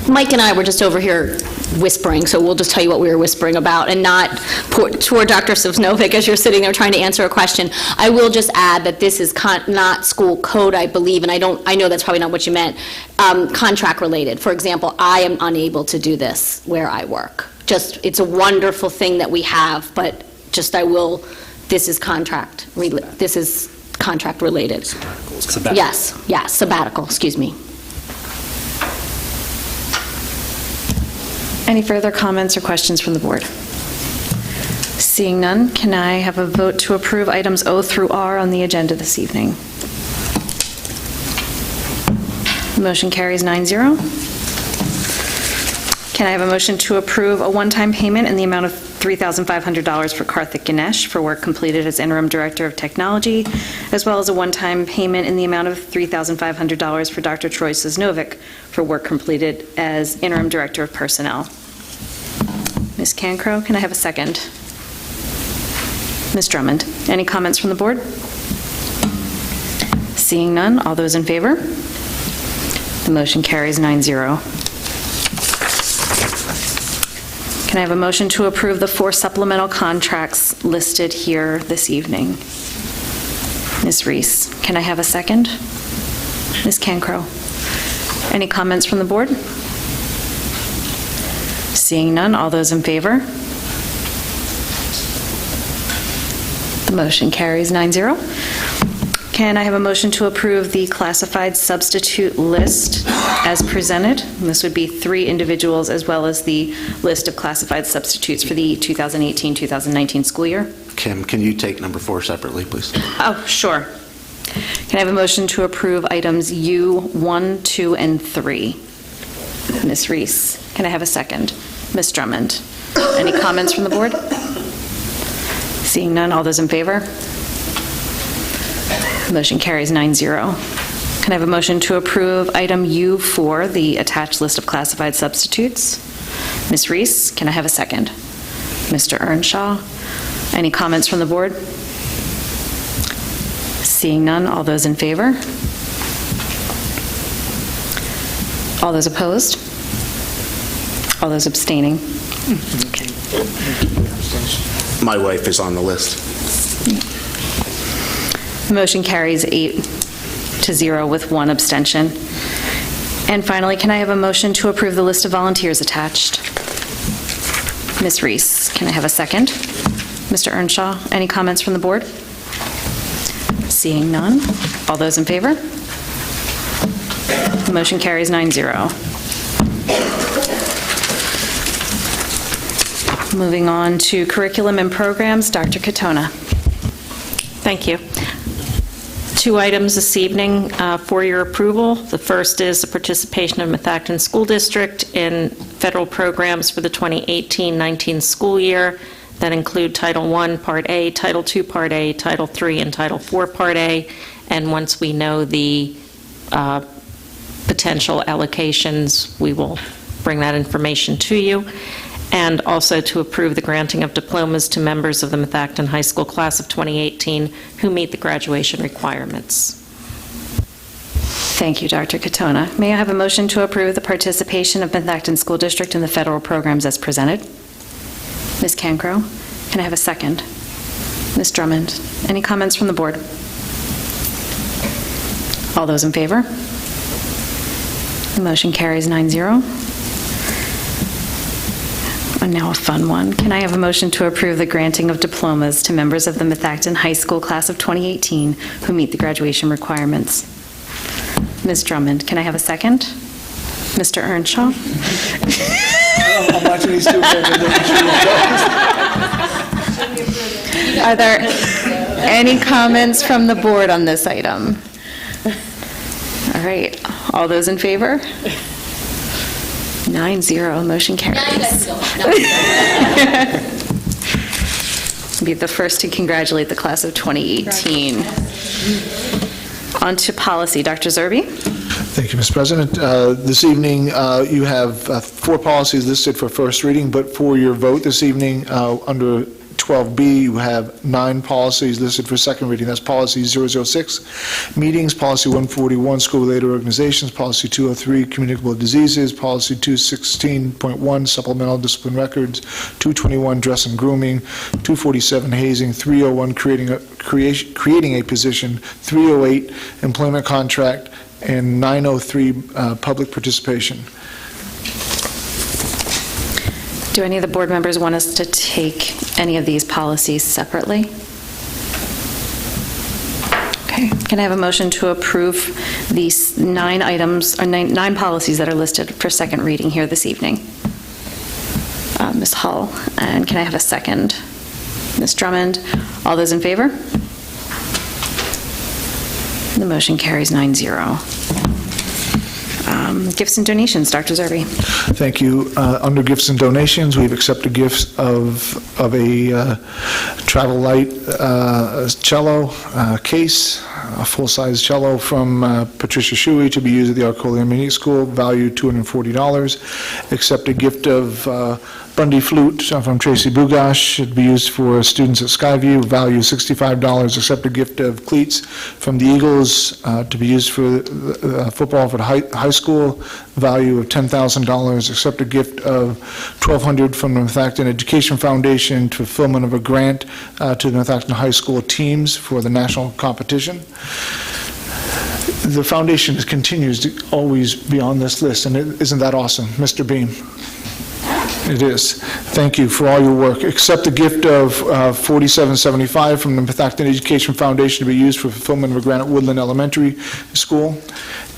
Mike and I were just over here whispering, so we'll just tell you what we were whispering about and not toward Dr. Sosnovic as you're sitting there trying to answer a question. I will just add that this is not school code, I believe, and I know that's probably not what you meant, contract related. For example, I am unable to do this where I work. It's a wonderful thing that we have, but this is contract related. Sabbatical. Yes, sabbatical, excuse me. Any further comments or questions from the board? Seeing none, can I have a vote to approve items O through R on the agenda this evening? The motion carries 9-0. Can I have a motion to approve a one-time payment in the amount of $3,500 for Karthik Ganesh for work completed as Interim Director of Technology, as well as a one-time payment in the amount of $3,500 for Dr. Troy Sosnovic for work completed as Interim Director of Personnel. Ms. Cancro, can I have a second? Ms. Drummond, any comments from the board? Seeing none, all those in favor? The motion carries 9-0. Can I have a motion to approve the 4 supplemental contracts listed here this evening? Ms. Reese, can I have a second? Ms. Cancro, any comments from the board? Seeing none, all those in favor? The motion carries 9-0. Can I have a motion to approve the classified substitute list as presented? And this would be 3 individuals as well as the list of classified substitutes for the 2018-2019 school year. Kim, can you take number 4 separately, please? Oh, sure. Can I have a motion to approve items U1, 2, and 3? Ms. Reese, can I have a second? Ms. Drummond, any comments from the board? Seeing none, all those in favor? Motion carries 9-0. Can I have a motion to approve item U4, the attached list of classified substitutes? Ms. Reese, can I have a second? Mr. Earnshaw, any comments from the board? Seeing none, all those in favor? All those opposed? All those abstaining? Okay. My wife is on the list. The motion carries 8-0 with 1 abstention. And finally, can I have a motion to approve the list of volunteers attached? Ms. Reese, can I have a second? Mr. Earnshaw, any comments from the board? Seeing none. All those in favor? The motion carries 9-0. Moving on to curriculum and programs, Dr. Katona. Thank you. 2 items this evening for your approval. The first is the participation of Methacton School District in federal programs for the 2018-19 school year that include Title I, Part A, Title II, Part A, Title III, and Title IV, Part A. And once we know the potential allocations, we will bring that information to you. And also to approve the granting of diplomas to members of the Methacton High School class of 2018 who meet the graduation requirements. Thank you, Dr. Katona. May I have a motion to approve the participation of Methacton School District in the federal programs as presented? Ms. Cancro, can I have a second? Ms. Drummond, any comments from the board? All those in favor? The motion carries 9-0. And now a fun one. Can I have a motion to approve the granting of diplomas to members of the Methacton High School class of 2018 who meet the graduation requirements? Ms. Drummond, can I have a second? Mr. Earnshaw? I'm watching these two. Are there any comments from the board on this item? All right, all those in favor? 9-0, motion carries. Be the first to congratulate the class of 2018. On to policy, Dr. Zerbe. Thank you, Mr. President. This evening, you have 4 policies listed for first reading, but for your vote this evening, under 12B, you have 9 policies listed for second reading. That's Policy 006, Meetings, Policy 141, School-Related Organizations, Policy 203, Communicable Diseases, Policy 216.1, Supplemental Discipline Records, 221, Dress and Grooming, 247, Hazing, 301, Creating a Position, 308, Employment Contract, and 903, Public Participation. Do any of the board members want us to take any of these policies separately? Okay. Can I have a motion to approve these 9 items, or 9 policies that are listed for second reading here this evening? Ms. Hull, and can I have a second? Ms. Drummond, all those in favor? The motion carries 9-0. Gifts and donations, Dr. Zerbe. Thank you. Under gifts and donations, we've accepted gifts of a Travel Light cello case, a full-size cello from Patricia Shuey to be used at the Arcola Mini School, value $240. Accept a gift of Bundy flute from Tracy Bugash, should be used for students at Skyview, value $65. Accept a gift of cleats from the Eagles to be used for football for the high school, value of $10,000. Accept a gift of $1,200 from the Methacton Education Foundation to fulfillment of a grant to the Methacton High School teams for the national competition. The foundation continues to always be on this list, and isn't that awesome? Mr. Beam? It is. Thank you for all your work. Accept a gift of $47.75 from the Methacton Education Foundation to be used for fulfillment of a grant at Woodland Elementary School.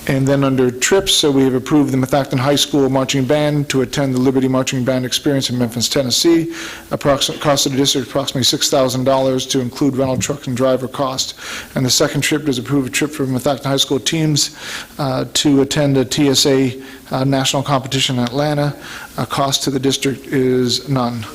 And then under trips, we have approved the Methacton High School Marching Band to attend the Liberty Marching Band Experience in Memphis, Tennessee. Approximate cost of the district approximately $6,000 to include rental truck and driver cost. And the second trip is approved a trip for Methacton High School teams to attend a TSA national competition in Atlanta. Cost to the district is none.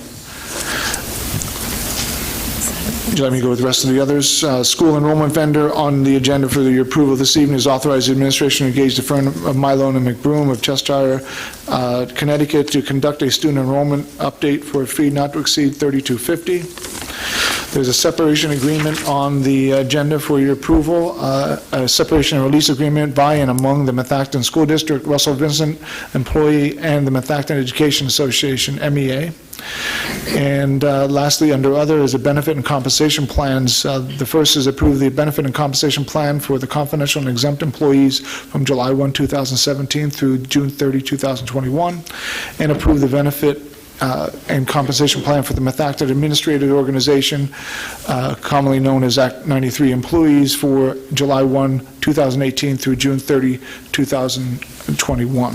Would you like me to go with the rest of the others? School enrollment vendor on the agenda for your approval this evening is authorized the administration to engage the firm of Mylone and McBroom of Cheshire, Connecticut to conduct a student enrollment update for a fee not to exceed $32.50. There's a separation agreement on the agenda for your approval, a separation and release agreement by and among the Methacton School District, Russell Vincent employee, and the Methacton Education Association, MEA. And lastly, under other is a benefit and compensation plans. The first is approve the benefit and compensation plan for the confidential and exempt employees from July 1, 2017 through June 30, 2021, and approve the benefit and compensation plan for the Methacton Administrative Organization, commonly known as Act 93 employees, for July 1, 2018 through June 30, 2021.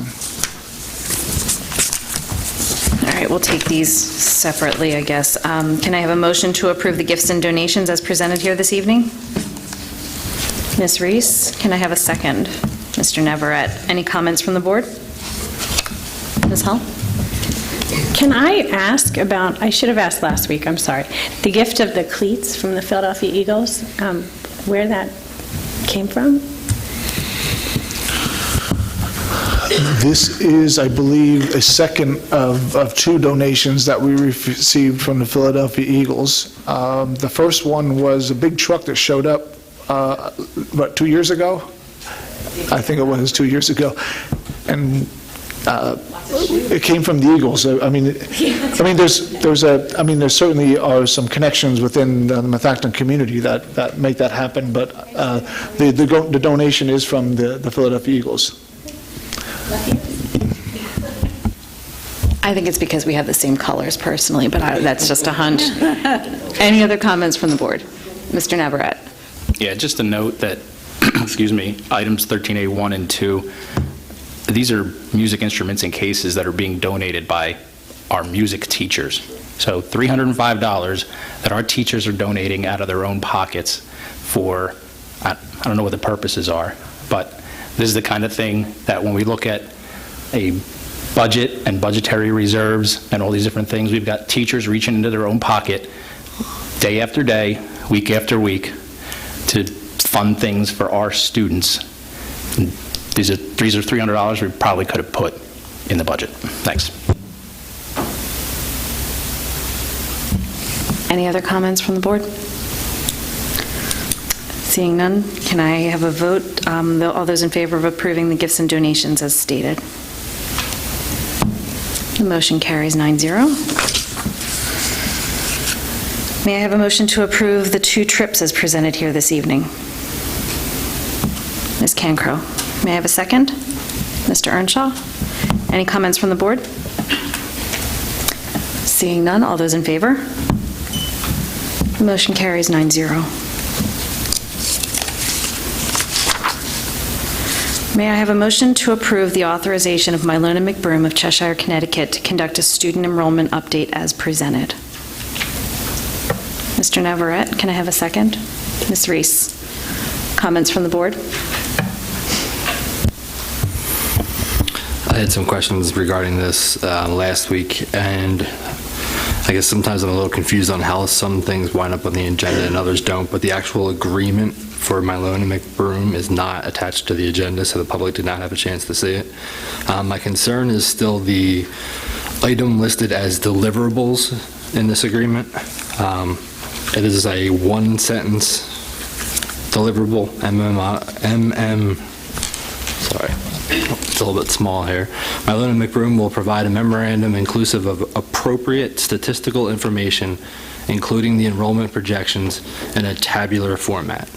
All right, we'll take these separately, I guess. Can I have a motion to approve the gifts and donations as presented here this evening? Ms. Reese, can I have a second? Mr. Navarette, any comments from the board? Ms. Hull? Can I ask about, I should have asked last week, I'm sorry, the gift of the cleats from the Philadelphia Eagles, where that came from? This is, I believe, a second of two donations that we received from the Philadelphia Eagles. The first one was a big truck that showed up, 2 years ago? I think it was 2 years ago. And it came from the Eagles. There certainly are some connections within the Methacton community that make that happen, but the donation is from the Philadelphia Eagles. I think it's because we have the same colors personally, but that's just a hunch. Any other comments from the board? Mr. Navarette? Yeah, just a note that, excuse me, items 13A1 and 2, these are music instruments and cases that are being donated by our music teachers. So $305 that our teachers are donating out of their own pockets for, I don't know what the purposes are, but this is the kind of thing that when we look at a budget and budgetary reserves and all these different things, we've got teachers reaching into their own pocket day after day, week after week, to fund things for our students. And these are $300 we probably could have put in the budget. Thanks. Any other comments from the board? Seeing none, can I have a vote? All those in favor of approving the gifts and donations as stated? The motion carries 9-0. May I have a motion to approve the 2 trips as presented here this evening? Ms. Cancro. May I have a second? Mr. Earnshaw? Any comments from the board? Seeing none, all those in favor? The motion carries 9-0. May I have a motion to approve the authorization of Mylona McBroom of Cheshire, Connecticut to conduct a student enrollment update as presented? Mr. Navarette, can I have a second? Ms. Reese, comments from the board? I had some questions regarding this last week, and I guess sometimes I'm a little confused on how some things wind up on the agenda and others don't, but the actual agreement for Mylona McBroom is not attached to the agenda, so the public did not have a chance to see it. My concern is still the item listed as deliverables in this agreement. It is a one-sentence deliverable, sorry, it's a little bit small here. Mylona McBroom will provide a memorandum inclusive of appropriate statistical information, including the enrollment projections in a tabular format.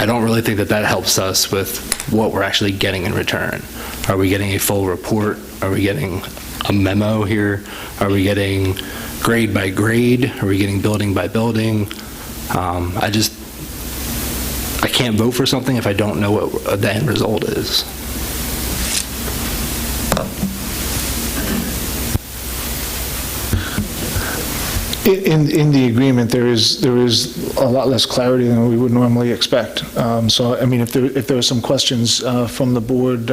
I don't really think that helps us with what we're actually getting in return. Are we getting a full report? Are we getting a memo here? Are we getting grade by grade? Are we getting building by building? I can't vote for something if I don't know what the end result is. In the agreement, there is a lot less clarity than we would normally expect. So, I mean, if there are some questions from the board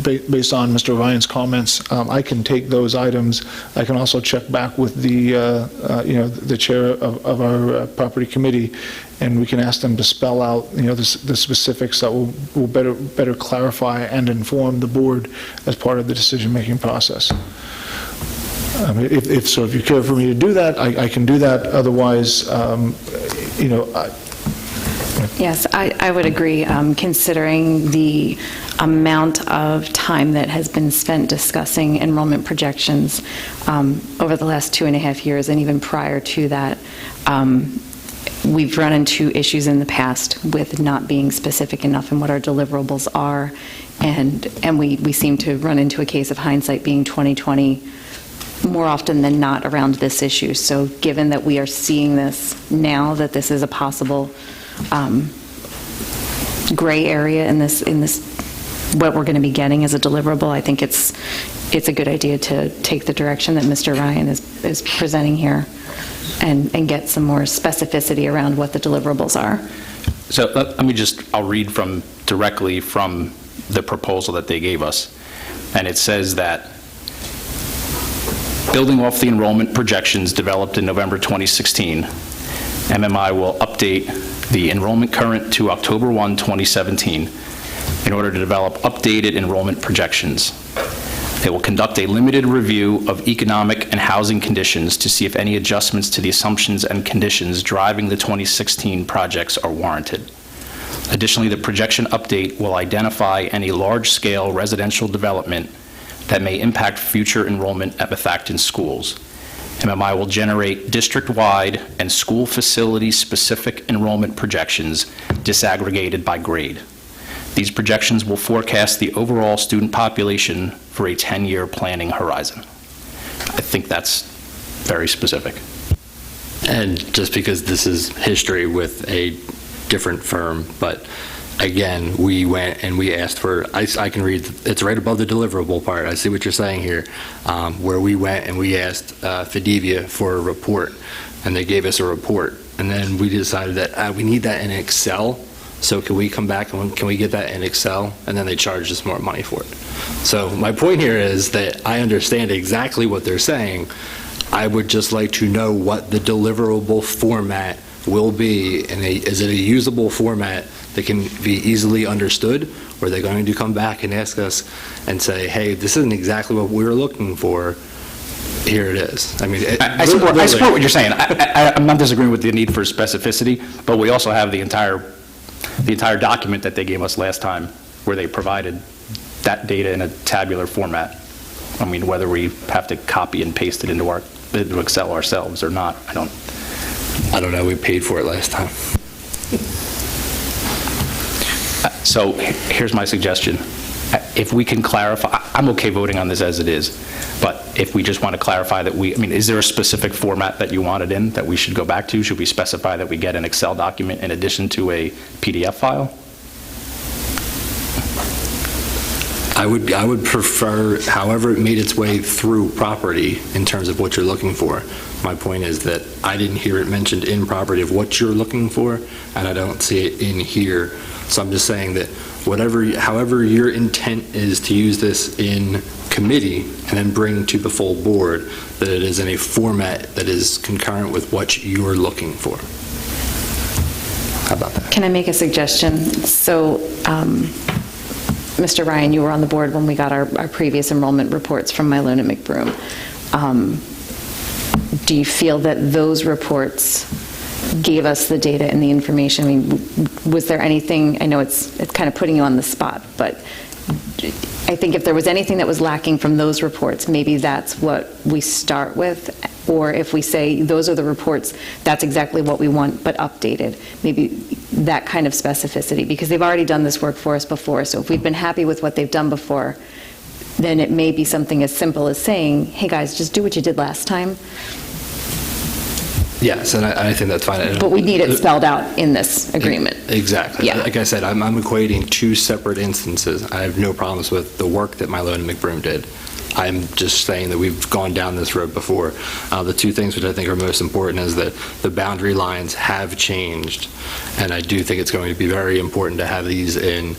based on Mr. Ryan's comments, I can take those items. I can also check back with the chair of our property committee, and we can ask them to spell out, the specifics that will better clarify and inform the board as part of the decision-making process. If you care for me to do that, I can do that. Otherwise, Yes, I would agree, considering the amount of time that has been spent discussing enrollment projections over the last 2.5 years, and even prior to that. We've run into issues in the past with not being specific enough in what our deliverables are, and we seem to run into a case of hindsight being 20/20 more often than not around this issue. So given that we are seeing this now, that this is a possible gray area in this, what we're going to be getting as a deliverable, I think it's a good idea to take the direction that Mr. Ryan is presenting here and get some more specificity around what the deliverables are. So I'll read directly from the proposal that they gave us. And it says that, building off the enrollment projections developed in November 2016, MMI will update the enrollment current to October 1, 2017, in order to develop updated enrollment projections. They will conduct a limited review of economic and housing conditions to see if any adjustments to the assumptions and conditions driving the 2016 projects are warranted. Additionally, the projection update will identify any large-scale residential development that may impact future enrollment at Methacton schools. MMI will generate district-wide and school facility-specific enrollment projections disaggregated by grade. These projections will forecast the overall student population for a 10-year planning horizon. I think that's very specific. And just because this is history with a different firm, but again, we went and we asked for, I can read, it's right above the deliverable part, I see what you're saying here, where we went and we asked Fidivia for a report, and they gave us a report, and then we decided that we need that in Excel, so can we come back and can we get that in Excel? And then they charged us more money for it. So my point here is that I understand exactly what they're saying. I would just like to know what the deliverable format will be, and is it a usable format that can be easily understood, or are they going to come back and ask us and say, hey, this isn't exactly what we were looking for, here it is? I mean, I support what you're saying. I'm not disagreeing with the need for specificity, but we also have the entire document that they gave us last time, where they provided that data in a tabular format. I mean, whether we have to copy and paste it into Excel ourselves or not, I don't know. We paid for it last time. So here's my suggestion. If we can clarify, I'm okay voting on this as it is, but if we just want to clarify that is there a specific format that you want it in that we should go back to? Should we specify that we get an Excel document in addition to a PDF file? I would prefer however it made its way through property in terms of what you're looking for. My point is that I didn't hear it mentioned in property of what you're looking for, and I don't see it in here. So I'm just saying that however your intent is to use this in committee and then bring to the full board, that it is in a format that is concurrent with what you're looking for. How about that? Can I make a suggestion? So, Mr. Ryan, you were on the board when we got our previous enrollment reports from Mylona McBroom. Do you feel that those reports gave us the data and the information? I mean, was there anything, I know it's kind of putting you on the spot, but I think if there was anything that was lacking from those reports, maybe that's what we start with. Or if we say, those are the reports, that's exactly what we want, but updated. Maybe that kind of specificity, because they've already done this work for us before. So if we've been happy with what they've done before, then it may be something as simple as saying, hey guys, just do what you did last time. Yes, and I think that's fine. But we need it spelled out in this agreement. Exactly. Yeah. Like I said, I'm equating two separate instances. I have no problems with the work that Mylona McBroom did. I'm just saying that we've gone down this road before. The two things which I think are most important is that the boundary lines have changed, and I do think it's going to be very important to have these in,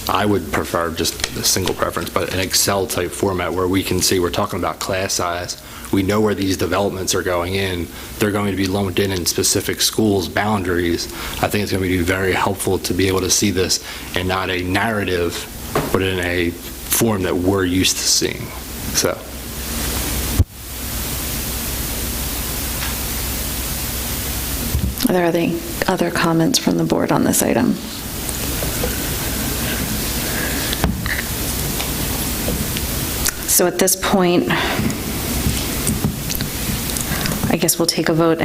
I would prefer just a single preference, but an Excel-type format where we can see, we're talking about class size, we know where these developments are going in, they're going to be lumped in specific schools' boundaries. I think it's going to be very helpful to be able to see this in not a narrative, but in a form that we're used to seeing. So. Are there any other comments from the board on this item? So at this point, I guess we'll take a vote.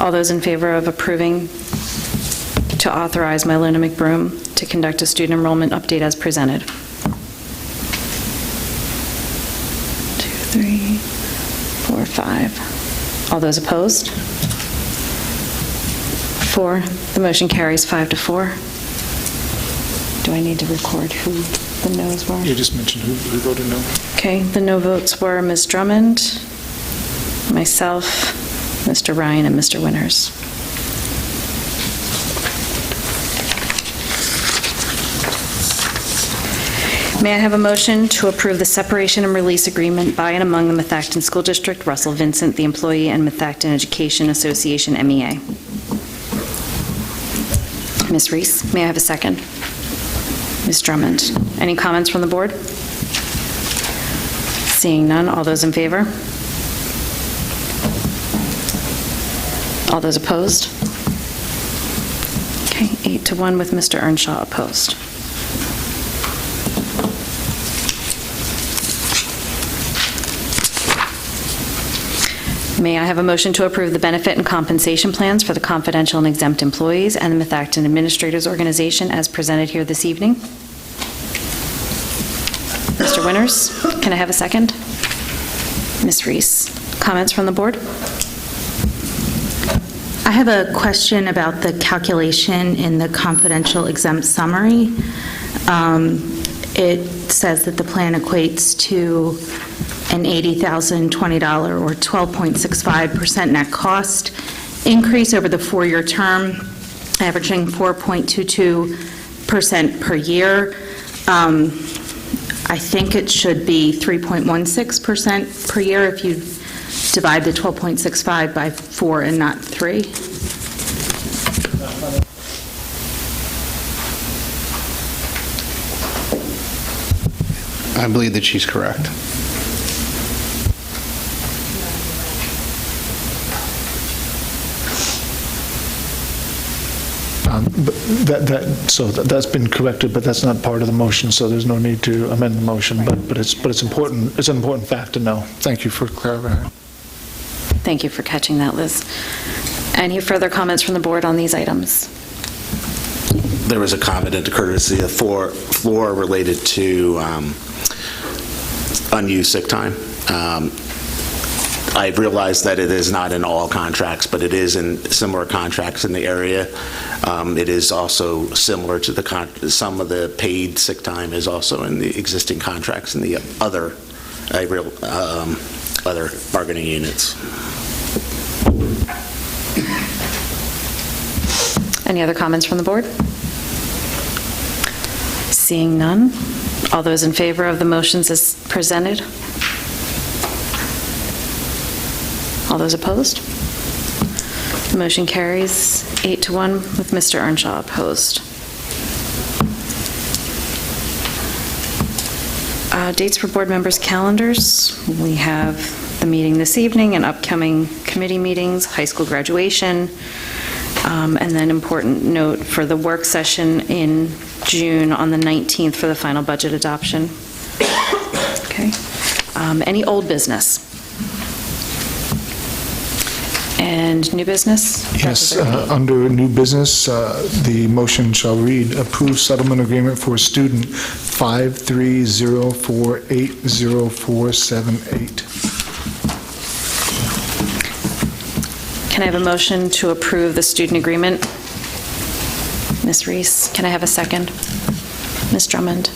All those in favor of approving to authorize Mylona McBroom to conduct a student enrollment update as presented? 2, 3. 5. All those opposed? 4. The motion carries 5 to 4. Do I need to record who the noes were? You just mentioned who voted no. Okay, the no votes were Ms. Drummond, myself, Mr. Ryan, and Mr. Winters. May I have a motion to approve the separation and release agreement by and among the Methacton School District, Russell Vincent, the employee, and Methacton Education Association, MEA? Ms. Reese, may I have a second? Ms. Drummond, any comments from the board? Seeing none, all those in favor? All those opposed? Okay, 8 to 1 with Mr. Earnshaw opposed. May I have a motion to approve the benefit and compensation plans for the confidential and exempt employees and the Methacton Administrators Organization as presented here this evening? Mr. Winters, can I have a second? Ms. Reese, comments from the board? I have a question about the calculation in the confidential exempt summary. It says that the plan equates to an $80,020 or 12.65% net cost increase over the 4-year term, averaging 4.22% per year. I think it should be 3.16% per year if you divide the 12.65 by 4 and not 3. I believe that she's correct. So that's been corrected, but that's not part of the motion, so there's no need to amend the motion, but it's important, it's an important fact to know. Thank you for clarifying. Thank you for catching that, Liz. Any further comments from the board on these items? There was a comment at the courtesy of floor related to unused sick time. I realize that it is not in all contracts, but it is in similar contracts in the area. It is also similar to some of the paid sick time is also in the existing contracts in the other bargaining units. Any other comments from the board? Seeing none, all those in favor of the motions as presented? All those opposed? The motion carries 8 to 1 with Mr. Earnshaw opposed. Dates for board members' calendars. We have the meeting this evening and upcoming committee meetings, high school graduation, and then important note for the work session in June on the 19th for the final budget adoption. Okay. Any old business? And new business? Yes, under new business, the motion shall read, approve settlement agreement for student 530480478. Can I have a motion to approve the student agreement? Ms. Reese, can I have a second? Ms. Drummond?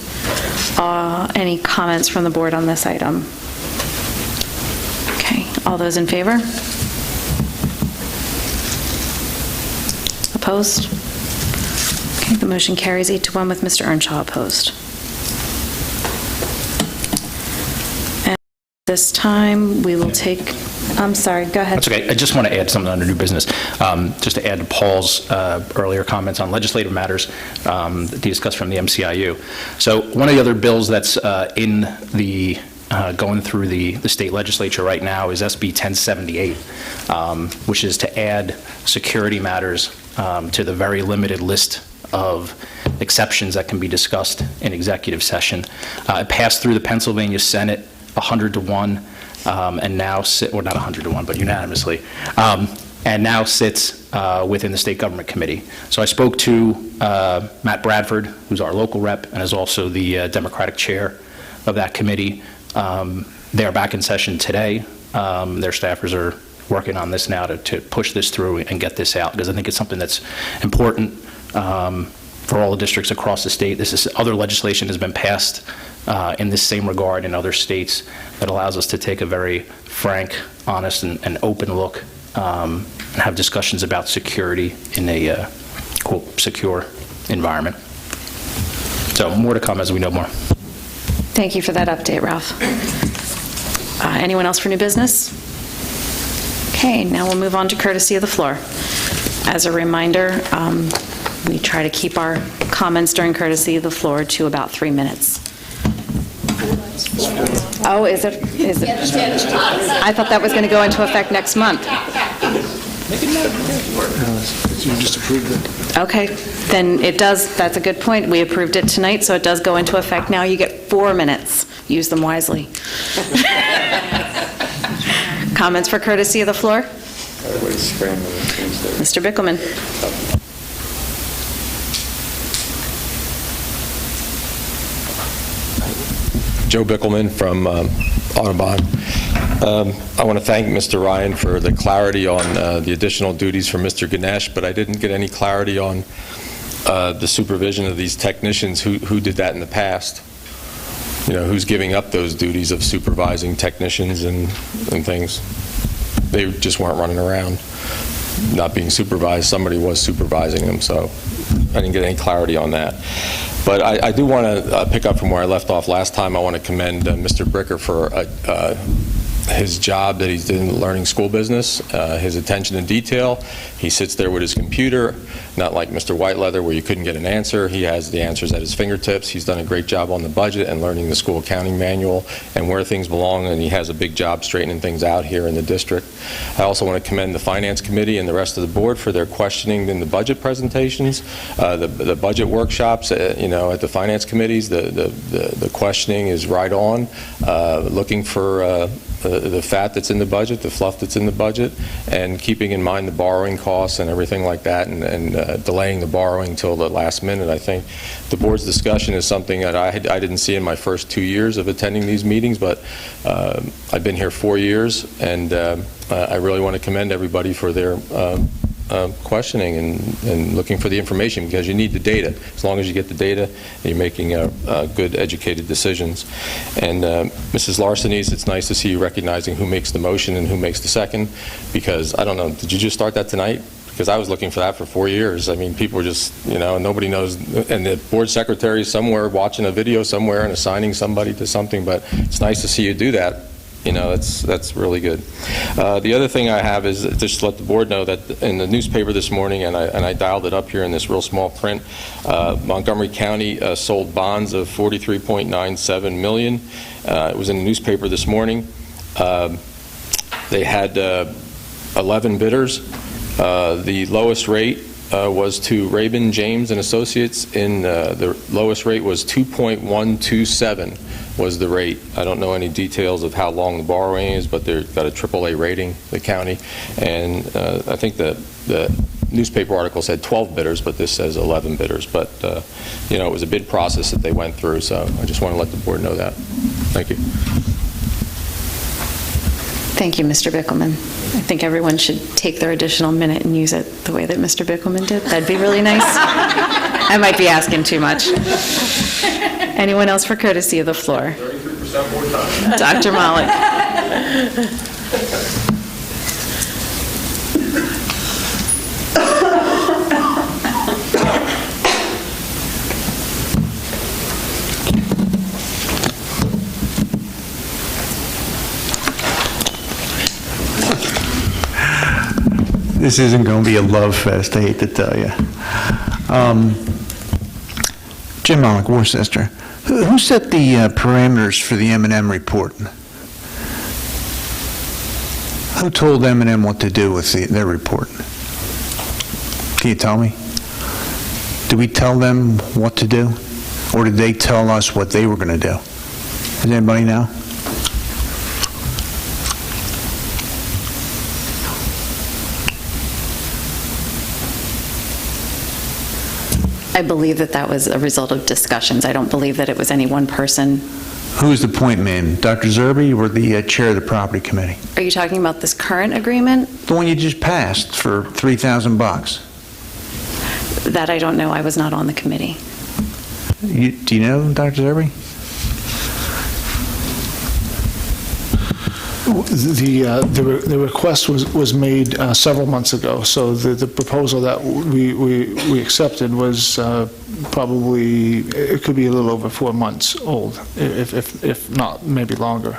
Any comments from the board on this item? Okay, all those in favor? Opposed? Okay, the motion carries 8 to 1 with Mr. Earnshaw opposed. And this time, we will take, I'm sorry, go ahead. That's okay. I just want to add something under new business, just to add to Paul's earlier comments on legislative matters that he discussed from the MCIU. So one of the other bills that's in the going through the state legislature right now is SB 1078, which is to add security matters to the very limited list of exceptions that can be discussed in executive session. It passed through the Pennsylvania Senate 100 to 1, and now well, not 100 to 1, but unanimously, and now sits within the State Government Committee. So I spoke to Matt Bradford, who's our local rep, and is also the Democratic chair of that committee. They're back in session today Their staffers are working on this now to push this through and get this out, because I think it's something that's important for all the districts across the state. Other legislation has been passed in this same regard in other states that allows us to take a very frank, honest, and open look and have discussions about security in a, quote, secure environment. So more to come as we know more. Thank you for that update, Ralph. Anyone else for new business? Okay, now we'll move on to courtesy of the floor. As a reminder, we try to keep our comments during courtesy of the floor to about 3 minutes. Oh, is it? I thought that was going to go into effect next month. You just approved it. Okay, then it does, that's a good point. We approved it tonight, so it does go into effect now. You get 4 minutes. Use them wisely. Comments for courtesy of the floor? Mr. Bickelman. Joe Bickelman from Audubon. I want to thank Mr. Ryan for the clarity on the additional duties for Mr. Ganesh, but I didn't get any clarity on the supervision of these technicians. Who did that in the past? You know, who's giving up those duties of supervising technicians and things? They just weren't running around not being supervised. Somebody was supervising them, so I didn't get any clarity on that. But I do want to pick up from where I left off last time. I want to commend Mr. Bricker for his job that he's doing learning school business, his attention to detail. He sits there with his computer, not like Mr. Whiteleather where you couldn't get an answer. He has the answers at his fingertips. He's done a great job on the budget and learning the school accounting manual and where things belong, and he has a big job straightening things out here in the district. I also want to commend the Finance Committee and the rest of the board for their questioning in the budget presentations, the budget workshops, you know, at the Finance Committees. The questioning is right on, looking for the fat that's in the budget, the fluff that's in the budget, and keeping in mind the borrowing costs and everything like that, and delaying the borrowing till the last minute. I think the board's discussion is something that I didn't see in my first 2 years of attending these meetings, but I've been here 4 years, and I really want to commend everybody for their questioning and looking for the information, because you need the data. As long as you get the data, you're making good, educated decisions. And Mrs. Larsenes, it's nice to see you recognizing who makes the motion and who makes the second, because I don't know, did you just start that tonight? Because I was looking for that for 4 years. I mean, people are just, you know, nobody knows, and the board secretary is somewhere watching a video somewhere and assigning somebody to something, but it's nice to see you do that. You know, that's really good. The other thing I have is just to let the board know that in the newspaper this morning, and I dialed it up here in this real small print, Montgomery County sold bonds of $43.97 million. It was in the newspaper this morning. They had 11 bidders. The lowest rate was to Rabin, James and Associates. The lowest rate was 2.127 was the rate. I don't know any details of how long the borrowing is, but they've got a AAA rating, the county. And I think the newspaper article said 12 bidders, but this says 11 bidders. But, you know, it was a bid process that they went through, so I just want to let the board know that. Thank you. Thank you, Mr. Bickelman. I think everyone should take their additional minute and use it the way that Mr. Bickelman did. That'd be really nice. I might be asking too much. Anyone else for courtesy of the floor? 33% more time. Dr. Malik. This isn't going to be a love fest, I hate to tell you. Jim Malik, Worcester. Who set the parameters for the M&M report? Who told M&M what to do with their report? Can you tell me? Did we tell them what to do? Or did they tell us what they were going to do? Does anybody know? I believe that that was a result of discussions. I don't believe that it was any one person. Who's the point man, Dr. Zerbe or the chair of the property committee? Are you talking about this current agreement? The one you just passed for $3,000. That I don't know. I was not on the committee. Do you know, Dr. Zerbe? The request was made several months ago, so the proposal that we accepted was probably, it could be a little over 4 months old, if not, maybe longer.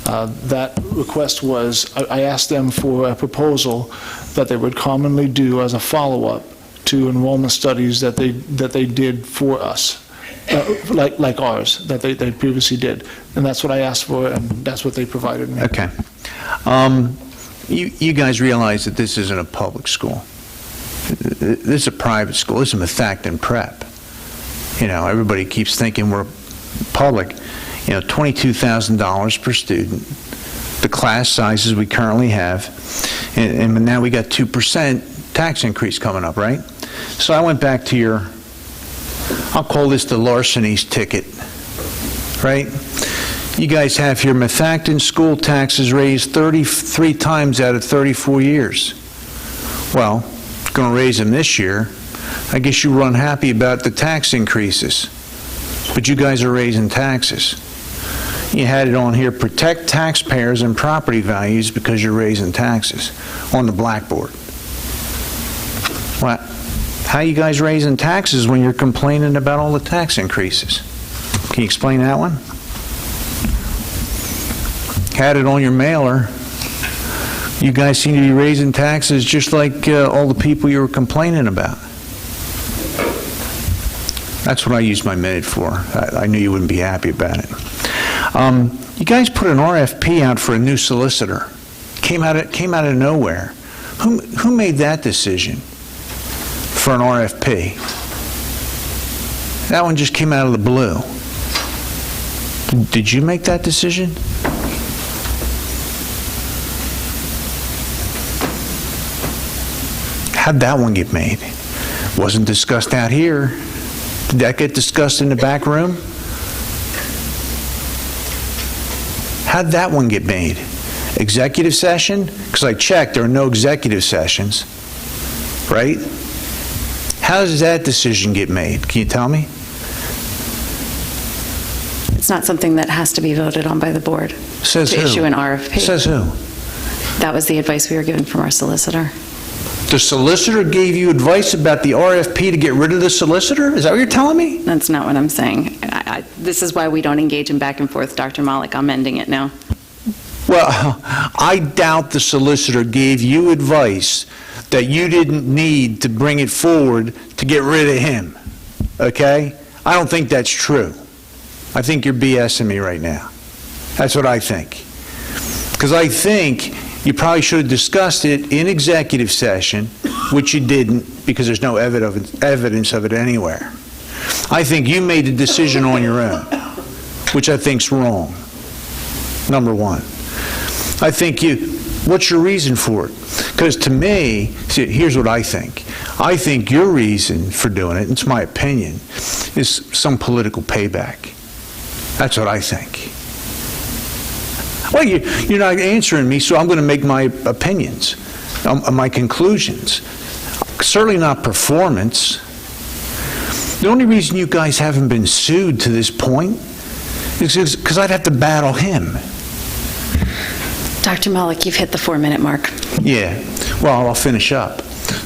That request was, I asked them for a proposal that they would commonly do as a follow-up to enrollment studies that they did for us. Like ours, that they previously did. And that's what I asked for, and that's what they provided me. Okay. You guys realize that this isn't a public school. This is a private school. This is Methacton Prep. You know, everybody keeps thinking we're public. You know, $22,000 per student, the class sizes we currently have, and now we got 2% tax increase coming up, right? So I went back to your, I'll call this the larceny's ticket, right? You guys have here Methacton school taxes raised 33 times out of 34 years. Well, going to raise them this year. I guess you were unhappy about the tax increases, but you guys are raising taxes. You had it on here, protect taxpayers and property values because you're raising taxes on the blackboard. What? How you guys raising taxes when you're complaining about all the tax increases? Can you explain that one? Had it on your mailer. You guys seem to be raising taxes just like all the people you were complaining about. That's what I used my minute for. I knew you wouldn't be happy about it. You guys put an RFP out for a new solicitor. Came out of nowhere. Who made that decision for an RFP? That one just came out of the blue. Did you make that decision? How'd that one get made? Wasn't discussed out here. Did that get discussed in the back room? How'd that one get made? Executive session? Because I checked, there are no executive sessions, right? How does that decision get made? Can you tell me? It's not something that has to be voted on by the board. Says to who? issue an RFP. Says who? That was the advice we were given from our solicitor. The solicitor gave you advice about the RFP to get rid of the solicitor? Is that what you're telling me? That's not what I'm saying. This is why we don't engage in back and forth, Dr. Malik. I'm ending it now. Well, I doubt the solicitor gave you advice that you didn't need to bring it forward to get rid of him, okay? I don't think that's true. I think you're BSing me right now. That's what I think. Because I think you probably should have discussed it in executive session, which you didn't because there's no evidence of it anywhere. I think you made the decision on your own, which I think's wrong, number one. I think what's your reason for it? Because to me, see, here's what I think. I think your reason for doing it, and it's my opinion, is some political payback. That's what I think. Well, you're not answering me, so I'm going to make my opinions, my conclusions. Certainly not performance. The only reason you guys haven't been sued to this point is because I'd have to battle him. Dr. Malik, you've hit the 4-minute mark. Yeah. Well, I'll finish up.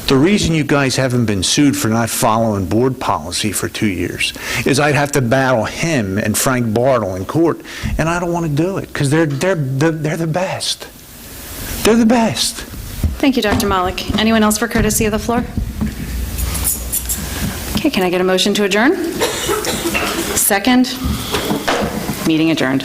The reason you guys haven't been sued for not following board policy for 2 years is I'd have to battle him and Frank Bartle in court, and I don't want to do it because they're the best. They're the best. Thank you, Dr. Malik. Anyone else for courtesy of the floor? Okay, can I get a motion to adjourn? Second? Meeting adjourned.